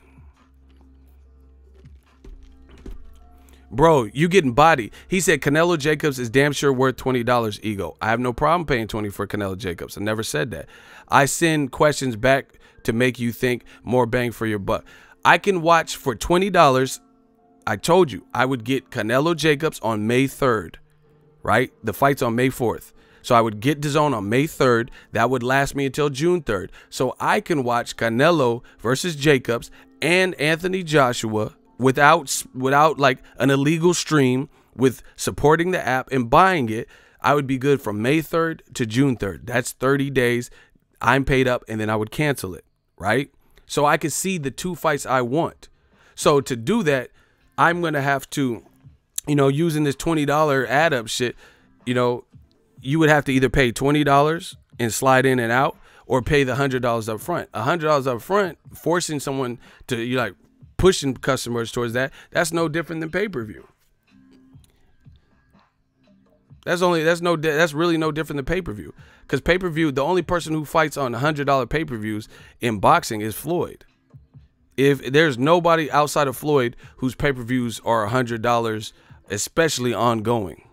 Speaker 1: Bro, you getting bodied. He said Canelo Jacobs is damn sure worth $20, Ego. I have no problem paying $20 for Canelo Jacobs. I never said that. I send questions back to make you think, more bang for your buck. I can watch for $20. I told you I would get Canelo Jacobs on May 3rd, right? The fight's on May 4th. So I would get DAZN on May 3rd. That would last me until June 3rd. So I can watch Canelo versus Jacobs and Anthony Joshua without like an illegal stream, with supporting the app and buying it. I would be good from May 3rd to June 3rd. That's 30 days. I'm paid up, and then I would cancel it, right? So I could see the two fights I want. So to do that, I'm going to have to, using this $20 add up shit, you would have to either pay $20 and slide in and out, or pay the $100 up front. $100 up front, forcing someone to, pushing customers towards that's no different than pay-per-view. That's really no different than pay-per-view. Because pay-per-view, the only person who fights on $100 pay-per-views in boxing is Floyd. If there's nobody outside of Floyd whose pay-per-views are $100, especially ongoing.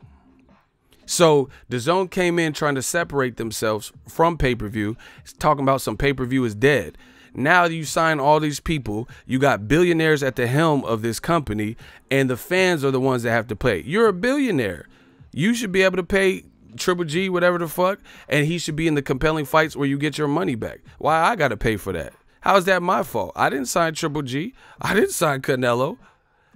Speaker 1: So Dazn came in trying to separate themselves from pay-per-view, talking about some pay-per-view is dead. Now you sign all these people, you got billionaires at the helm of this company, and the fans are the ones that have to pay. You're a billionaire. You should be able to pay Triple G, whatever the fuck, and he should be in the compelling fights where you get your money back. Why I got to pay for that? How is that my fault? I didn't sign Triple G. I didn't sign Canelo.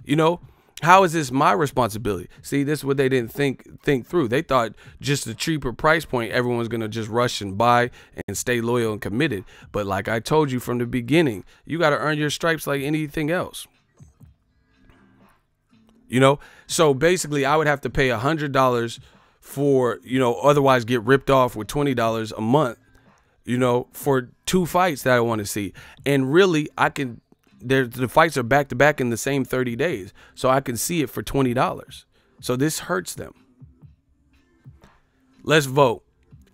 Speaker 1: You know, how is this my responsibility? See, this is what they didn't think through. They thought just a cheaper price point, everyone's going to just rush and buy and stay loyal and committed. But like I told you from the beginning, you got to earn your stripes like anything else. You know, so basically I would have to pay $100 for, you know, otherwise get ripped off with $20 a month, you know, for 2 fights that I want to see. And really, the fights are back to back in the same 30 days. So I can see it for $20. So this hurts them. Let's vote.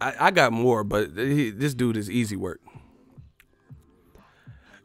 Speaker 1: I got more, but this dude is easy work.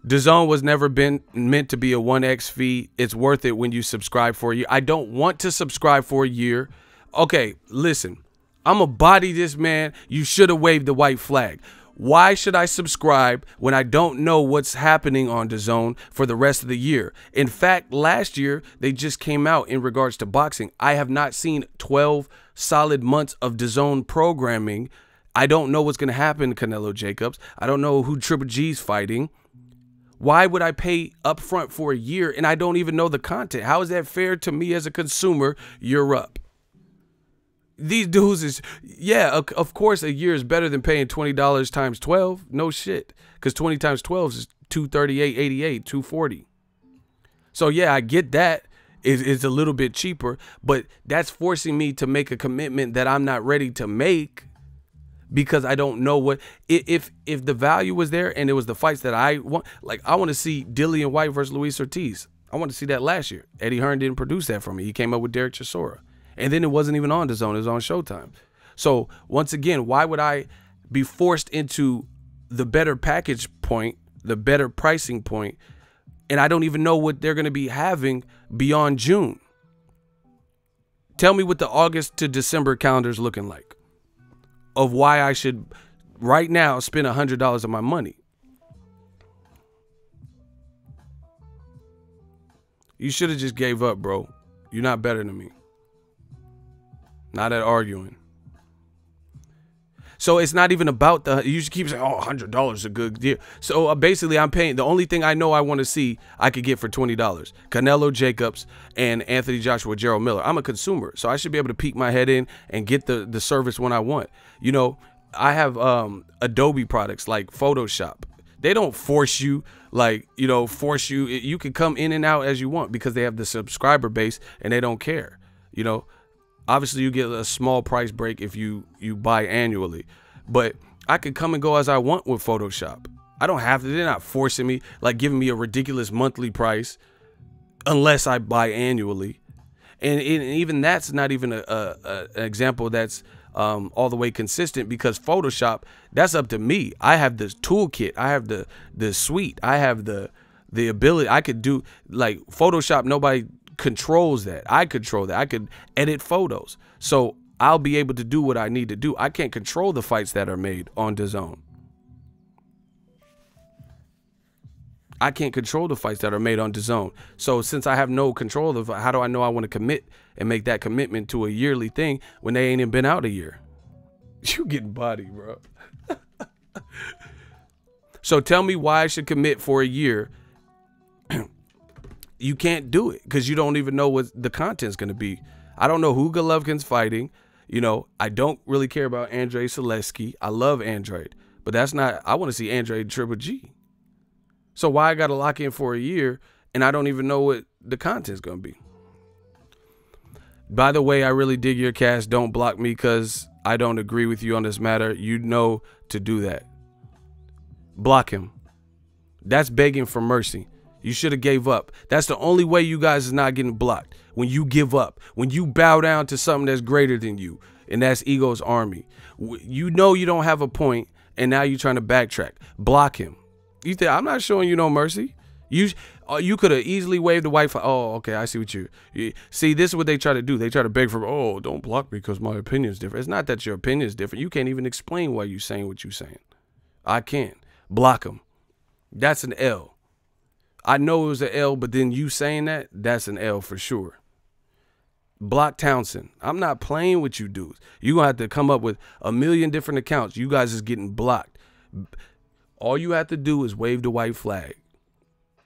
Speaker 1: Dazn was never meant to be a 1X fee. It's worth it when you subscribe for a year. I don't want to subscribe for a year. Okay, listen. I'm a body this man. You should have waved the white flag. Why should I subscribe when I don't know what's happening on Dazn for the rest of the year? In fact, last year, they just came out in regards to boxing. I have not seen 12 solid months of Dazn programming. I don't know what's going to happen to Canelo Jacobs. I don't know who Triple G's fighting. Why would I pay up front for a year and I don't even know the content? How is that fair to me as a consumer? You're up. These dudes is, yeah, of course a year is better than paying $20 times 12. No shit. Because 20 times 12 is $238.88, $240. So yeah, I get that. It's a little bit cheaper, but that's forcing me to make a commitment that I'm not ready to make. Because I don't know what if the value was there and it was the fights that I want. Like I want to see Dillian White versus Luis Ortiz. I want to see that last year. Eddie Hearn didn't produce that for me. He came up with Derek Chisora, and then it wasn't even on DAZN. It was on Showtime. So once again, why would I be forced into the better package point, the better pricing point, and I don't even know what they're going to be having beyond June? Tell me what the August to December calendar is looking like. Of why I should right now spend $100 of my money. You should have just gave up, bro. You're not better than me. Not at arguing. So it's not even about you should keep saying, oh, $100 is a good deal. So basically I'm paying, the only thing I know I want to see, I could get for $20. Canelo Jacobs and Anthony Joshua, Gerald Miller. I'm a consumer, so I should be able to peek my head in and get the service when I want. You know, I have Adobe products like Photoshop. They don't force you, like, you know, you can come in and out as you want because they have the subscriber base and they don't care, you know. Obviously, you get a small price break if you buy annually. But I could come and go as I want with Photoshop. I don't have to. They're not forcing me, like giving me a ridiculous monthly price unless I buy annually. And even that's not even an example that's all the way consistent because Photoshop, that's up to me. I have this toolkit. I have the suite. I have the ability. I could do, like, Photoshop, nobody controls that. I control that. I could edit photos. So I'll be able to do what I need to do. I can't control the fights that are made on DAZN. I can't control the fights that are made on DAZN. So since I have no control of, how do I know I want to commit and make that commitment to a yearly thing when they ain't even been out a year? You getting body, bro. So tell me why I should commit for a year. You can't do it because you don't even know what the content's going to be. I don't know who Golovkin's fighting. You know, I don't really care about Andrei Selesky. I love Android, but that's not, I want to see Android Triple G. So why I got to lock in for a year and I don't even know what the content's going to be? By the way, I really dig your cast. Don't block me because I don't agree with you on this matter. You know to do that. Block him. That's begging for mercy. You should have gave up. That's the only way you guys is not getting blocked. When you give up, when you bow down to something that's greater than you. and that's Ego's army. You know you don't have a point, and now you're trying to backtrack. Block him. You think I'm not showing you no mercy? You could have easily waved the white flag. Oh, okay, I see what you see. This is what they try to do. They try to beg for, oh, don't block me because my opinion is different. It's not that your opinion is different. You can't even explain why you're saying what you're saying. I can't. Block him. That's an L. I know it was an L, but then you saying that's an L for sure. Block Thompson. I'm not playing with you dudes. You're going to have to come up with a million different accounts. You guys is getting blocked. All you have to do is wave the white flag.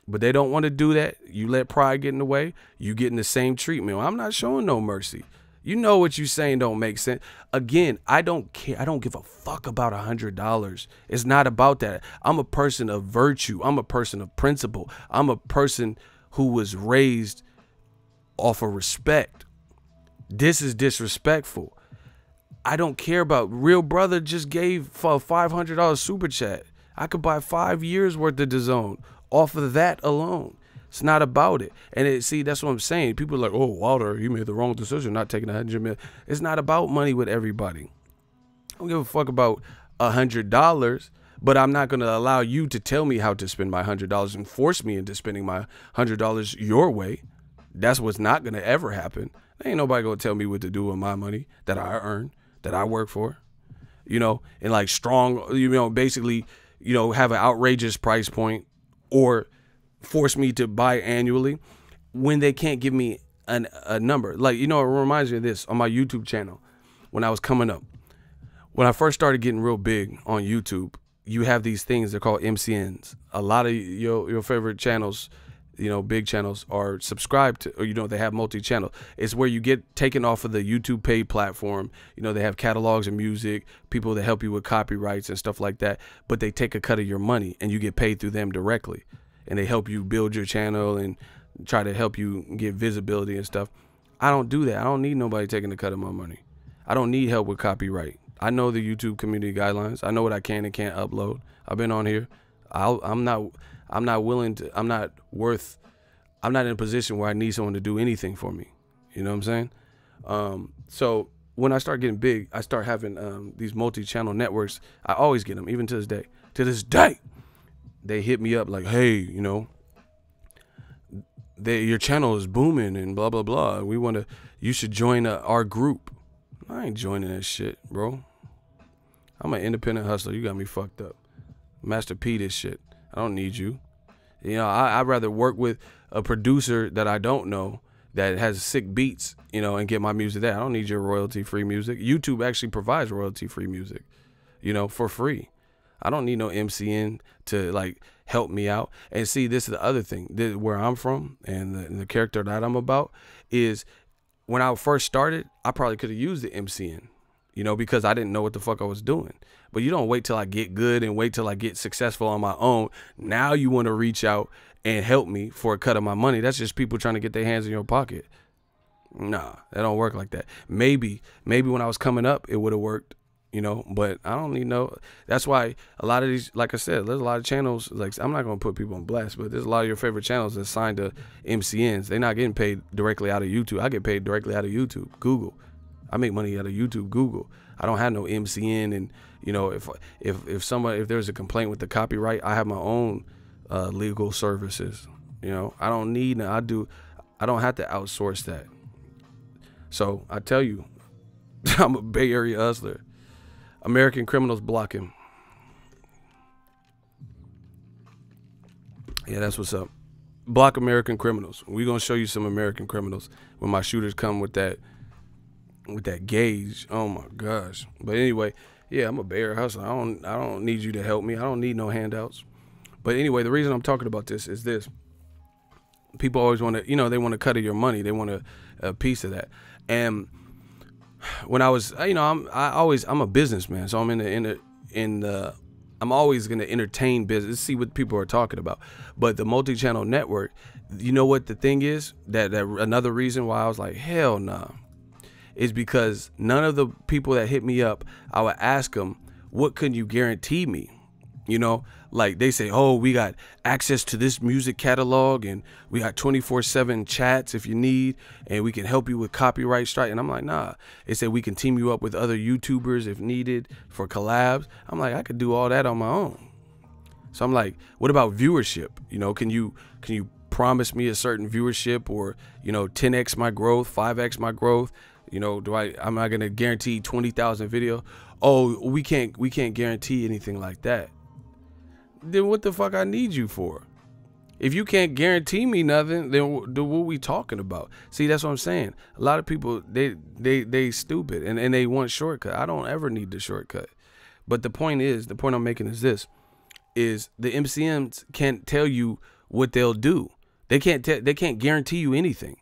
Speaker 1: But they don't want to do that. You let pride get in the way, you getting the same treatment. I'm not showing no mercy. You know what you saying don't make sense. Again, I don't care. I don't give a fuck about $100. It's not about that. I'm a person of virtue. I'm a person of principle. I'm a person who was raised off of respect. This is disrespectful. I don't care about. Real brother just gave for a $500 super chat. I could buy 5 years worth of Dazn off of that alone. It's not about it. And see, that's what I'm saying. People are like, oh, Walter, you made the wrong decision not taking $100 million. It's not about money with everybody. I don't give a fuck about $100, but I'm not going to allow you to tell me how to spend my $100 and force me into spending my $100 your way. That's what's not going to ever happen. There ain't nobody going to tell me what to do with my money that I earn, that I work for, you know, and like strong, you know, basically, you know, have an outrageous price point or force me to buy annually when they can't give me a number. Like, you know, it reminds me of this on my YouTube channel when I was coming up. When I first started getting real big on YouTube, you have these things, they're called MCNs. A lot of your favorite channels, you know, big channels are subscribed to, or, you know, they have multi-channel. It's where you get taken off of the YouTube paid platform. You know, they have catalogs of music, people that help you with copyrights and stuff like that, but they take a cut of your money and you get paid through them directly. And they help you build your channel and try to help you get visibility and stuff. I don't do that. I don't need nobody taking a cut of my money. I don't need help with copyright. I know the YouTube community guidelines. I know what I can and can't upload. I've been on here. I'm not in a position where I need someone to do anything for me. You know what I'm saying? So when I start getting big, I start having these multi-channel networks. I always get them, even to this day. To this day, they hit me up like, hey, you know, your channel is booming and blah, blah, blah. You should join our group. I ain't joining that shit, bro. I'm an independent hustler. You got me fucked up. Master P this shit. I don't need you. You know, I'd rather work with a producer that I don't know that has sick beats, you know, and get my music there. I don't need your royalty-free music. YouTube actually provides royalty-free music, you know, for free. I don't need no MCN to like help me out. And see, this is the other thing. Where I'm from and the character that I'm about is when I first started, I probably could have used the MCN, you know, because I didn't know what the fuck I was doing. But you don't wait till I get good and wait till I get successful on my own. Now you want to reach out and help me for a cut of my money. That's just people trying to get their hands in your pocket. Nah, that don't work like that. Maybe when I was coming up, it would have worked, you know, but I don't need no. That's why a lot of these, like I said, there's a lot of channels, like I'm not going to put people on blast, but there's a lot of your favorite channels that signed to MCNs. They're not getting paid directly out of YouTube. I get paid directly out of YouTube, Google. I make money out of YouTube, Google. I don't have no MCN. And, you know, if there's a complaint with the copyright, I have my own legal services. You know, I don't have to outsource that. So I tell you, I'm a Bay Area hustler. American criminals block him. Yeah, that's what's up. Block American criminals. We're gonna show you some American criminals when my shooters come with that gauge. Oh my gosh. But anyway, yeah, I'm a Bay Area hustler. I don't need you to help me. I don't need no handouts. But anyway, the reason I'm talking about this is this. People always want to, you know, they want a cut of your money. They want a piece of that. And when I was, you know, I'm a businessman, so I'm I'm always going to entertain business, see what people are talking about. But the multi-channel network, you know what the thing is, that another reason why I was like, hell nah, is because none of the people that hit me up, I would ask them, what can you guarantee me? You know, Like they say, oh, we got access to this music catalog and we got 24/7 chats if you need, and we can help you with copyright strike. And I'm like, nah. They said we can team you up with other YouTubers if needed for collabs. I'm like, I could do all that on my own. So I'm like, what about viewership? You know, can you promise me a certain viewership, or, you know, 10x my growth, 5x my growth? You know, am I gonna guarantee 20,000 video? Oh, we can't guarantee anything like that. Then what the fuck I need you for? If you can't guarantee me nothing, then what we talking about? See, that's what I'm saying. A lot of people, they stupid and they want shortcut. I don't ever need the shortcut. But the point I'm making is this, is the MCMs can't tell you what they'll do. They can't guarantee you anything.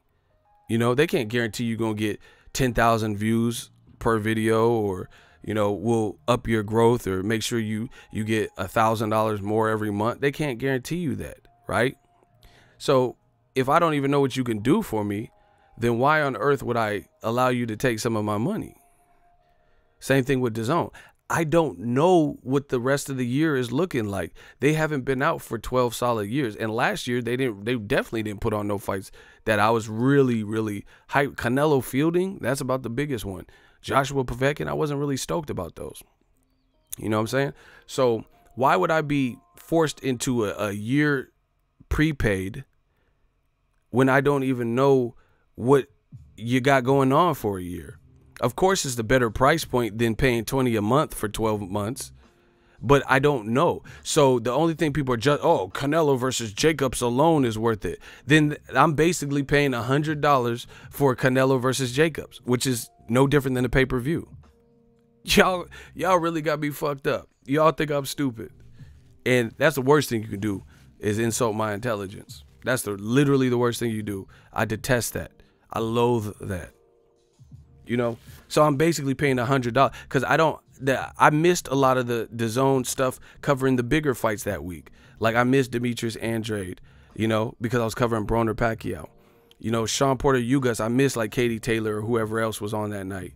Speaker 1: You know, they can't guarantee you're going to get 10,000 views per video, or, you know, we'll up your growth or make sure you get $1,000 more every month. They can't guarantee you that, right? So if I don't even know what you can do for me, then why on earth would I allow you to take some of my money? Same thing with Dazn. I don't know what the rest of the year is looking like. They haven't been out for 12 solid years. And last year they definitely didn't put on no fights that I was really, really hyped. Canelo Fielding, that's about the biggest one. Joshua Povetkin, I wasn't really stoked about those. You know what I'm saying? So why would I be forced into a year prepaid when I don't even know what you got going on for a year? Of course, it's the better price point than paying $20 a month for 12 months, but I don't know. So the only thing people are just, oh, Canelo versus Jacobs alone is worth it. Then I'm basically paying $100 for Canelo versus Jacobs, which is no different than a pay-per-view. Y'all really got me fucked up. Y'all think I'm stupid. And that's the worst thing you can do, is insult my intelligence. That's literally the worst thing you do. I detest that. I loathe that. You know, so I'm basically paying $100 because I missed a lot of the Dazn stuff covering the bigger fights that week. Like I missed Demetrius Andrade, you know, because I was covering Broner Pacquiao. You know, Sean Porter Ugas, I missed like Katie Taylor or whoever else was on that night.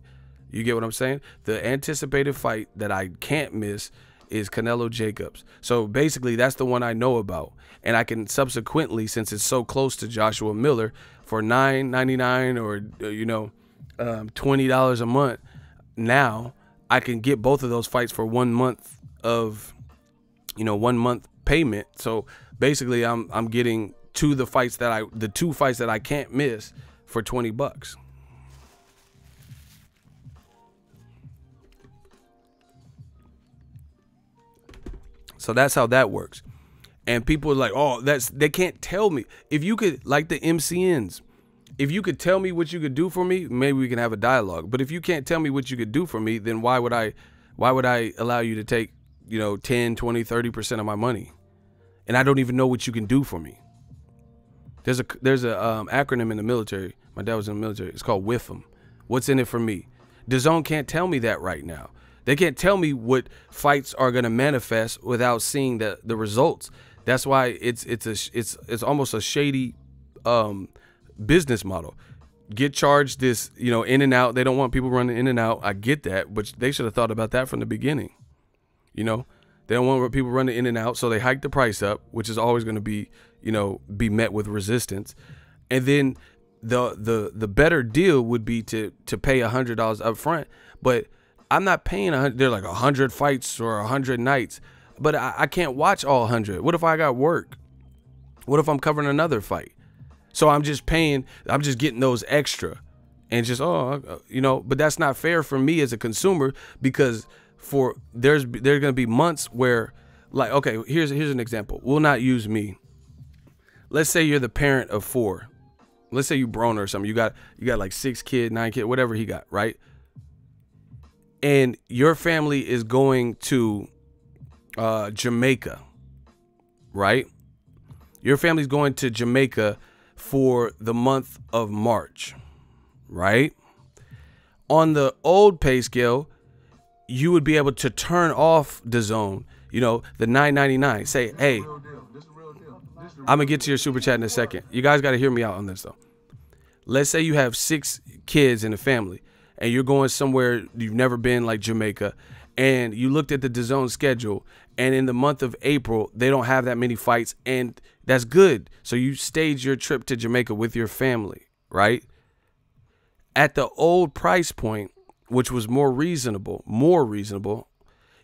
Speaker 1: You get what I'm saying? The anticipated fight that I can't miss is Canelo Jacobs. So basically that's the one I know about. And I can subsequently, since it's so close to Joshua Miller, for $9.99 or, you know, $20 a month, now I can get both of those fights for 1 month of, you know, 1 month payment. So basically I'm getting the two fights that I can't miss for $20. So that's how that works. And people are like, oh, they can't tell me. If you could, like the MCNs, if you could tell me what you could do for me, maybe we can have a dialogue. But if you can't tell me what you could do for me, then why would I allow you to take, you know, 10, 20, 30% of my money? And I don't even know what you can do for me. There's a acronym in the military. My dad was in the military. It's called WIFM. What's in it for me? Dazn can't tell me that right now. They can't tell me what fights are going to manifest without seeing the results. That's why it's almost a shady business model. Get charged this, you know, in and out. They don't want people running in and out. I get that, but they should have thought about that from the beginning. You know, they don't want people running in and out, so they hike the price up, which is always going to be, you know, be met with resistance. And then the better deal would be to pay $100 up front, but I'm not paying they're like 100 fights or 100 nights, but I can't watch all 100. What if I got work? What if I'm covering another fight? So I'm just getting those extra and just, you know, but that's not fair for me as a consumer, because there's going to be months where, like, okay, here's an example. We'll not use me. Let's say you're the parent of 4. Let's say you Broner or something. You got like 6 kids, 9 kids, whatever he got, right? And your family is going to Jamaica, right? Your family's going to Jamaica for the month of March, right? On the old pay scale, you would be able to turn off Dazn, you know, the $9.99. Say, hey, I'm gonna get to your super chat in a second. You guys got to hear me out on this though. Let's say you have 6 kids in the family and you're going somewhere you've never been, like Jamaica, and you looked at the Dazn schedule And in the month of April, they don't have that many fights, and that's good. So you stage your trip to Jamaica with your family, right? At the old price point, which was more reasonable,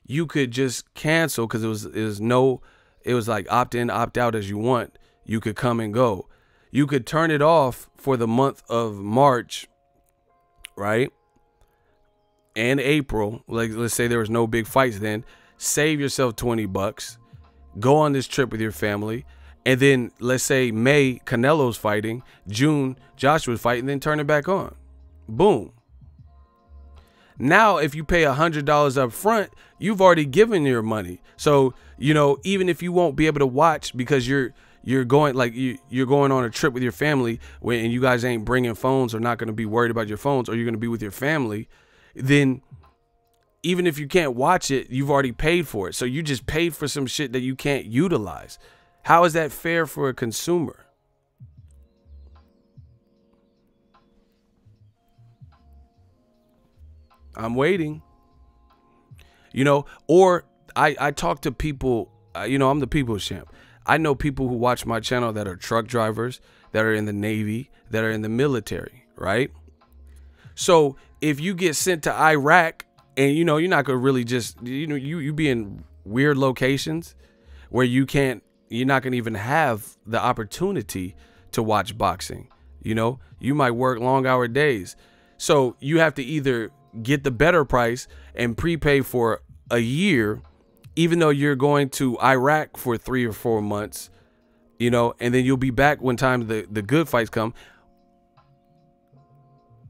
Speaker 1: you could just cancel because it was like opt in, opt out as you want. You could come and go. You could turn it off for the month of March, right? And April. Like, let's say there was no big fights then. Save yourself $20. Go on this trip with your family. And then let's say May, Canelo's fighting. June, Joshua's fighting. Then turn it back on. Boom. Now, if you pay $100 up front, you've already given your money. So, you know, even if you won't be able to watch because you're going like you're going on a trip with your family and you guys ain't bringing phones or not going to be worried about your phones, or you're going to be with your family, then even if you can't watch it, you've already paid for it. So you just paid for some shit that you can't utilize. How is that fair for a consumer? I'm waiting. You know, or I talk to people, you know, I'm the people's champ. I know people who watch my channel that are truck drivers, that are in the Navy, that are in the military, right? So if you get sent to Iraq and, you know, you're not going to really just, you know, you be in weird locations where you're not going to even have the opportunity to watch boxing. You know, you might work long hour days. So you have to either get the better price and prepay for a year, even though you're going to Iraq for 3 or 4 months, you know, and then you'll be back when time the good fights come.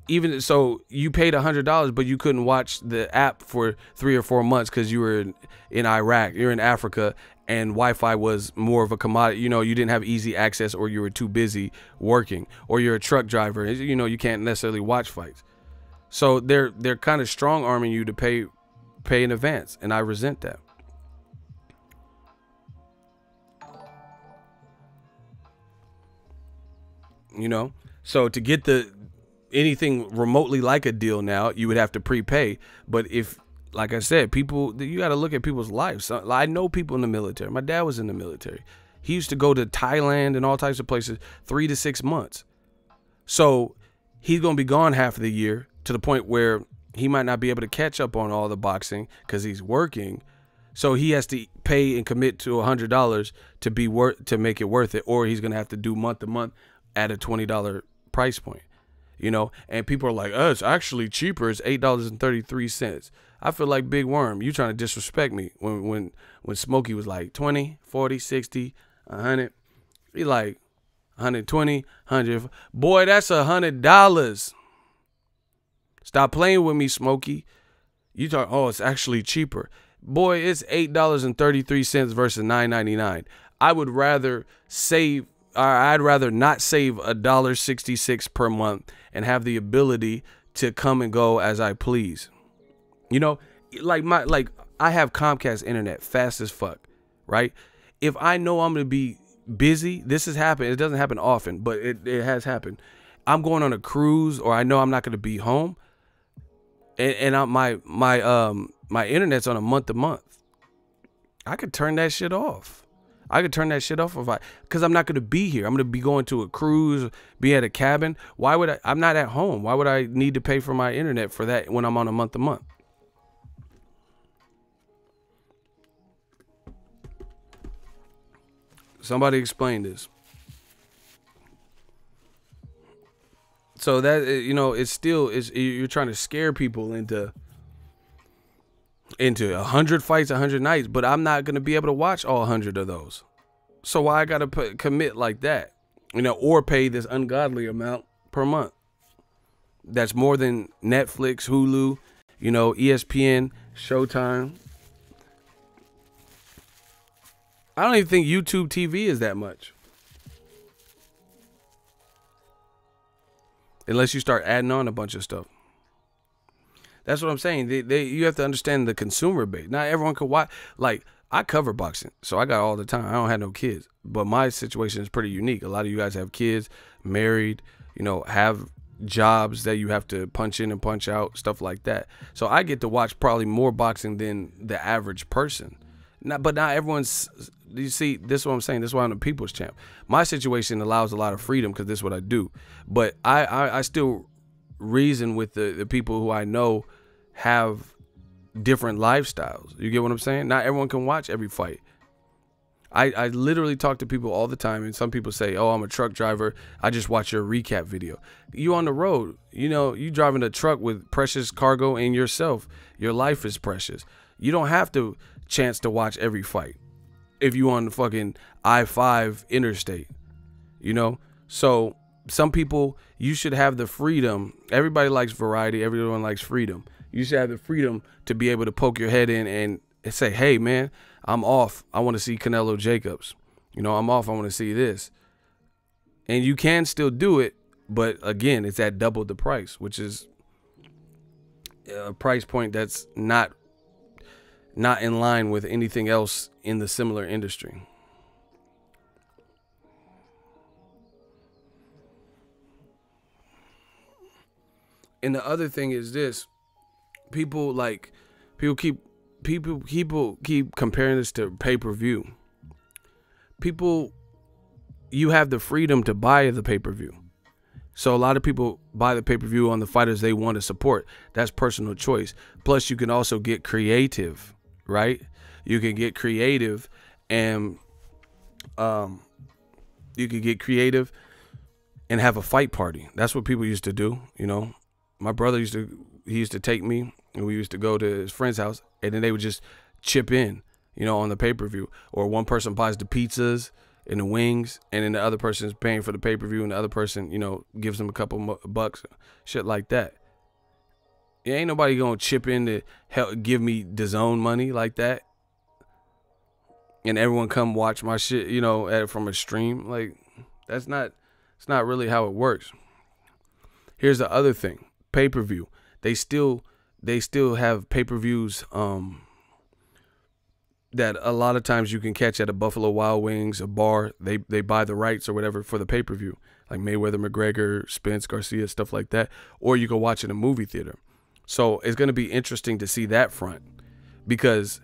Speaker 1: Even so, you paid $100, but you couldn't watch the app for 3 or 4 months because you were in Iraq, you're in Africa, and Wi-Fi was more of a commodity. You know, you didn't have easy access, or you were too busy working, or you're a truck driver. You know, you can't necessarily watch fights. So they're kind of strong arming you to pay in advance, and I resent that. You know, so to get anything remotely like a deal now, you would have to prepay. But if, like I said, people, you got to look at people's lives. So, I know people in the military. My dad was in the military. He used to go to Thailand and all types of places 3 to 6 months. So he's going to be gone half of the year, to the point where he might not be able to catch up on all the boxing because he's working. So he has to pay and commit to $100 to make it worth it, or he's going to have to do month to month at a $20 price point. You know, and people are like, oh, it's actually cheaper. It's $8.33. I feel like Big Worm. You trying to disrespect me when Smokey was like 20, 40, 60, 100. He like 120, 100. Boy, that's $100. Stop playing with me, Smokey. You talk, oh, it's actually cheaper. Boy, it's $8.33 versus $9.99. I would rather save, or I'd rather not save $1.66 per month and have the ability to come and go as I please. You know, like I have Comcast internet, fast as fuck, right? If I know I'm gonna be busy, this has happened. It doesn't happen often, but it has happened. I'm going on a cruise, or I know I'm not gonna be home, and my internet's on a month to month. I could turn that shit off. Because I'm not going to be here. I'm going to be going to a cruise, be at a cabin. Why would I'm not at home. Why would I need to pay for my internet for that when I'm on a month to month? Somebody explain this. So that, you know, you're trying to scare people into 100 fights, 100 nights, but I'm not going to be able to watch all 100 of those. So why I got to commit like that, you know, or pay this ungodly amount per month? That's more than Netflix, Hulu, you know, ESPN, Showtime. I don't even think YouTube TV is that much. Unless you start adding on a bunch of stuff. That's what I'm saying. You have to understand the consumer base. Not everyone can watch. Like, I cover boxing, so I got all the time. I don't have no kids. But my situation is pretty unique. A lot of you guys have kids, married, you know, have jobs that you have to punch in and punch out, stuff like that. So I get to watch probably more boxing than the average person. But not everyone's. You see, this is what I'm saying. This is why I'm the people's champ. My situation allows a lot of freedom because this is what I do. But I still reason with the people who I know have different lifestyles. You get what I'm saying? Not everyone can watch every fight. I literally talk to people all the time, and some people say, oh, I'm a truck driver, I just watch your recap video. You on the road, you know, you driving a truck with precious cargo and yourself. Your life is precious. You don't have to chance to watch every fight if you on the fucking I-5 interstate, you know? So some people, you should have the freedom. Everybody likes variety. Everyone likes freedom. You should have the freedom to be able to poke your head in and say, hey, man, I'm off. I want to see Canelo Jacobs. You know, I'm off. I want to see this. And you can still do it. But again, it's at double the price, which is a price point that's not in line with anything else in the similar industry. And the other thing is this. People keep comparing this to pay-per-view. You have the freedom to buy the pay-per-view. So a lot of people buy the pay-per-view on the fighters they want to support. That's personal choice. Plus, you can also get creative, right? You can get creative and have a fight party. That's what people used to do, you know. My brother used to take me, and we used to go to his friend's house, and then they would just chip in, you know, on the pay-per-view. Or one person buys the pizzas and the wings, and then the other person is paying for the pay-per-view, and the other person, you know, gives them a couple bucks, shit like that. Yeah, ain't nobody gonna chip in to help give me Dazn money like that. And everyone come watch my shit, you know, from a stream. Like, it's not really how it works. Here's the other thing. Pay-per-view. They still have pay-per-views that a lot of times you can catch at a Buffalo Wild Wings, a bar. They buy the rights or whatever for the pay-per-view, like Mayweather, McGregor, Spence, Garcia, stuff like that. Or you can watch it in a movie theater. So it's going to be interesting to see that front, because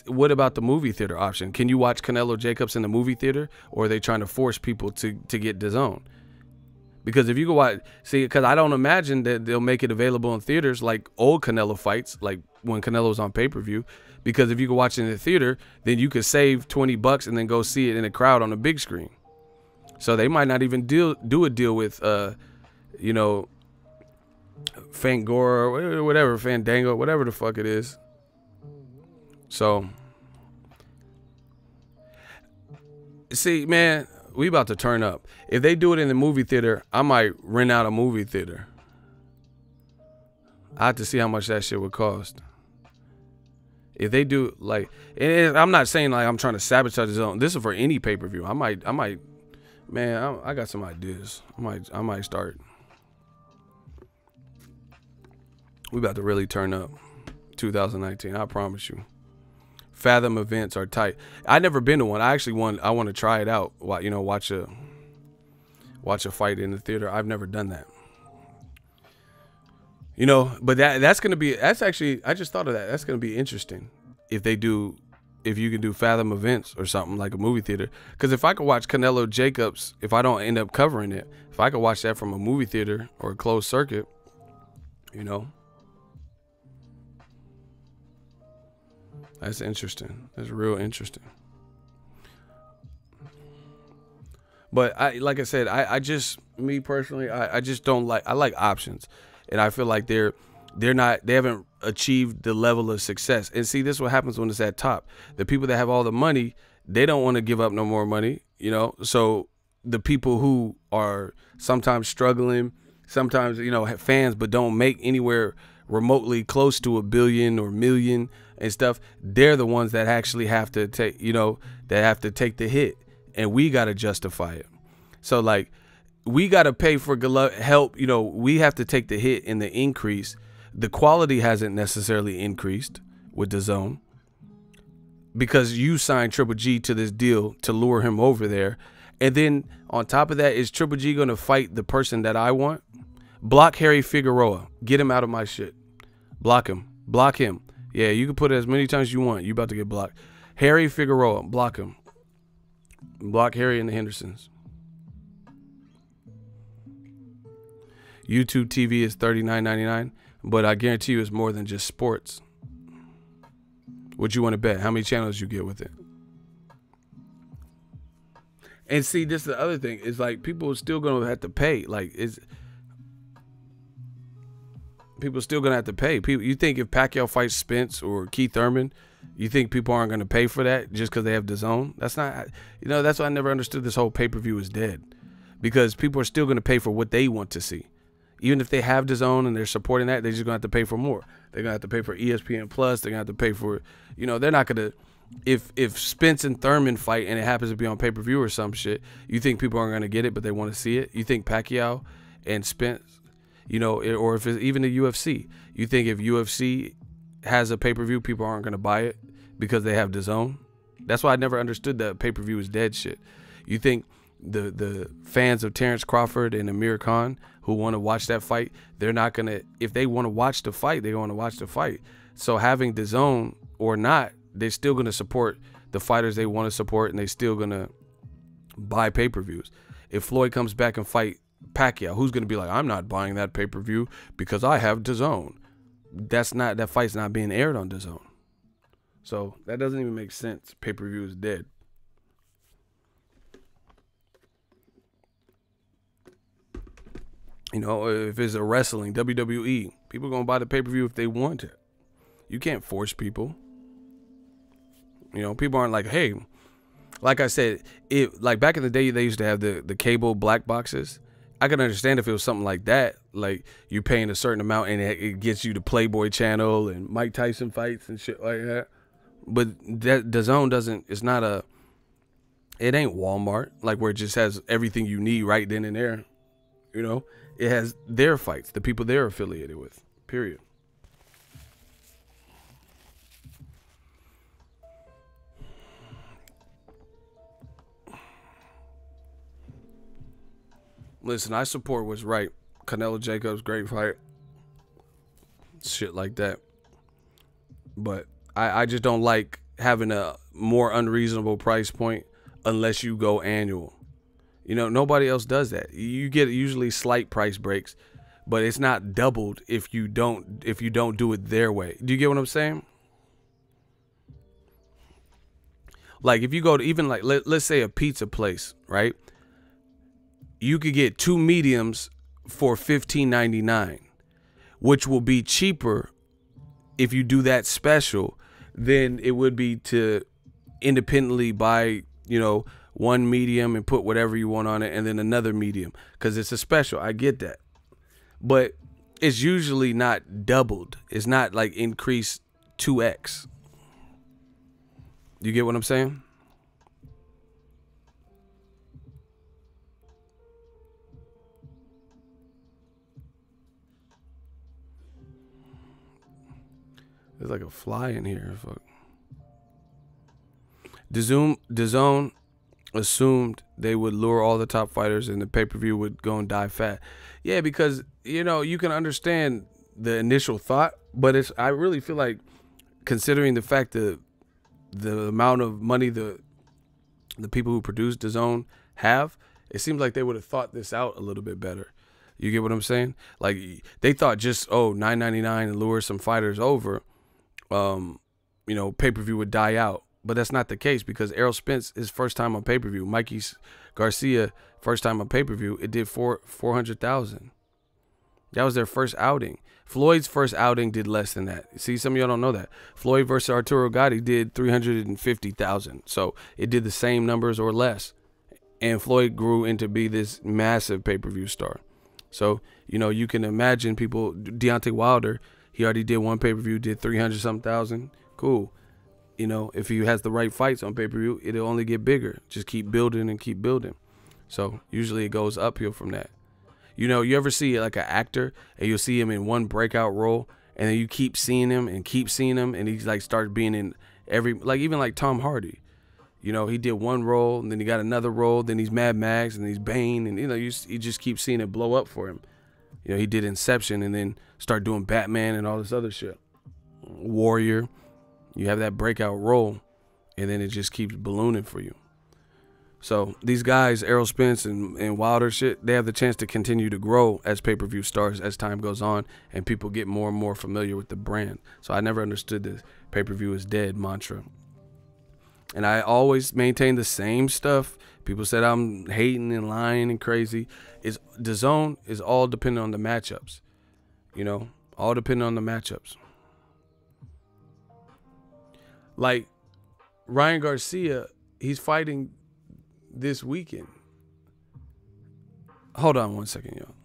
Speaker 1: what about the movie theater option? Can you watch Canelo Jacobs in the movie theater, or are they trying to force people to get Dazn? Because if you go watch, because I don't imagine that they'll make it available in theaters like old Canelo fights, like when Canelo's on pay-per-view. Because if you go watch it in the theater, then you could save $20 and then go see it in a crowd on a big screen. So they might not even do a deal with, you know, Fangora or whatever, Fandango, whatever the fuck it is. So, see, man, we about to turn up. If they do it in the movie theater, I might rent out a movie theater. I have to see how much that shit would cost. If they do, like, and I'm not saying like I'm trying to sabotage the zone. This is for any pay-per-view. I might, man, I got some ideas. I might start. We about to really turn up 2019. I promise you. Fathom events are tight. I've never been to one. I want to try it out. You know, watch a fight in the theater. I've never done that. You know, but that's actually, I just thought of that. That's gonna be interesting if you can do Fathom events or something like a movie theater. Because if I could watch Canelo Jacobs, if I don't end up covering it, if I could watch that from a movie theater or a closed circuit, you know. That's interesting. That's real interesting. But like I said, me personally, I just don't like, I like options. And I feel like they haven't achieved the level of success. And see, this is what happens when it's at top. The people that have all the money, they don't want to give up no more money, you know? So the people who are sometimes struggling, sometimes, you know, have fans, but don't make anywhere remotely close to $1 billion or $1 million and stuff, they're the ones that actually have to take, you know, that have to take the hit, and we got to justify it. So like, we got to pay for help, you know, we have to take the hit in the increase. The quality hasn't necessarily increased with Dazn, because you signed Triple G to this deal to lure him over there. And then on top of that, is Triple G going to fight the person that I want? Block Harry Figueroa. Get him out of my shit. Block him. Block him. Yeah, you can put it as many times as you want. You about to get blocked. Harry Figueroa, block him. Block Harry and the Hendersons. YouTube TV is $39.99, but I guarantee you it's more than just sports. What you want to bet? How many channels you get with it? And see, this is the other thing. It's like people are still going to have to pay. Like, people are still going to have to pay. People, you think if Pacquiao fights Spence or Keith Thurman, you think people aren't going to pay for that just because they have DAZN? That's not, that's why I never understood this whole pay-per-view is dead. Because people are still going to pay for what they want to see. Even if they have DAZN and they're supporting that, they're just going to have to pay for more. They're going to have to pay for ESPN Plus. They're going to have to pay for, they're not going to, if Spence and Thurman fight and it happens to be on pay-per-view or some shit, you think people aren't going to get it, but they want to see it? You think Pacquiao and Spence, or if it's even the UFC, you think if UFC has a pay-per-view, people aren't going to buy it because they have DAZN? That's why I never understood that pay-per-view is dead shit. You think the fans of Terrence Crawford and Amir Khan who want to watch that fight, they're not going to, if they want to watch the fight, they're going to watch the fight. So having DAZN or not, they're still going to support the fighters they want to support, and they're still going to buy pay-per-views. If Floyd comes back and fight Pacquiao, who's going to be like, I'm not buying that pay-per-view because I have DAZN? That fight's not being aired on DAZN. So that doesn't even make sense. Pay-per-view is dead. If it's a wrestling, WWE, people are going to buy the pay-per-view if they want it. You can't force people. People aren't like, hey, like I said, like back in the day, they used to have the cable black boxes. I can understand if it was something like that, like you're paying a certain amount and it gets you the Playboy channel and Mike Tyson fights and shit like that. But that DAZN doesn't, it ain't Walmart, like where it just has everything you need right then and there. It has their fights, the people they're affiliated with, period. Listen, I support what's right. Canelo Jacobs, great fight. Shit like that. But I just don't like having a more unreasonable price point unless you go annual. Nobody else does that. You get usually slight price breaks, but it's not doubled if you don't do it their way. Do you get what I'm saying? Like if you go to even like let's say a pizza place, right? You could get 2 mediums for $15.99, which will be cheaper if you do that special than it would be to independently buy, 1 medium and put whatever you want on it and then another medium because it's a special. I get that. But it's usually not doubled. It's not like increased 2x. You get what I'm saying? There's like a fly in here. Fuck. DAZN assumed they would lure all the top fighters and the pay-per-view would go and die fat. Yeah, because, you can understand the initial thought, but I really feel like considering the fact that the amount of money the people who produce DAZN have, it seems like they would have thought this out a little bit better. You get what I'm saying? Like they thought just, $9.99 and lure some fighters over, pay-per-view would die out. But that's not the case because Errol Spence, his first time on pay-per-view, Mikey Garcia, first time on pay-per-view, it did 400,000. That was their first outing. Floyd's first outing did less than that. See, some of y'all don't know that. Floyd versus Arturo Gatti did 350,000. So it did the same numbers or less. And Floyd grew into be this massive pay-per-view star. So, you can imagine people, Deontay Wilder, he already did one pay-per-view, did 300-something thousand. Cool. If he has the right fights on pay-per-view, it'll only get bigger. Just keep building and keep building. So usually it goes uphill from that. You ever see like an actor and you'll see him in one breakout role and then you keep seeing him and he like starts being in every, like even like Tom Hardy. He did one role and then he got another role, then he's Mad Max and he's Bane and you just keep seeing it blow up for him. He did Inception and then start doing Batman and all this other shit. Warrior. You have that breakout role, and then it just keeps ballooning for you. So these guys, Errol Spence and Wilder shit, they have the chance to continue to grow as pay-per-view stars as time goes on and people get more and more familiar with the brand. So I never understood the pay-per-view is dead mantra. And I always maintain the same stuff. People said I'm hating and lying and crazy. Dazn is all dependent on the matchups. You know, all dependent on the matchups. Like Ryan Garcia, he's fighting this weekend. Hold on one second, y'all.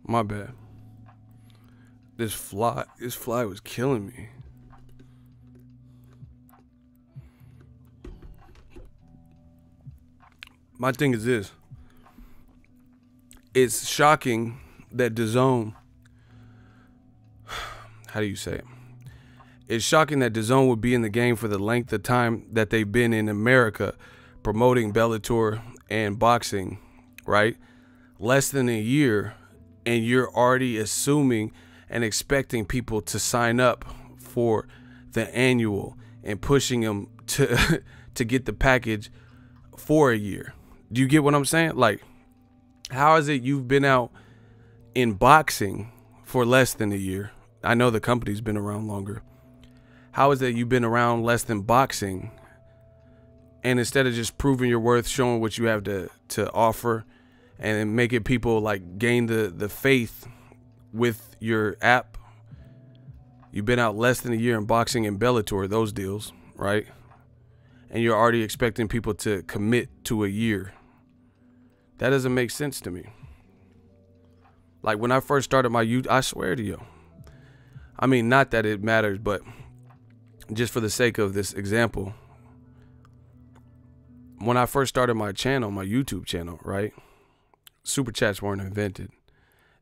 Speaker 1: My bad. This fly was killing me. My thing is this. It's shocking that Dazn, how do you say it? It's shocking that Dazn would be in the game for the length of time that they've been in America promoting Bellator and boxing, right? Less than a year, and you're already assuming and expecting people to sign up for the annual and pushing them to to get the package for a year. Do you get what I'm saying? Like, how is it you've been out in boxing for less than a year? I know the company's been around longer. How is it you've been around less than boxing, and instead of just proving your worth, showing what you have to offer, and making people like gain the faith with your app, you've been out less than a year in boxing and Bellator, those deals, right? And you're already expecting people to commit to a year. That doesn't make sense to me. Like when I first started my YouTube, I swear to you, I mean, not that it matters, but just for the sake of this example, when I first started my channel, my YouTube channel, right? Super chats weren't invented.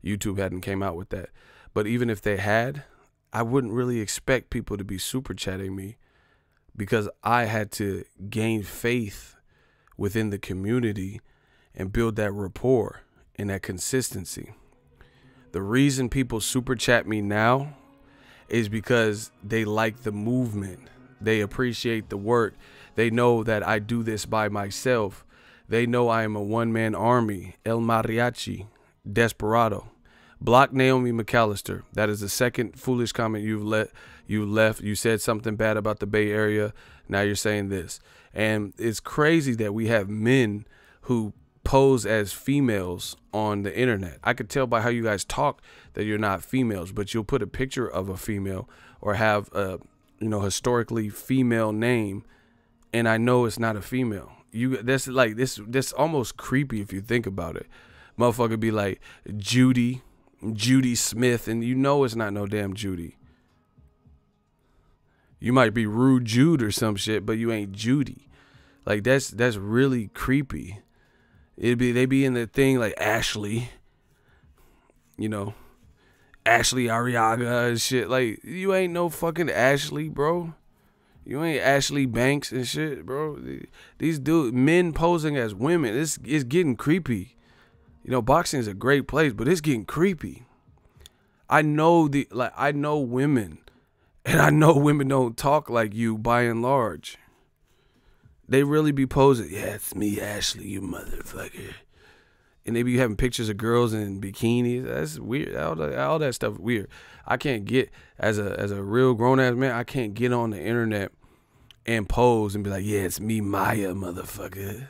Speaker 1: YouTube hadn't came out with that. But even if they had, I wouldn't really expect people to be super chatting me, because I had to gain faith within the community and build that rapport and that consistency. The reason people super chat me now is because they like the movement. They appreciate the work. They know that I do this by myself. They know I am a one-man army. El Mariachi. Desperado. Block Naomi McAllister. That is the second foolish comment you left. You said something bad about the Bay Area. Now you're saying this. And it's crazy that we have men who pose as females on the internet. I could tell by how you guys talk that you're not females, but you'll put a picture of a female or have a historically female name, and I know it's not a female. That's like this almost creepy if you think about it. Motherfucker be like Judy Smith, and you know it's not no damn Judy. You might be Rude Jude or some shit, but you ain't Judy. Like that's really creepy. They be in the thing like Ashley, Ashley Ariaga and shit. Like, you ain't no fucking Ashley, bro. You ain't Ashley Banks and shit, bro. These men posing as women, it's getting creepy. Boxing is a great place, but it's getting creepy. I know women, and I know women don't talk like you by and large. They really be posing, yeah, it's me, Ashley, you motherfucker. And they be having pictures of girls in bikinis. That's weird. All that stuff is weird. I can't get, as a real grown-ass man, I can't get on the internet and pose and be like, yeah, it's me, Maya, motherfucker.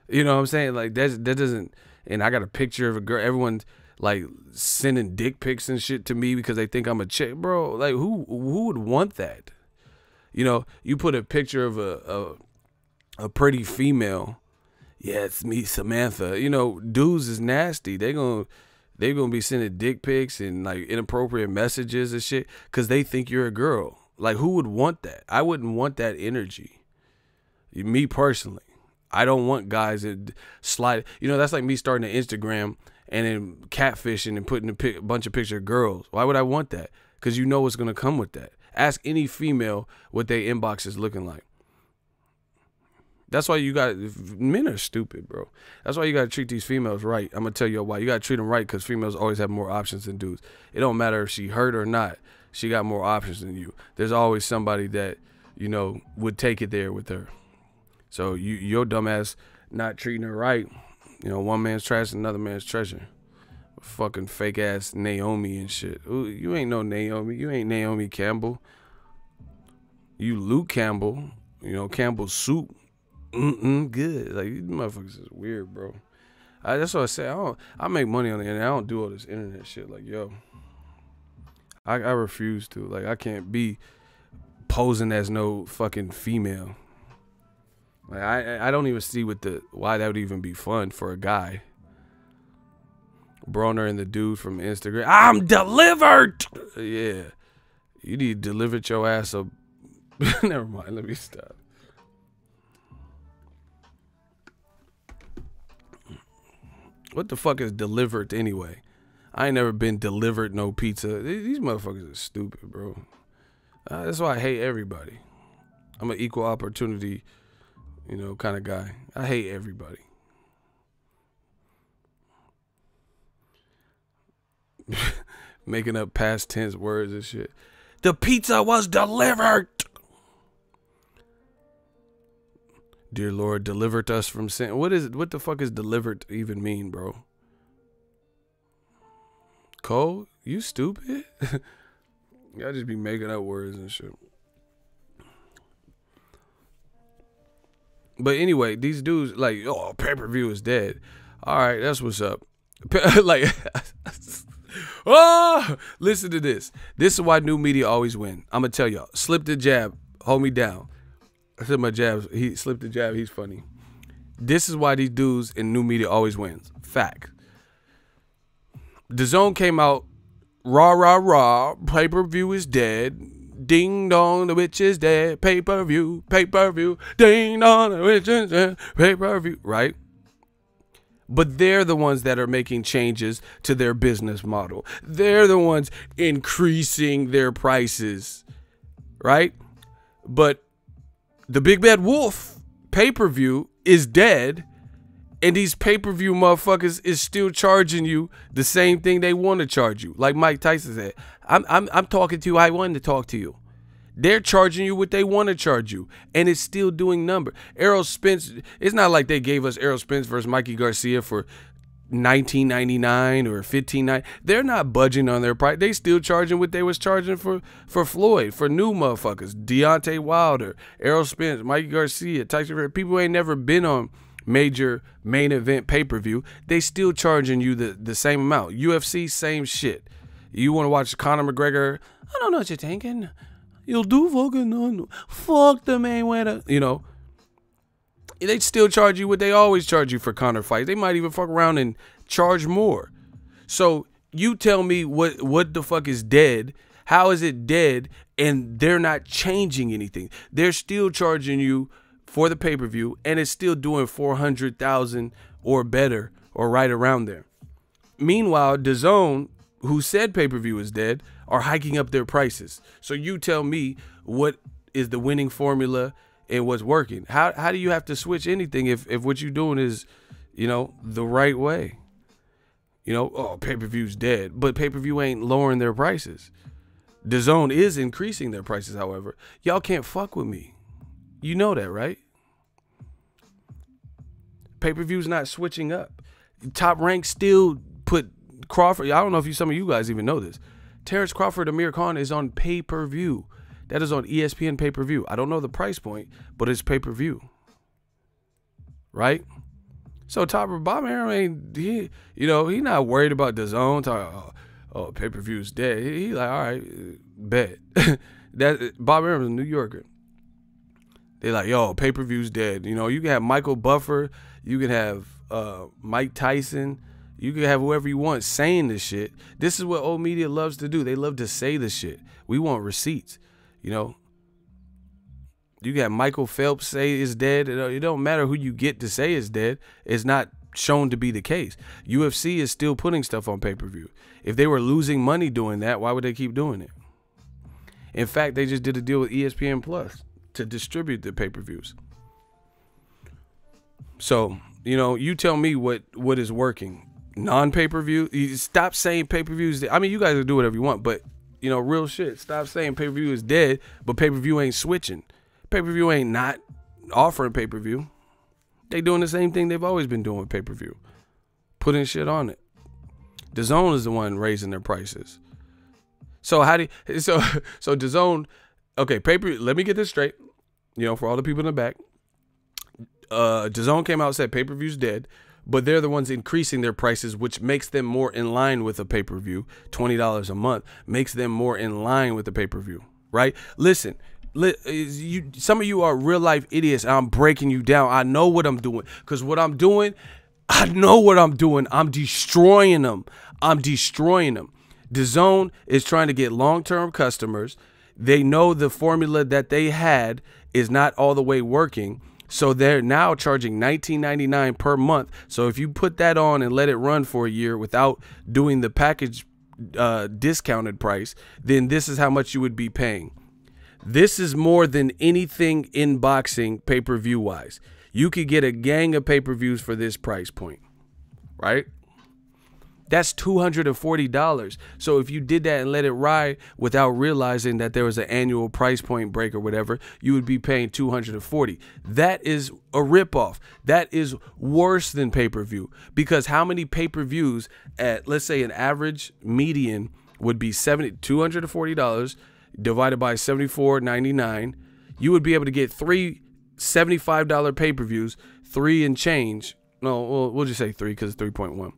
Speaker 1: You know what I'm saying? Like, that doesn't, and I got a picture of a girl. Everyone's, like, sending dick pics and shit to me because they think I'm a chick. Bro, like, who would want that? You put a picture of a pretty female. Yeah, it's me, Samantha. Dudes is nasty. They're gonna be sending dick pics and like inappropriate messages and shit because they think you're a girl. Like, who would want that? I wouldn't want that energy. Me personally, I don't want guys that slide. That's like me starting an Instagram and then catfishing and putting a bunch of pictures of girls. Why would I want that? Because what's gonna come with that. Ask any female what their inbox is looking like. That's why men are stupid, bro. That's why you got to treat these females right. I'm going to tell you why. You got to treat them right because females always have more options than dudes. It don't matter if she hurt or not. She got more options than you. There's always somebody that, would take it there with her. So your dumbass not treating her right, one man's trash, another man's treasure. Fucking fake ass Naomi and shit. Ooh, you ain't no Naomi. You ain't Naomi Campbell. You Luke Campbell. Campbell's soup. Good. Like, these motherfuckers is weird, bro. That's what I say. I make money on the internet. I don't do all this internet shit. Like, yo, I refuse to. Like, I can't be posing as no fucking female. Like, I don't even see why that would even be fun for a guy. Broner and the dude from Instagram. I'm delivered. Yeah, you need to deliver your ass up. Never mind. Let me stop. What the fuck is delivered anyway? I ain't never been delivered no pizza. These motherfuckers are stupid, bro. That's why I hate everybody. I'm an equal opportunity, kind of guy. I hate everybody. Making up past tense words and shit. The pizza was delivered. Dear Lord, delivered us from sin. What the fuck is delivered even mean, bro? Cole, you stupid? Y'all just be making up words and shit. But anyway, these dudes like, oh, pay-per-view is dead. All right, that's what's up. Like, oh, listen to this. This is why new media always win. I'm gonna tell y'all. Slip the jab. Hold me down. I said my jabs. He slipped the jab. He's funny. This is why these dudes in new media always wins. Fact. Dazn came out. Rah, rah, rah. Pay-per-view is dead. Ding dong, the witch is dead. Pay-per-view. Pay-per-view. Ding dong, the witch is dead. Pay-per-view. Right? But they're the ones that are making changes to their business model. They're the ones increasing their prices. Right? But the Big Bad Wolf pay-per-view is dead, and these pay-per-view motherfuckers is still charging you the same thing they want to charge you. Like Mike Tyson said, I'm talking to you. I wanted to talk to you. They're charging you what they want to charge you, and it's still doing number. Errol Spence, it's not like they gave us Errol Spence versus Mikey Garcia for $19.99 or $15.99. They're not budging on their price. They still charging what they was charging for Floyd, for new motherfuckers. Deontay Wilder, Errol Spence, Mikey Garcia, Tyson Fury. People who ain't never been on major main event pay-per-view. They still charging you the same amount. UFC, same shit. You want to watch Conor McGregor? I don't know what you're thinking. You'll do fucking no. Fuck the Mayweather. You know, they still charge you what they always charge you for Conor fights. They might even fuck around and charge more. So you tell me what the fuck is dead? How is it dead? And they're not changing anything. They're still charging you for the pay-per-view, and it's still doing 400,000 or better, or right around there. Meanwhile, Dazn, who said pay-per-view is dead, are hiking up their prices. So you tell me what is the winning formula and what's working. How do you have to switch anything if what you're doing is, you know, the right way? You know, oh, pay-per-view's dead, but pay-per-view ain't lowering their prices. Dazn is increasing their prices, however. Y'all can't fuck with me. You know that, right? Pay-per-view's not switching up. Top Rank still put Crawford. I don't know if some of you guys even know this. Terrence Crawford, Amir Khan is on pay-per-view. That is on ESPN pay-per-view. I don't know the price point, but it's pay-per-view. Right? So Bob Arum ain't, he not worried about Dazn. Oh, pay-per-view's dead. He like, all right, bet. Bob Arum's a New Yorker. They're like, yo, pay-per-view's dead. You know, you can have Michael Buffer. You can have Mike Tyson. You can have whoever you want saying this shit. This is what old media loves to do. They love to say the shit. We want receipts. You know, you got Michael Phelps say it's dead. It don't matter who you get to say it's dead. It's not shown to be the case. UFC is still putting stuff on pay-per-view. If they were losing money doing that, why would they keep doing it? In fact, they just did a deal with ESPN Plus to distribute the pay-per-views. So, you know, you tell me what is working. Non-pay-per-view. You stop saying pay-per-views. I mean, you guys can do whatever you want, but, you know, real shit. Stop saying pay-per-view is dead, but pay-per-view ain't switching. Pay-per-view ain't not offering pay-per-view. They doing the same thing they've always been doing with pay-per-view. Putting shit on it. Dazn is the one raising their prices. So Dazn, okay, pay-per-view, let me get this straight. You know, for all the people in the back. Dazn came out and said pay-per-view's dead, but they're the ones increasing their prices, which makes them more in line with a pay-per-view. $20 a month makes them more in line with the pay-per-view, right? Listen, some of you are real life idiots. I'm breaking you down. I know what I'm doing, because what I'm doing, I know what I'm doing. I'm destroying them. Dazn is trying to get long-term customers. They know the formula that they had is not all the way working. So they're now charging $19.99 per month. So if you put that on and let it run for a year without doing the package discounted price, then this is how much you would be paying. This is more than anything in boxing pay-per-view wise. You could get a gang of pay-per-views for this price point, right? That's $240. So if you did that and let it ride without realizing that there was an annual price point break or whatever, you would be paying $240. That is a ripoff. That is worse than pay-per-view, because how many pay-per-views at, let's say, an average median would be $240 divided by $74.99. You would be able to get 3 $75 pay-per-views, 3 and change. No, we'll just say 3 because it's 3.1.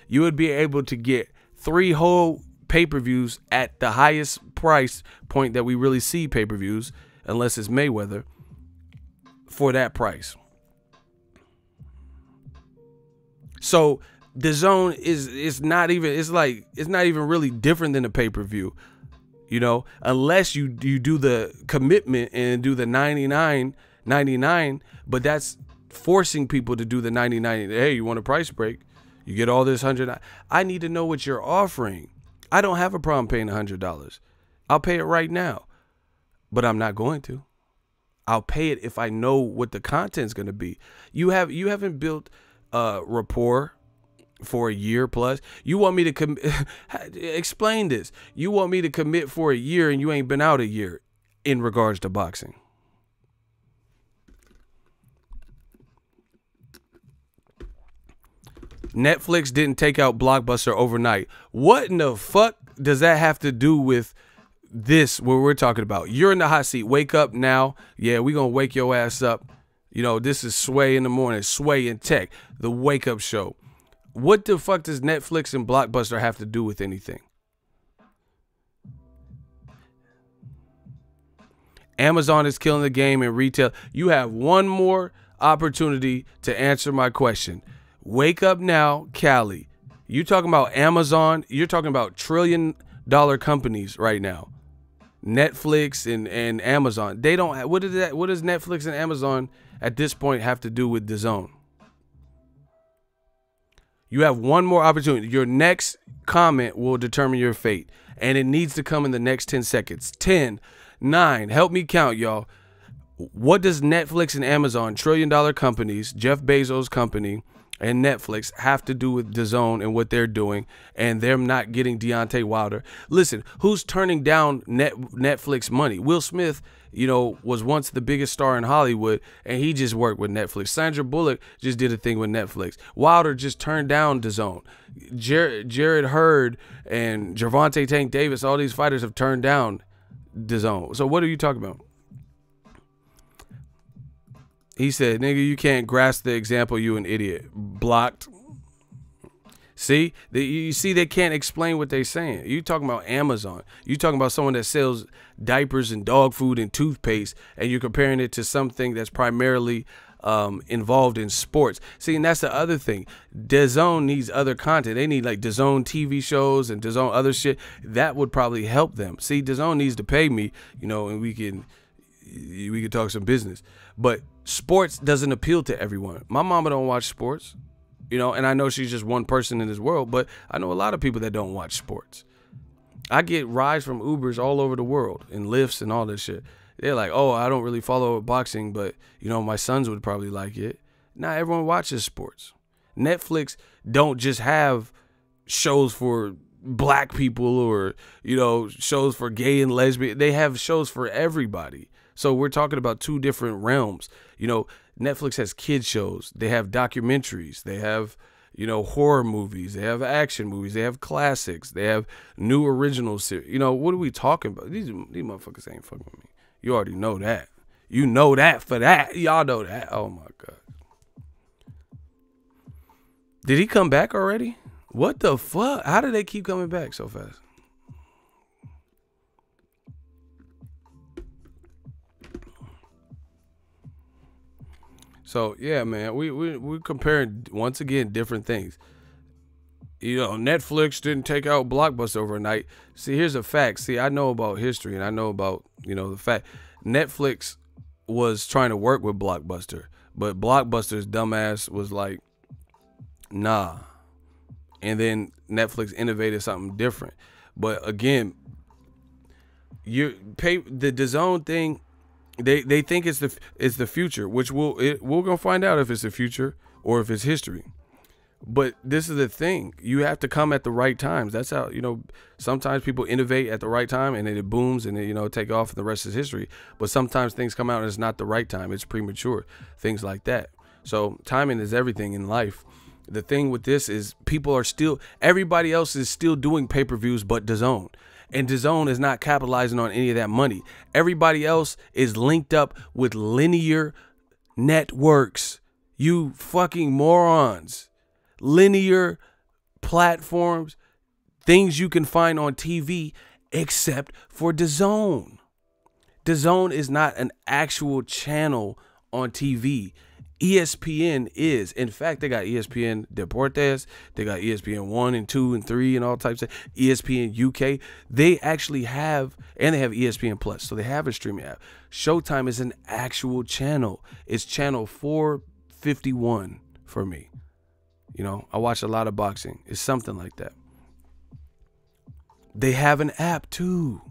Speaker 1: You would be able to get 3 whole pay-per-views at the highest price point that we really see pay-per-views, unless it's Mayweather, for that price. So Dazn is not even, it's not even really different than a pay-per-view, you know, unless you do the commitment and do the $99.99, but that's forcing people to do the $99. Hey, you want a price break? You get all this $100. I need to know what you're offering. I don't have a problem paying $100. I'll pay it right now, but I'm not going to. I'll pay it if I know what the content's going to be. You haven't built rapport for a year plus. You want me to explain this? You want me to commit for a year and you ain't been out a year? in regards to boxing. Netflix didn't take out Blockbuster overnight. What in the fuck does that have to do with this, what we're talking about? You're in the hot seat. Wake up now. Yeah, we gonna wake your ass up. You know, this is Sway in the morning. Sway and Tech, the wake up show. What the fuck does Netflix and Blockbuster have to do with anything? Amazon is killing the game in retail. You have one more opportunity to answer my question. Wake up now, Cali. You talking about Amazon? You're talking about $1 trillion companies right now. Netflix and Amazon. They don't have, what does Netflix and Amazon at this point have to do with Dazn? You have one more opportunity. Your next comment will determine your fate, and it needs to come in the next 10 seconds. 10, 9, help me count, y'all. What does Netflix and Amazon, $1 trillion companies, Jeff Bezos' company, and Netflix have to do with Dazn and what they're doing, and them not getting Deontay Wilder? Listen, who's turning down Netflix money? Will Smith, you know, was once the biggest star in Hollywood, and he just worked with Netflix. Sandra Bullock just did a thing with Netflix. Wilder just turned down Dazn. Jared Hurd and Gervonta Tank Davis, all these fighters have turned down Dazn. So what are you talking about? He said, nigga, you can't grasp the example, you an idiot. Blocked. See? You see they can't explain what they're saying. You talking about Amazon. You talking about someone that sells diapers and dog food and toothpaste, and you're comparing it to something that's primarily involved in sports. See, and that's the other thing. Dazn needs other content. They need like Dazn TV shows and Dazn other shit. That would probably help them. See, Dazn needs to pay me, you know, and we can talk some business. But sports doesn't appeal to everyone. My mama don't watch sports, you know, and I know she's just one person in this world, but I know a lot of people that don't watch sports. I get rides from Ubers all over the world and Lyfts and all this shit. They're like, oh, I don't really follow boxing, but, you know, my sons would probably like it. Not everyone watches sports. Netflix don't just have shows for black people or, you know, shows for gay and lesbian. They have shows for everybody. So we're talking about two different realms. You know, Netflix has kids shows. They have documentaries. They have, you know, horror movies. They have action movies. They have classics. They have new original series. You know, what are we talking about? These motherfuckers ain't fucking with me. You already know that. You know that for that. Y'all know that. Oh, my God. Did he come back already? What the fuck? How did they keep coming back so fast? So yeah, man, we comparing once again different things. You know, Netflix didn't take out Blockbuster overnight. See, here's a fact. See, I know about history and I know about, you know, the fact Netflix was trying to work with Blockbuster, but Blockbuster's dumbass was like, nah. And then Netflix innovated something different. But again, you pay the Dazn thing. They think it's the future, which we're gonna find out if it's the future or if it's history. But this is the thing. You have to come at the right times. That's how, you know, sometimes people innovate at the right time and then it booms and then, you know, take off and the rest is history. But sometimes things come out and it's not the right time. It's premature. Things like that. So timing is everything in life. The thing with this is everybody else is still doing pay-per-views but Dazn. And Dazn is not capitalizing on any of that money. Everybody else is linked up with linear networks. You fucking morons. Linear platforms, things you can find on TV except for Dazn. Dazn is not an actual channel on TV. ESPN is. In fact, they got ESPN Deportes. They got ESPN 1 and 2 and 3 and all types of ESPN UK. They actually have, and they have ESPN Plus. So they have a streaming app. Showtime is an actual channel. It's channel 451 for me. You know, I watch a lot of boxing. It's something like that. They have an app too.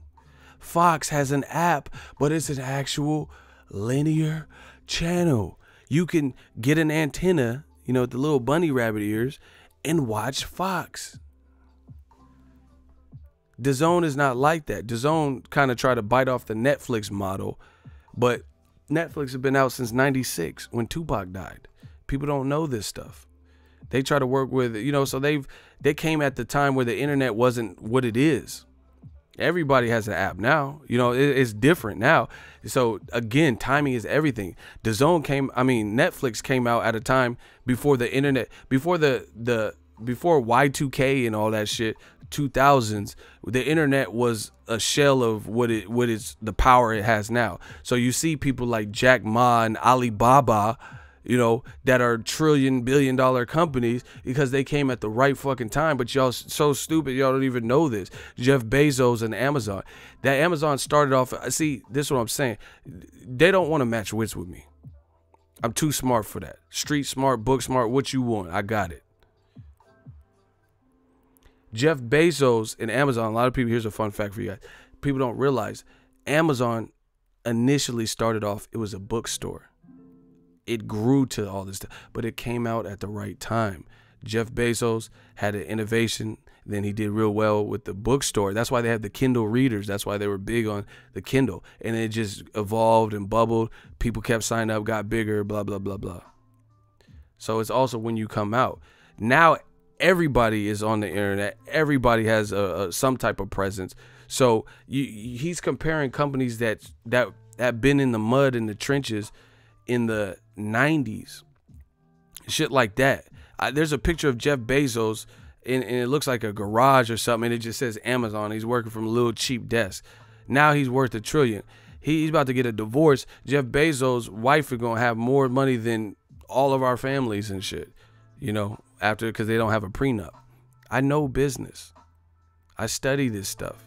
Speaker 1: Fox has an app, but it's an actual linear channel. You can get an antenna, you know, with the little bunny rabbit ears and watch Fox. DAZN is not like that. DAZN kind of tried to bite off the Netflix model, but Netflix has been out since 96 when Tupac died. People don't know this stuff. They try to work with, so they came at the time where the internet wasn't what it is. Everybody has an app now. It's different now. So again, timing is everything. Netflix came out at a time before the internet, before before Y2K and all that shit, 2000s. The internet was a shell of what is the power it has now. So you see people like Jack Ma and Alibaba, that are billion-dollar companies because they came at the right fucking time. But y'all so stupid, y'all don't even know this. Jeff Bezos and Amazon. That Amazon started off, see, this is what I'm saying. They don't want to match wits with me. I'm too smart for that. Street smart, book smart, what you want, I got it. Jeff Bezos and Amazon, a lot of people, here's a fun fact for you guys. People don't realize Amazon initially started off, it was a bookstore. It grew to all this stuff, but it came out at the right time. Jeff Bezos had an innovation. Then he did real well with the bookstore. That's why they have the Kindle readers. That's why they were big on the Kindle. And it just evolved and bubbled. People kept signing up, got bigger, blah, blah, blah, blah. So it's also when you come out. Now everybody is on the internet. Everybody has some type of presence. So he's comparing companies that have been in the mud, in the trenches, in the 90s, shit like that. There's a picture of Jeff Bezos and it looks like a garage or something, and it just says Amazon. He's working from a little cheap desk. Now he's worth $1 trillion. He's about to get a divorce. Jeff Bezos' wife is gonna have more money than all of our families and shit, after, because they don't have a prenup. I know business. I study this stuff.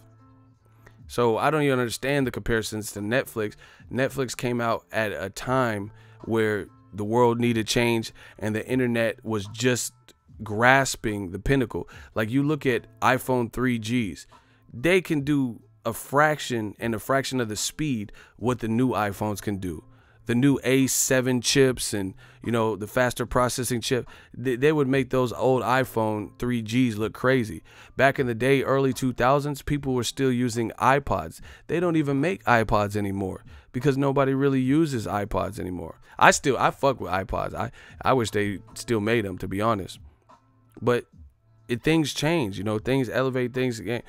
Speaker 1: So I don't even understand the comparisons to Netflix. Netflix came out at a time where the world needed change and the internet was just grasping the pinnacle. Like you look at iPhone 3Gs, they can do a fraction of the speed what the new iPhones can do. The new A7 chips and, the faster processing chip, they would make those old iPhone 3Gs look crazy. Back in the day, early 2000s, people were still using iPods. They don't even make iPods anymore because nobody really uses iPods anymore. I fuck with iPods. I wish they still made them, to be honest. But things change, things elevate things again,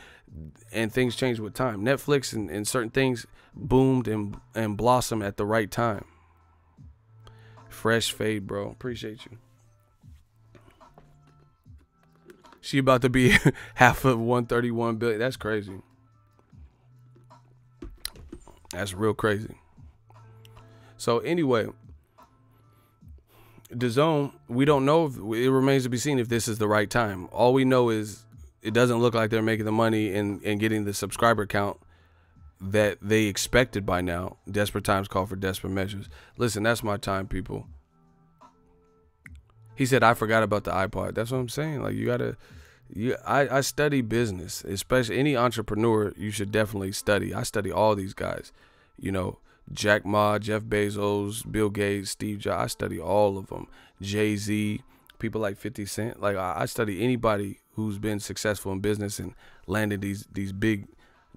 Speaker 1: and things change with time. Netflix and certain things boomed and blossomed at the right time. Fresh fade, bro. Appreciate you. She about to be half of 131 billion. That's crazy. That's real crazy. So anyway, DAZN, we don't know if it remains to be seen if this is the right time. All we know is it doesn't look like they're making the money and getting the subscriber count that they expected by now. Desperate times call for desperate measures. Listen, that's my time, people. He said, I forgot about the iPod. That's what I'm saying. Like, I study business, especially any entrepreneur. You should definitely study. I study all these guys, Jack Ma, Jeff Bezos, Bill Gates, Steve Jobs. I study all of them. Jay-Z, people like 50 Cent. Like, I study anybody who's been successful in business and landed these big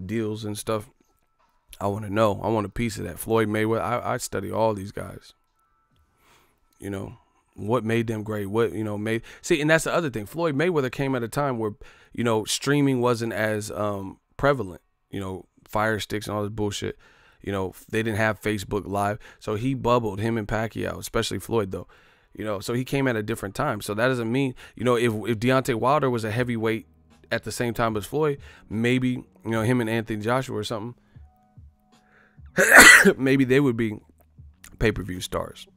Speaker 1: deals and stuff. I want to know. I want a piece of that. Floyd Mayweather. I study all these guys. What made them great? What, made. See, and that's the other thing. Floyd Mayweather came at a time where, streaming wasn't as prevalent. Fire sticks and all this bullshit. They didn't have Facebook Live. So he bubbled, him and Pacquiao, especially Floyd, though. So he came at a different time. So that doesn't mean, if Deontay Wilder was a heavyweight at the same time as Floyd, maybe, him and Anthony Joshua or something, maybe they would be pay-per-view stars.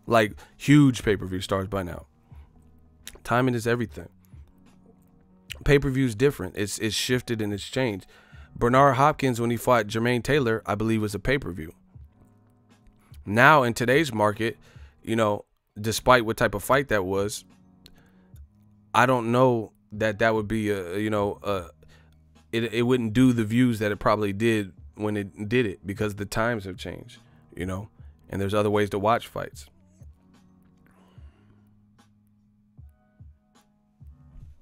Speaker 1: Like huge pay-per-view stars by now. Timing is everything. Pay-per-view is different. It's shifted and it's changed. Bernard Hopkins, when he fought Jermaine Taylor, I believe was a pay-per-view. Now in today's market, despite what type of fight that was, I don't know that would be it wouldn't do the views that it probably did when it did it, because the times have changed, and there's other ways to watch fights.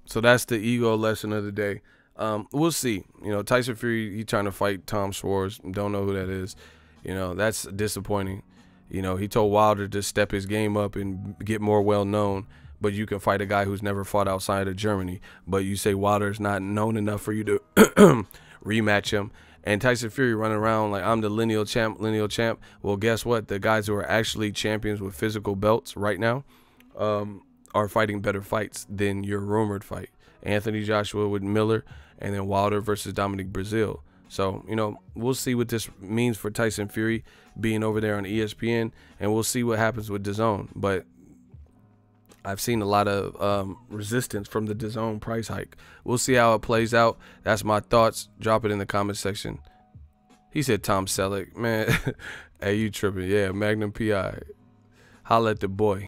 Speaker 1: So that's the ego lesson of the day. We'll see. You know, Tyson Fury, he trying to fight Tom Schwartz. Don't know who that is. You know, that's disappointing. You know, he told Wilder to step his game up and get more well-known, but you can fight a guy who's never fought outside of Germany. But you say Wilder's not known enough for you to rematch him. And Tyson Fury running around like, I'm the lineal champ. Well, guess what? The guys who are actually champions with physical belts right now are fighting better fights than your rumored fight. Anthony Joshua with Miller, and then Wilder versus Dominic Breazeale. So, you know, we'll see what this means for Tyson Fury being over there on ESPN, and we'll see what happens with Dazn. But I've seen a lot of resistance from the Dazn price hike. We'll see how it plays out. That's my thoughts. Drop it in the comment section. He said Tom Selleck. Man, hey, you tripping. Yeah, Magnum P.I. Holla at the boy.